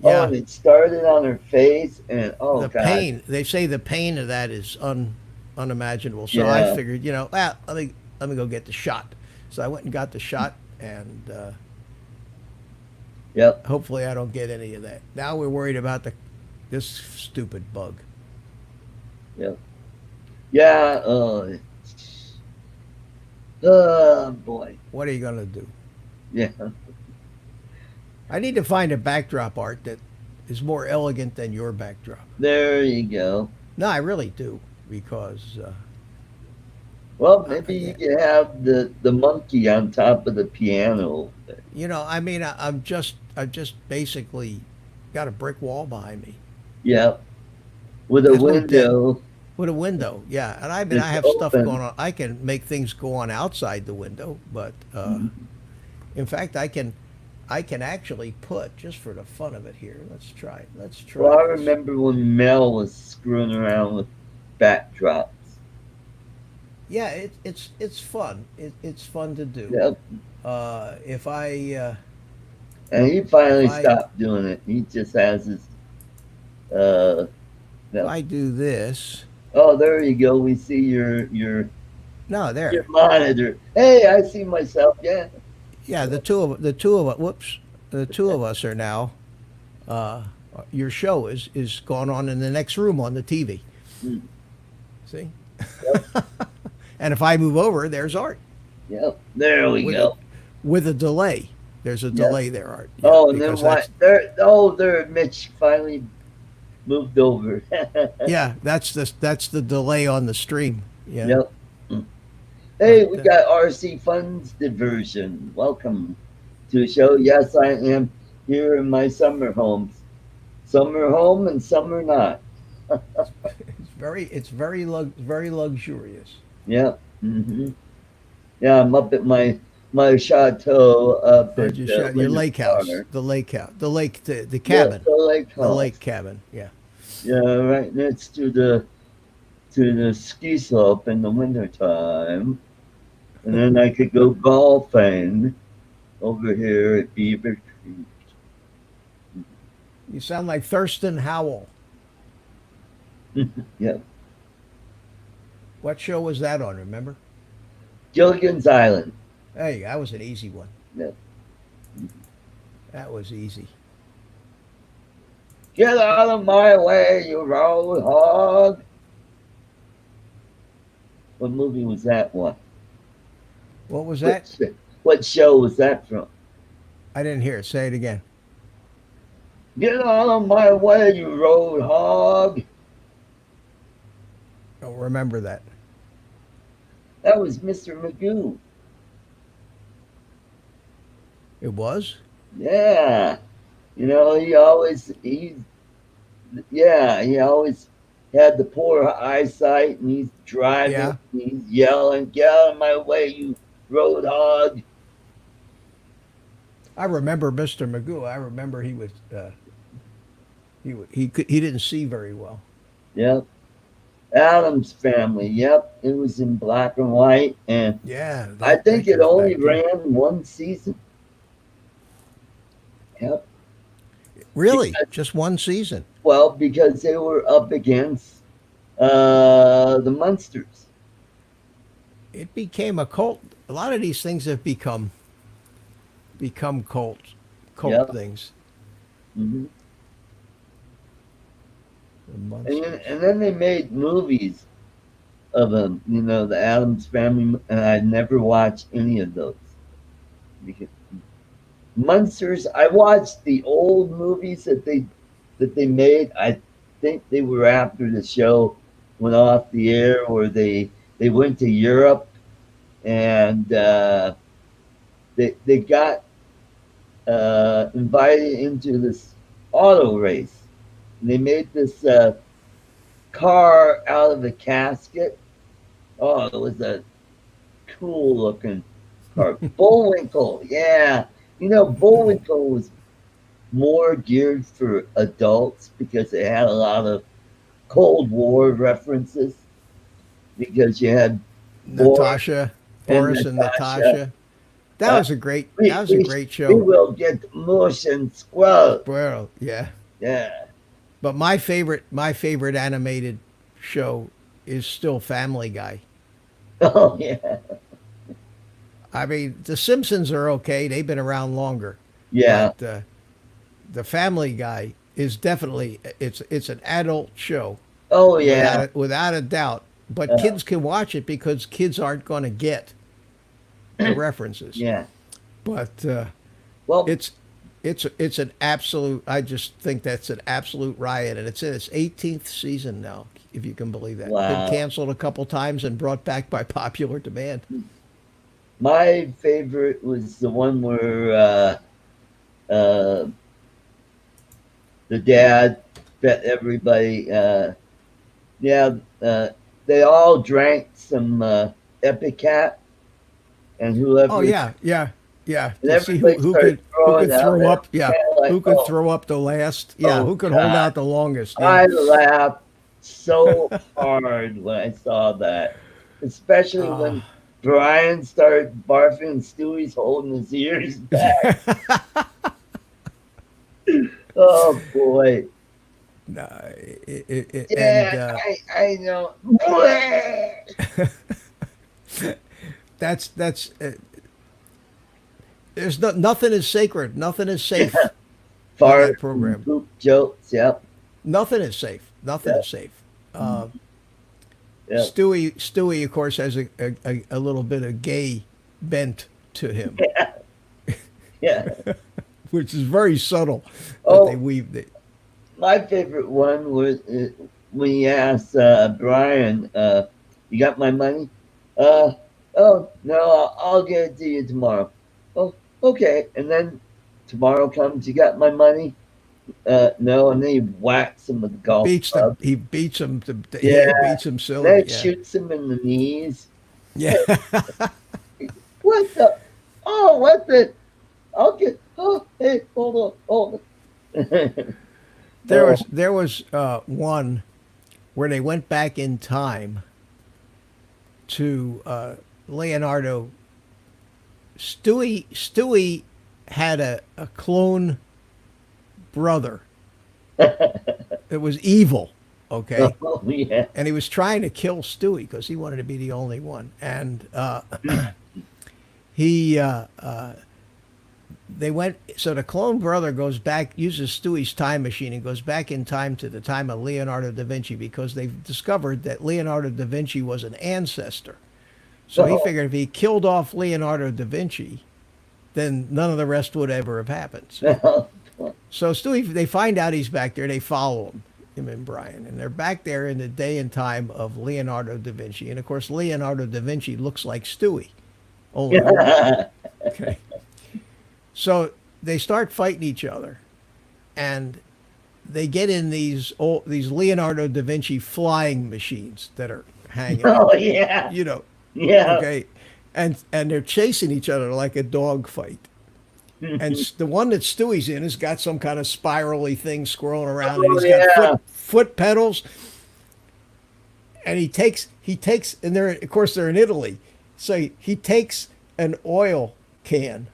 [SPEAKER 1] Oh,
[SPEAKER 2] yeah.
[SPEAKER 1] and it started on her face, and oh
[SPEAKER 2] The
[SPEAKER 1] god,
[SPEAKER 2] pain. They say the pain of that is unimaginable. So I
[SPEAKER 1] yeah,
[SPEAKER 2] figured, let me go get the shot. So I went and got the shot, and
[SPEAKER 1] yep,
[SPEAKER 2] hopefully I don't get any of that. Now we're worried about this stupid bug.
[SPEAKER 1] yep, yeah. Oh boy,
[SPEAKER 2] What are you gonna do?
[SPEAKER 1] yeah.
[SPEAKER 2] I need to find a backdrop art that is more elegant than your backdrop.
[SPEAKER 1] There you go.
[SPEAKER 2] No, I really do because
[SPEAKER 1] Well,
[SPEAKER 2] I,
[SPEAKER 1] maybe you
[SPEAKER 2] yeah,
[SPEAKER 1] can have the monkey on top of the piano.
[SPEAKER 2] I mean, I just basically got a brick wall behind me.
[SPEAKER 1] Yep, with a
[SPEAKER 2] There's no dent
[SPEAKER 1] window
[SPEAKER 2] with a window. Yeah, and I
[SPEAKER 1] that's
[SPEAKER 2] have stuff going
[SPEAKER 1] open.
[SPEAKER 2] on. I can make things go on outside the window, but in fact, I can actually put just for the fun of it here. Let's try it. Let's
[SPEAKER 1] Well,
[SPEAKER 2] try
[SPEAKER 1] I
[SPEAKER 2] this.
[SPEAKER 1] remember when Mel was screwing around with backdrops.
[SPEAKER 2] Yeah, it's fun. It's fun to do.
[SPEAKER 1] Yep,
[SPEAKER 2] If I
[SPEAKER 1] and he
[SPEAKER 2] if
[SPEAKER 1] finally
[SPEAKER 2] I
[SPEAKER 1] stopped doing it. He just has his uh.
[SPEAKER 2] if
[SPEAKER 1] No.
[SPEAKER 2] I do this,
[SPEAKER 1] Oh, there you go. We see
[SPEAKER 2] no,
[SPEAKER 1] your
[SPEAKER 2] there.
[SPEAKER 1] monitor. Hey, I see myself. Yeah.
[SPEAKER 2] Yeah, the two of us. Whoops, the two of us are now. Uh, your show is going on in the next room on the TV.
[SPEAKER 1] Mm,
[SPEAKER 2] See,
[SPEAKER 1] yep.
[SPEAKER 2] and if I move over, there's Art
[SPEAKER 1] Yep. There we
[SPEAKER 2] with a
[SPEAKER 1] go.
[SPEAKER 2] with a delay. There's a
[SPEAKER 1] Yep.
[SPEAKER 2] delay there, Art. Yeah,
[SPEAKER 1] Oh, and then
[SPEAKER 2] because
[SPEAKER 1] what?
[SPEAKER 2] that's
[SPEAKER 1] There. Oh, there. Mitch finally moved over.
[SPEAKER 2] yeah, that's the delay on the stream. Yeah,
[SPEAKER 1] Yep. Mm.
[SPEAKER 2] but
[SPEAKER 1] Hey, we got RC Funds diversion. Welcome to the show. Yes, I am here in my summer homes. Some are home and some are not.
[SPEAKER 2] it's very luxurious.
[SPEAKER 1] Yep. Yeah, I'm up at my chateau up
[SPEAKER 2] Or
[SPEAKER 1] at
[SPEAKER 2] just your
[SPEAKER 1] Winter
[SPEAKER 2] lake house,
[SPEAKER 1] Park.
[SPEAKER 2] the
[SPEAKER 1] Yep,
[SPEAKER 2] cabin,
[SPEAKER 1] the lake
[SPEAKER 2] the
[SPEAKER 1] house.
[SPEAKER 2] lake cabin. Yeah.
[SPEAKER 1] Yeah, right next to the ski slope in the wintertime. And then I could go golfing over here at Beaver Creek.
[SPEAKER 2] You sound like Thurston Howell.
[SPEAKER 1] Yep.
[SPEAKER 2] What show was that on? Remember?
[SPEAKER 1] Gilligan's Island.
[SPEAKER 2] Hey, that was an easy one.
[SPEAKER 1] Yep.
[SPEAKER 2] That was easy.
[SPEAKER 1] Get out of my way, you road hog. What movie was that one?
[SPEAKER 2] What was that?
[SPEAKER 1] What show was that from?
[SPEAKER 2] I didn't hear it. Say it again.
[SPEAKER 1] Get out of my way, you road hog.
[SPEAKER 2] Don't remember that.
[SPEAKER 1] That was Mr. Magoo.
[SPEAKER 2] It was?
[SPEAKER 1] Yeah. He always had the poor eyesight, and he's driving,
[SPEAKER 2] Yeah.
[SPEAKER 1] and he's yelling, "Get out of my way, you road hog!"
[SPEAKER 2] I remember Mr. Magoo. I remember he was he didn't see very well.
[SPEAKER 1] Yep. Adam's Family. Yep. It was in black and white, and
[SPEAKER 2] Yeah,
[SPEAKER 1] I think
[SPEAKER 2] that
[SPEAKER 1] it
[SPEAKER 2] goes
[SPEAKER 1] only
[SPEAKER 2] back to-
[SPEAKER 1] ran one season. Yep.
[SPEAKER 2] Really just one season.
[SPEAKER 1] Well, because they were up against the Munsters.
[SPEAKER 2] It became a cult. A lot of these things have become cult
[SPEAKER 1] Yep.
[SPEAKER 2] things.
[SPEAKER 1] Hmm.
[SPEAKER 2] The
[SPEAKER 1] And
[SPEAKER 2] Munsters.
[SPEAKER 1] then they made movies of them, the Adams Family, and I never watched any of those. Because Munsters, I watched the old movies that they made. I think they were after the show went off the air, or they went to Europe, and they got invited into this auto race. And they made this car out of a casket. Oh, it was a cool looking car. Bullwinkle, yeah. Bullwinkle was more geared for adults because it had a lot of Cold War references. Because you had
[SPEAKER 2] Natasha, Boris and
[SPEAKER 1] Natasha.
[SPEAKER 2] Natasha. That
[SPEAKER 1] Uh,
[SPEAKER 2] was a great.
[SPEAKER 1] we,
[SPEAKER 2] That was a
[SPEAKER 1] we,
[SPEAKER 2] great
[SPEAKER 1] we
[SPEAKER 2] show.
[SPEAKER 1] will get mush and squirrel.
[SPEAKER 2] Well, yeah.
[SPEAKER 1] Yeah.
[SPEAKER 2] But my favorite animated show is still Family Guy.
[SPEAKER 1] Oh yeah.
[SPEAKER 2] I mean, The Simpsons are okay; they've been around longer.
[SPEAKER 1] Yeah.
[SPEAKER 2] But the Family Guy is definitely it's an adult show.
[SPEAKER 1] Oh yeah.
[SPEAKER 2] without a doubt. But
[SPEAKER 1] Yeah.
[SPEAKER 2] kids can watch it because kids aren't going to get the references.
[SPEAKER 1] Yeah.
[SPEAKER 2] But
[SPEAKER 1] Well,
[SPEAKER 2] it's an absolute. I just think that's an absolute riot, and it's in its 18th season now, if you can believe that.
[SPEAKER 1] Wow.
[SPEAKER 2] Been canceled a couple times and brought back by popular demand.
[SPEAKER 1] my favorite was the one where the dad bet everybody. They all drank some Epicat, and whoever.
[SPEAKER 2] Oh yeah.
[SPEAKER 1] And
[SPEAKER 2] To see
[SPEAKER 1] everybody
[SPEAKER 2] who
[SPEAKER 1] started
[SPEAKER 2] could
[SPEAKER 1] throwing
[SPEAKER 2] throw
[SPEAKER 1] up.
[SPEAKER 2] up. Yeah,
[SPEAKER 1] Kinda like,
[SPEAKER 2] who could
[SPEAKER 1] oh,
[SPEAKER 2] throw up the last. Yeah,
[SPEAKER 1] oh,
[SPEAKER 2] who could hold
[SPEAKER 1] God.
[SPEAKER 2] out the longest. Yeah.
[SPEAKER 1] I laughed so hard when I saw that, especially when Brian started barfing and Stewie's holding his ears back. Oh boy.
[SPEAKER 2] No,
[SPEAKER 1] Yeah, I know.
[SPEAKER 2] that's there's nothing is sacred. Nothing is safe.
[SPEAKER 1] Fart
[SPEAKER 2] that program.
[SPEAKER 1] poop jokes. Yep.
[SPEAKER 2] Nothing is safe. Nothing
[SPEAKER 1] Yeah.
[SPEAKER 2] is safe.
[SPEAKER 1] Yep.
[SPEAKER 2] Stewie, of course, has a little bit of gay bent to him,
[SPEAKER 1] Yeah.
[SPEAKER 2] which is very subtle.
[SPEAKER 1] Oh.
[SPEAKER 2] That they weave it.
[SPEAKER 1] My favorite one was when he asked Brian, "You got my money?" Oh no, I'll get it to you tomorrow. Oh, okay. And then tomorrow comes, "You got my money?" No, and then he whacks him with the golf club.
[SPEAKER 2] He beats him.
[SPEAKER 1] Yeah.
[SPEAKER 2] He beats him silly.
[SPEAKER 1] Then
[SPEAKER 2] Yeah.
[SPEAKER 1] shoots him in the knees.
[SPEAKER 2] Yeah.
[SPEAKER 1] What the? Oh, what the? I'll get. Oh, hey, hold on.
[SPEAKER 2] There was one where they went back in time to Leonardo. Stewie had a clone brother. It was evil. Okay.
[SPEAKER 1] Oh, yeah.
[SPEAKER 2] And he was trying to kill Stewie because he wanted to be the only one. And he they went, so the clone brother goes back, uses Stewie's time machine and goes back in time to the time of Leonardo da Vinci because they've discovered that Leonardo da Vinci was an ancestor. So he figured if he killed off Leonardo da Vinci, then none of the rest would ever have happened. So Stewie, they find out he's back there. They follow him and Brian, and they're back there in the day and time of Leonardo da Vinci. And of course, Leonardo da Vinci looks like Stewie. Only okay. So they start fighting each other, and they get in these Leonardo da Vinci flying machines that are hanging.
[SPEAKER 1] Oh, yeah.
[SPEAKER 2] You know.
[SPEAKER 1] Yeah.
[SPEAKER 2] Okay. And they're chasing each other like a dog fight. And the one that Stewie's in has got some kind of spirally thing swirling around, and he's got foot pedals. And he takes, and they're, of course, they're in Italy. So he takes an oil can,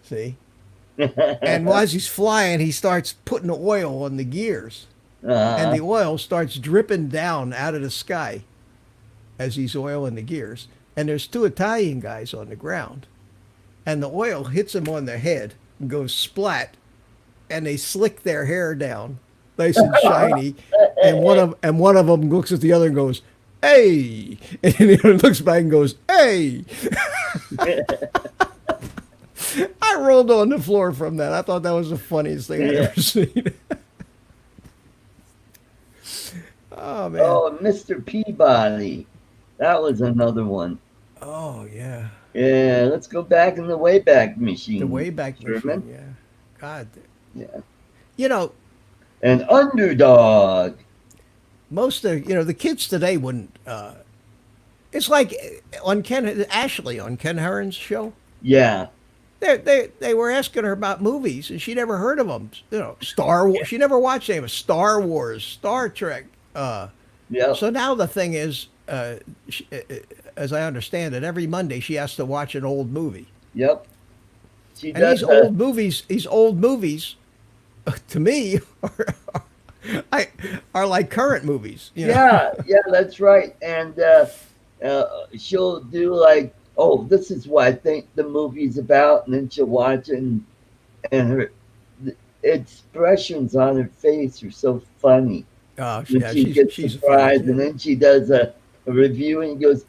[SPEAKER 2] see? And as he's flying, he starts putting the oil on the gears. And the oil starts dripping down out of the sky as he's oiling the gears. And there's two Italian guys on the ground. And the oil hits them on their head and goes splat. And they slick their hair down, nice and shiny. And one of them looks at the other and goes, "Hey!" And the other looks back and goes, "Hey!" I rolled on the floor from that. I thought that was the funniest thing I've ever seen. Oh, man.
[SPEAKER 1] Oh, Mr. Peabody. That was another one.
[SPEAKER 2] Oh, yeah.
[SPEAKER 1] Yeah, let's go back in the Wayback Machine.
[SPEAKER 2] The Wayback
[SPEAKER 1] Sherman.
[SPEAKER 2] Machine, yeah. God.
[SPEAKER 1] Yeah.
[SPEAKER 2] You know,
[SPEAKER 1] An Underdog.
[SPEAKER 2] most of, the kids today wouldn't, it's like on Ashley on Ken Herron's show.
[SPEAKER 1] Yeah.
[SPEAKER 2] They were asking her about movies, and she never heard of them. Star Wars. She never watched any of Star Wars, Star Trek.
[SPEAKER 1] Yeah.
[SPEAKER 2] So now the thing is, as I understand it, every Monday she has to watch an old movie.
[SPEAKER 1] Yep. She
[SPEAKER 2] And
[SPEAKER 1] does.
[SPEAKER 2] these old movies, to me, are like current movies.
[SPEAKER 1] Yeah, that's right. And she'll do like, oh, this is what I think the movie's about, and then she'll watch it, and her the expressions on her face are so funny.
[SPEAKER 2] Oh,
[SPEAKER 1] When
[SPEAKER 2] yeah,
[SPEAKER 1] she gets
[SPEAKER 2] she's
[SPEAKER 1] surprised,
[SPEAKER 2] funny.
[SPEAKER 1] and then she does a review and goes,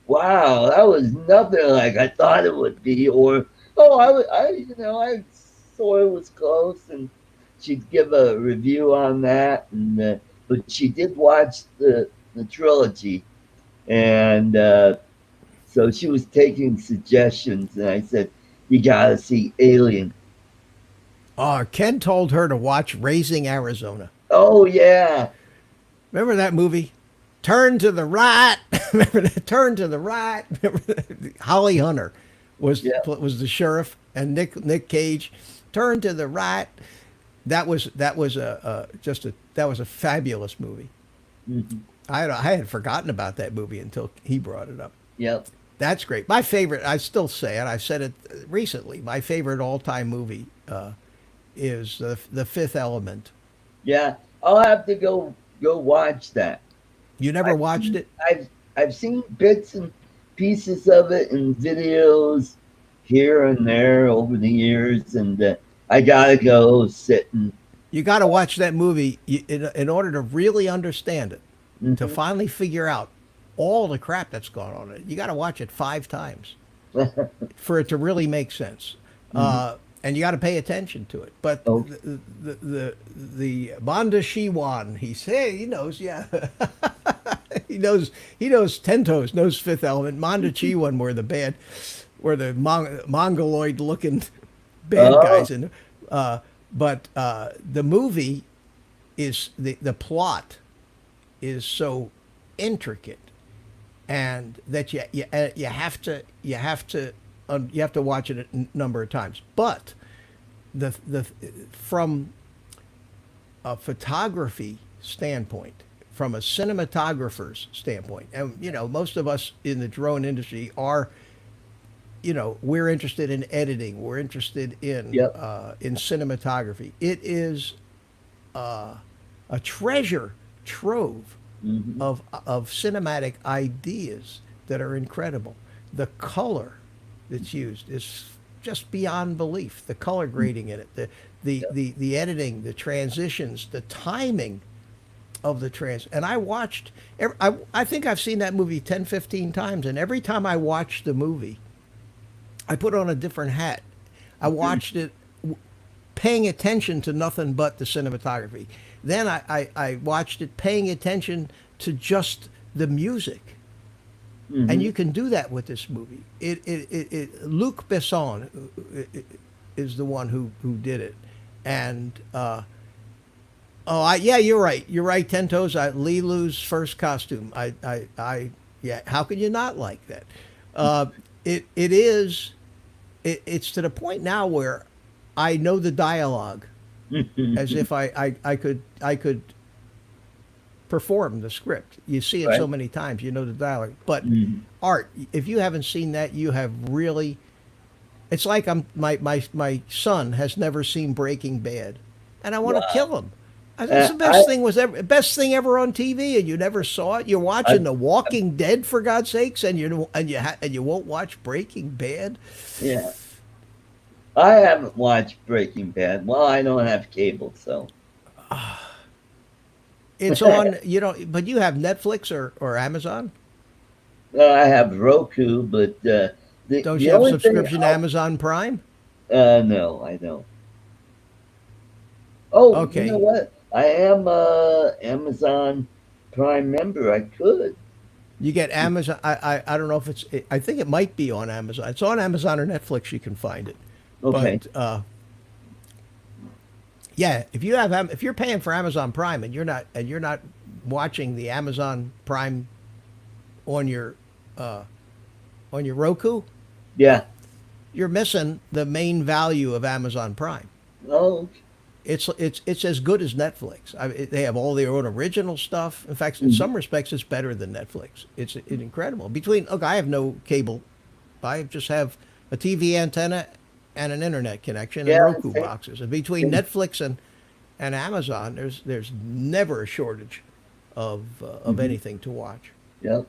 [SPEAKER 1] "Wow, that was nothing like I thought it would be," or "Oh, I thought it was close," and she'd give a review on that. And but she did watch the trilogy, and so she was taking suggestions, and I said, "You gotta see Alien."
[SPEAKER 2] Ken told her to watch Raising Arizona.
[SPEAKER 1] Oh yeah,
[SPEAKER 2] Remember that movie? Turn to the right. Remember that? Turn to the right. Remember that? Holly Hunter was the sheriff, and Nick Cage. Turn to the right. That was a fabulous movie.
[SPEAKER 1] mm-hmm.
[SPEAKER 2] I had forgotten about that movie until he brought it up.
[SPEAKER 1] Yep.
[SPEAKER 2] That's great. My favorite, I still say it, I said it recently, my favorite all-time movie is The Fifth Element.
[SPEAKER 1] Yeah, I'll have to go watch that.
[SPEAKER 2] You never watched it?
[SPEAKER 1] I've seen bits and pieces of it in videos here and there over the years, and I gotta go sit and.
[SPEAKER 2] You got to watch that movie in order to really understand it, to finally figure out all the crap that's gone on in it. You got to watch it 5 times for it to really make sense. And you got to pay attention to it. But the Manda Shiwan, he knows, yeah. he knows Tentos, knows Fifth Element. Manda Chiwan were the mongoloid looking bad guys. And but the movie is the plot is so intricate, and that you have to watch it a number of times. But from a photography standpoint, from a cinematographer's standpoint, and most of us in the drone industry are, we're interested in editing, we're interested in cinematography. It is a treasure trove
[SPEAKER 1] Hmm.
[SPEAKER 2] of cinematic ideas that are incredible. The color that's used is just beyond belief. The color grading in it, the editing, the transitions, the timing of the trans. And I watched, I think I've seen that movie 10, 15 times. And every time I watched the movie, I put on a different hat. I watched it paying attention to nothing but the cinematography. Then I watched it paying attention to just the music. And
[SPEAKER 1] Hmm.
[SPEAKER 2] you can do that with this movie. Luc Besson is the one who did it. And, yeah, you're right. You're right, Ten Toes. Lilu's first costume. Yeah, how could you not like that? Uh, it is, it's to the point now where I know the dialogue as if I could perform the script. You see it so
[SPEAKER 1] Right.
[SPEAKER 2] many times, you know the dialogue. But
[SPEAKER 1] Hmm.
[SPEAKER 2] Art, if you haven't seen that, you have really. It's like my son has never seen Breaking Bad, and I want to
[SPEAKER 1] Wow.
[SPEAKER 2] kill him. It's the
[SPEAKER 1] I,
[SPEAKER 2] best thing ever on TV, and you never saw it. You're
[SPEAKER 1] I,
[SPEAKER 2] watching The Walking Dead for God's sakes, and you won't watch Breaking Bad.
[SPEAKER 1] yeah, I haven't watched Breaking Bad. Well, I don't have cable, so
[SPEAKER 2] It's on, but you have Netflix or Amazon.
[SPEAKER 1] I have Roku. But the
[SPEAKER 2] Don't
[SPEAKER 1] the
[SPEAKER 2] you have
[SPEAKER 1] only thing,
[SPEAKER 2] subscription to Amazon Prime?
[SPEAKER 1] no, I don't. Oh, you know
[SPEAKER 2] Okay,
[SPEAKER 1] what? I am a Amazon Prime member. I could.
[SPEAKER 2] you get Amazon. I don't know if it's. I think it might be on Amazon. It's on Amazon or Netflix. You can find it.
[SPEAKER 1] Okay.
[SPEAKER 2] But yeah, if you're paying for Amazon Prime and you're not watching the Amazon Prime on your uh, on your Roku,
[SPEAKER 1] Yeah.
[SPEAKER 2] you're missing the main value of Amazon Prime.
[SPEAKER 1] Oh.
[SPEAKER 2] It's as good as Netflix. They have all their own original stuff. In fact, in
[SPEAKER 1] Mhm.
[SPEAKER 2] some respects, it's better than Netflix. It's incredible. Look, I have no cable. I just have a TV antenna and an internet connection and
[SPEAKER 1] Yeah.
[SPEAKER 2] Roku
[SPEAKER 1] Same.
[SPEAKER 2] boxes. And between
[SPEAKER 1] Same.
[SPEAKER 2] Netflix and Amazon, there's never a shortage of
[SPEAKER 1] Hmm.
[SPEAKER 2] anything to watch.
[SPEAKER 1] Yep.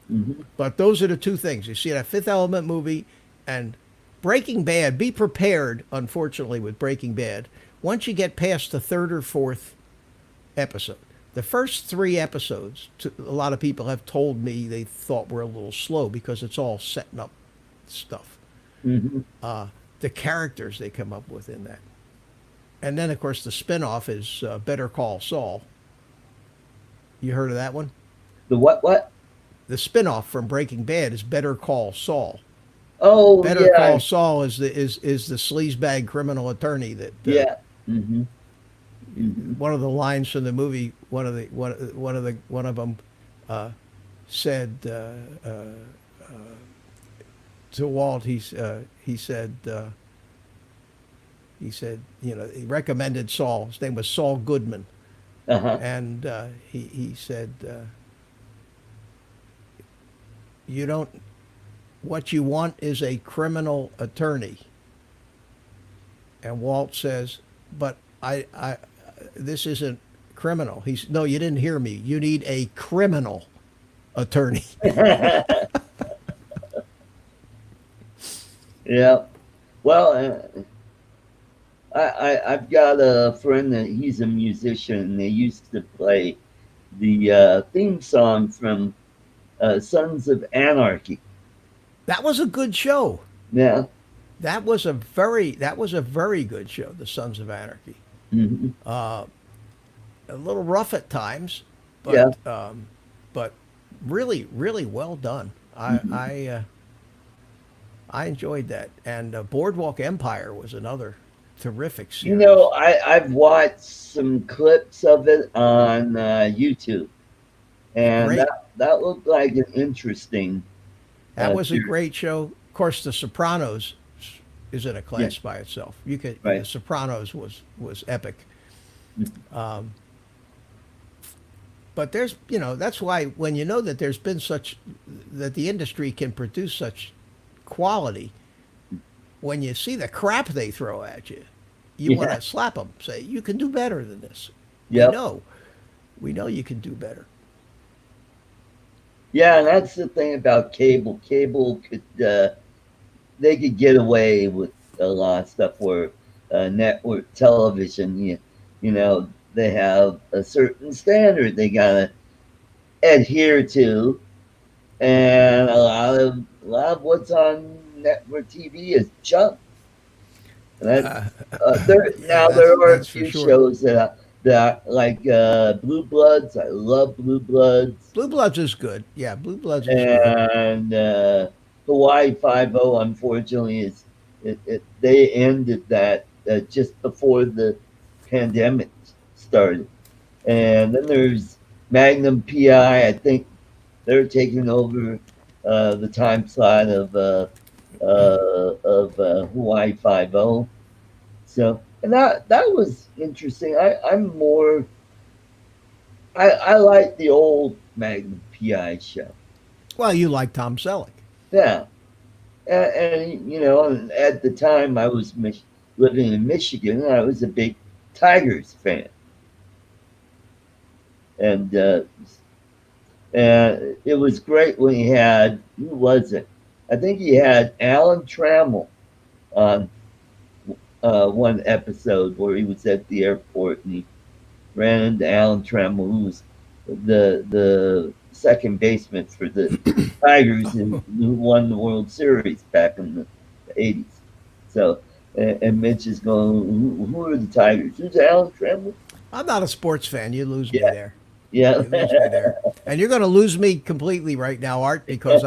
[SPEAKER 1] Hmm.
[SPEAKER 2] But those are the two things. You see that Fifth Element movie and Breaking Bad. Be prepared, unfortunately, with Breaking Bad. Once you get past the third or fourth episode, the first three episodes, a lot of people have told me they thought were a little slow because it's all setting up stuff.
[SPEAKER 1] Hmm.
[SPEAKER 2] The characters they come up with in that. And then, of course, the spinoff is Better Call Saul. You heard of that one?
[SPEAKER 1] The what? What?
[SPEAKER 2] The spinoff from Breaking Bad is Better Call Saul.
[SPEAKER 1] Oh,
[SPEAKER 2] Better
[SPEAKER 1] yeah.
[SPEAKER 2] Call Saul is the sleazebag criminal attorney that
[SPEAKER 1] Yeah. Hmm. Hmm.
[SPEAKER 2] one of the lines from the movie, one of them said to Walt, he said, he recommended Saul. His name was Saul Goodman,
[SPEAKER 1] Uh-huh.
[SPEAKER 2] and he said, you don't. What you want is a criminal attorney. And Walt says, but this isn't criminal. No, you didn't hear me. You need a criminal attorney.
[SPEAKER 1] Yeah. Well, I've got a friend that he's a musician, and they used to play the theme song from Sons of Anarchy.
[SPEAKER 2] That was a good show.
[SPEAKER 1] Yeah.
[SPEAKER 2] That was a very good show, The Sons of Anarchy.
[SPEAKER 1] Hmm.
[SPEAKER 2] A little rough at times,
[SPEAKER 1] Yeah.
[SPEAKER 2] but really, really well done.
[SPEAKER 1] Hmm.
[SPEAKER 2] I enjoyed that, and Boardwalk Empire was another terrific
[SPEAKER 1] You know,
[SPEAKER 2] series.
[SPEAKER 1] I've watched some clips of it on YouTube, and
[SPEAKER 2] Great.
[SPEAKER 1] that looked like an interesting
[SPEAKER 2] That was a
[SPEAKER 1] series.
[SPEAKER 2] great show. Of course, The Sopranos is in a
[SPEAKER 1] Yeah.
[SPEAKER 2] class by itself. The
[SPEAKER 1] Right.
[SPEAKER 2] Sopranos was epic.
[SPEAKER 1] Mhm.
[SPEAKER 2] But that's why when you know that there's been that the industry can produce such quality, when you see the crap they throw at you, you want
[SPEAKER 1] Yeah.
[SPEAKER 2] to slap them, say, you can do better than this. We
[SPEAKER 1] Yep.
[SPEAKER 2] know. We know you can do better.
[SPEAKER 1] Yeah, and that's the thing about cable. Cable could they could get away with a lot of stuff where network television, you know, they have a certain standard they gotta adhere to, and a lot of what's on network TV is junk. And
[SPEAKER 2] Yeah,
[SPEAKER 1] there are a
[SPEAKER 2] that's for
[SPEAKER 1] few
[SPEAKER 2] sure.
[SPEAKER 1] shows that like Blue Bloods. I love Blue Bloods,
[SPEAKER 2] Blue Bloods is good. Yeah, Blue Bloods is good.
[SPEAKER 1] and Hawaii Five O. Unfortunately, they ended that just before the pandemic started. And then there's Magnum PI. I think they're taking over the time slot of Hawaii Five O. So, and that was interesting. I'm more. I like the old Magnum PI show.
[SPEAKER 2] Well, you like Tom Selleck.
[SPEAKER 1] Yeah, and and at the time I was living in Michigan, and I was a big Tigers fan, and it was great when he had, who was it? I think he had Alan Trammell on one episode where he was at the airport and he ran into Alan Trammell, who was the second baseman for the Tigers and who won the World Series back in the '80s. So, and Mitch is going, who are the Tigers? Who's Alan Trammell?
[SPEAKER 2] I'm not a sports fan. You lose me
[SPEAKER 1] Yeah,
[SPEAKER 2] there.
[SPEAKER 1] yeah,
[SPEAKER 2] You lose me there. And you're going to lose me completely right now, Art, because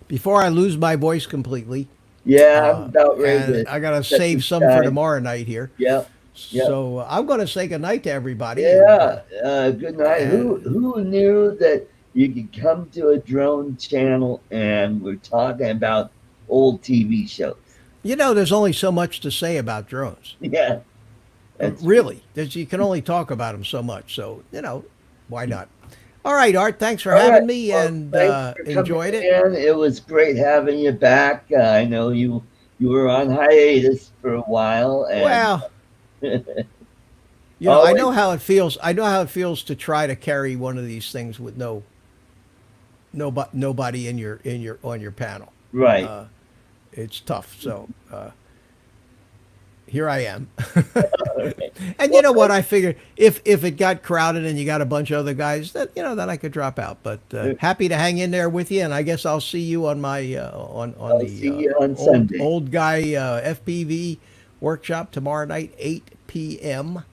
[SPEAKER 2] before I lose my voice completely,
[SPEAKER 1] yeah. I'm about ready
[SPEAKER 2] and
[SPEAKER 1] to
[SPEAKER 2] I got to
[SPEAKER 1] set
[SPEAKER 2] save
[SPEAKER 1] this
[SPEAKER 2] some for
[SPEAKER 1] guy.
[SPEAKER 2] tomorrow night here.
[SPEAKER 1] Yeah, yeah.
[SPEAKER 2] So I'm going to say goodnight to everybody.
[SPEAKER 1] Yeah, good night.
[SPEAKER 2] And
[SPEAKER 1] Who knew that you could come to a drone channel and we're talking about old TV shows?
[SPEAKER 2] there's only so much to say about drones.
[SPEAKER 1] Yeah, that's true.
[SPEAKER 2] Really, you can only talk about them so much. So why not? All right, Art. Thanks for
[SPEAKER 1] All right.
[SPEAKER 2] having me,
[SPEAKER 1] Well,
[SPEAKER 2] and
[SPEAKER 1] thanks for coming
[SPEAKER 2] enjoyed it.
[SPEAKER 1] in. It was great having you back. I know you were on hiatus for a while, and
[SPEAKER 2] Well, I
[SPEAKER 1] always
[SPEAKER 2] know how it feels. I know how it feels to try to carry one of these things with nobody in your on your panel.
[SPEAKER 1] right.
[SPEAKER 2] Uh, it's tough. So here I am.
[SPEAKER 1] Okay.
[SPEAKER 2] And you
[SPEAKER 1] Well,
[SPEAKER 2] know what? I figured if it got crowded and you got a bunch of other guys, that then I could drop out. But happy to hang in there with you, and I guess I'll see you on my on
[SPEAKER 1] I'll
[SPEAKER 2] the
[SPEAKER 1] see you on
[SPEAKER 2] old
[SPEAKER 1] Sunday.
[SPEAKER 2] old guy FPV workshop tomorrow night, 8 p.m.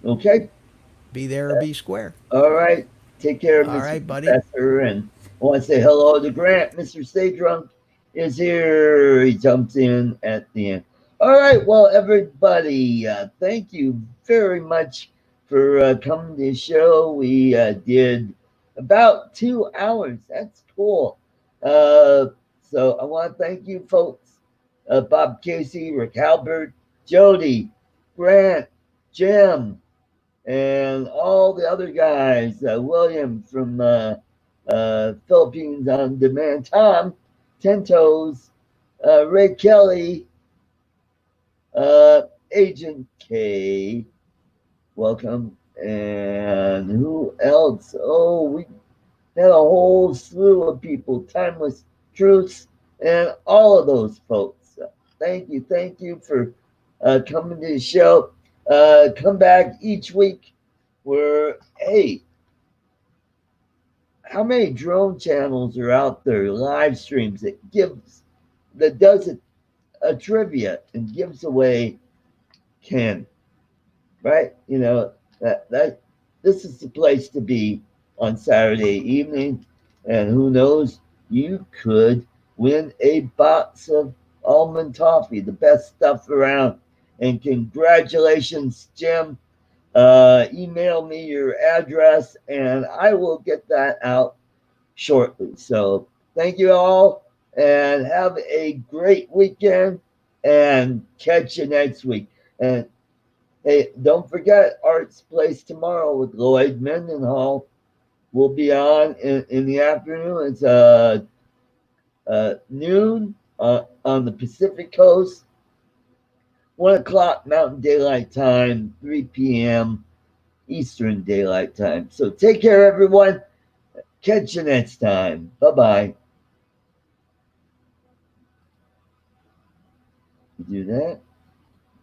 [SPEAKER 1] Okay.
[SPEAKER 2] Be there or be square.
[SPEAKER 1] All right. Take care,
[SPEAKER 2] All
[SPEAKER 1] Mr.
[SPEAKER 2] right, buddy.
[SPEAKER 1] Professor. And I want to say hello to Grant. Mr. Stay Drunk is here. He jumps in at the end. All right. Well, everybody, thank you very much for coming to the show. We did about 2 hours. That's cool. Uh, so I want to thank you, folks. Bob Casey, Rick Halbert, Jody, Grant, Jim, and all the other guys, William from Philippines on Demand, Tom, Ten Toes, Ray Kelly, Agent K, welcome, and who else? Oh, we had a whole slew of people, Timeless Truths, and all of those folks. Thank you for coming to the show. Come back each week where, hey, how many drone channels are out there, live streams that does a trivia and gives away candy, right? That this is the place to be on Saturday evening, and who knows, you could win a box of almond toffee, the best stuff around. And congratulations, Jim. Email me your address and I will get that out shortly. So thank you all and have a great weekend and catch you next week. And hey, don't forget Art's Place tomorrow with Lloyd Mendenhall. Will be on in the afternoon. It's noon on the Pacific Coast, 1 o'clock Mountain Daylight Time, 3 p.m. Eastern Daylight Time. So take care, everyone. Catch you next time. Bye-bye. Do that.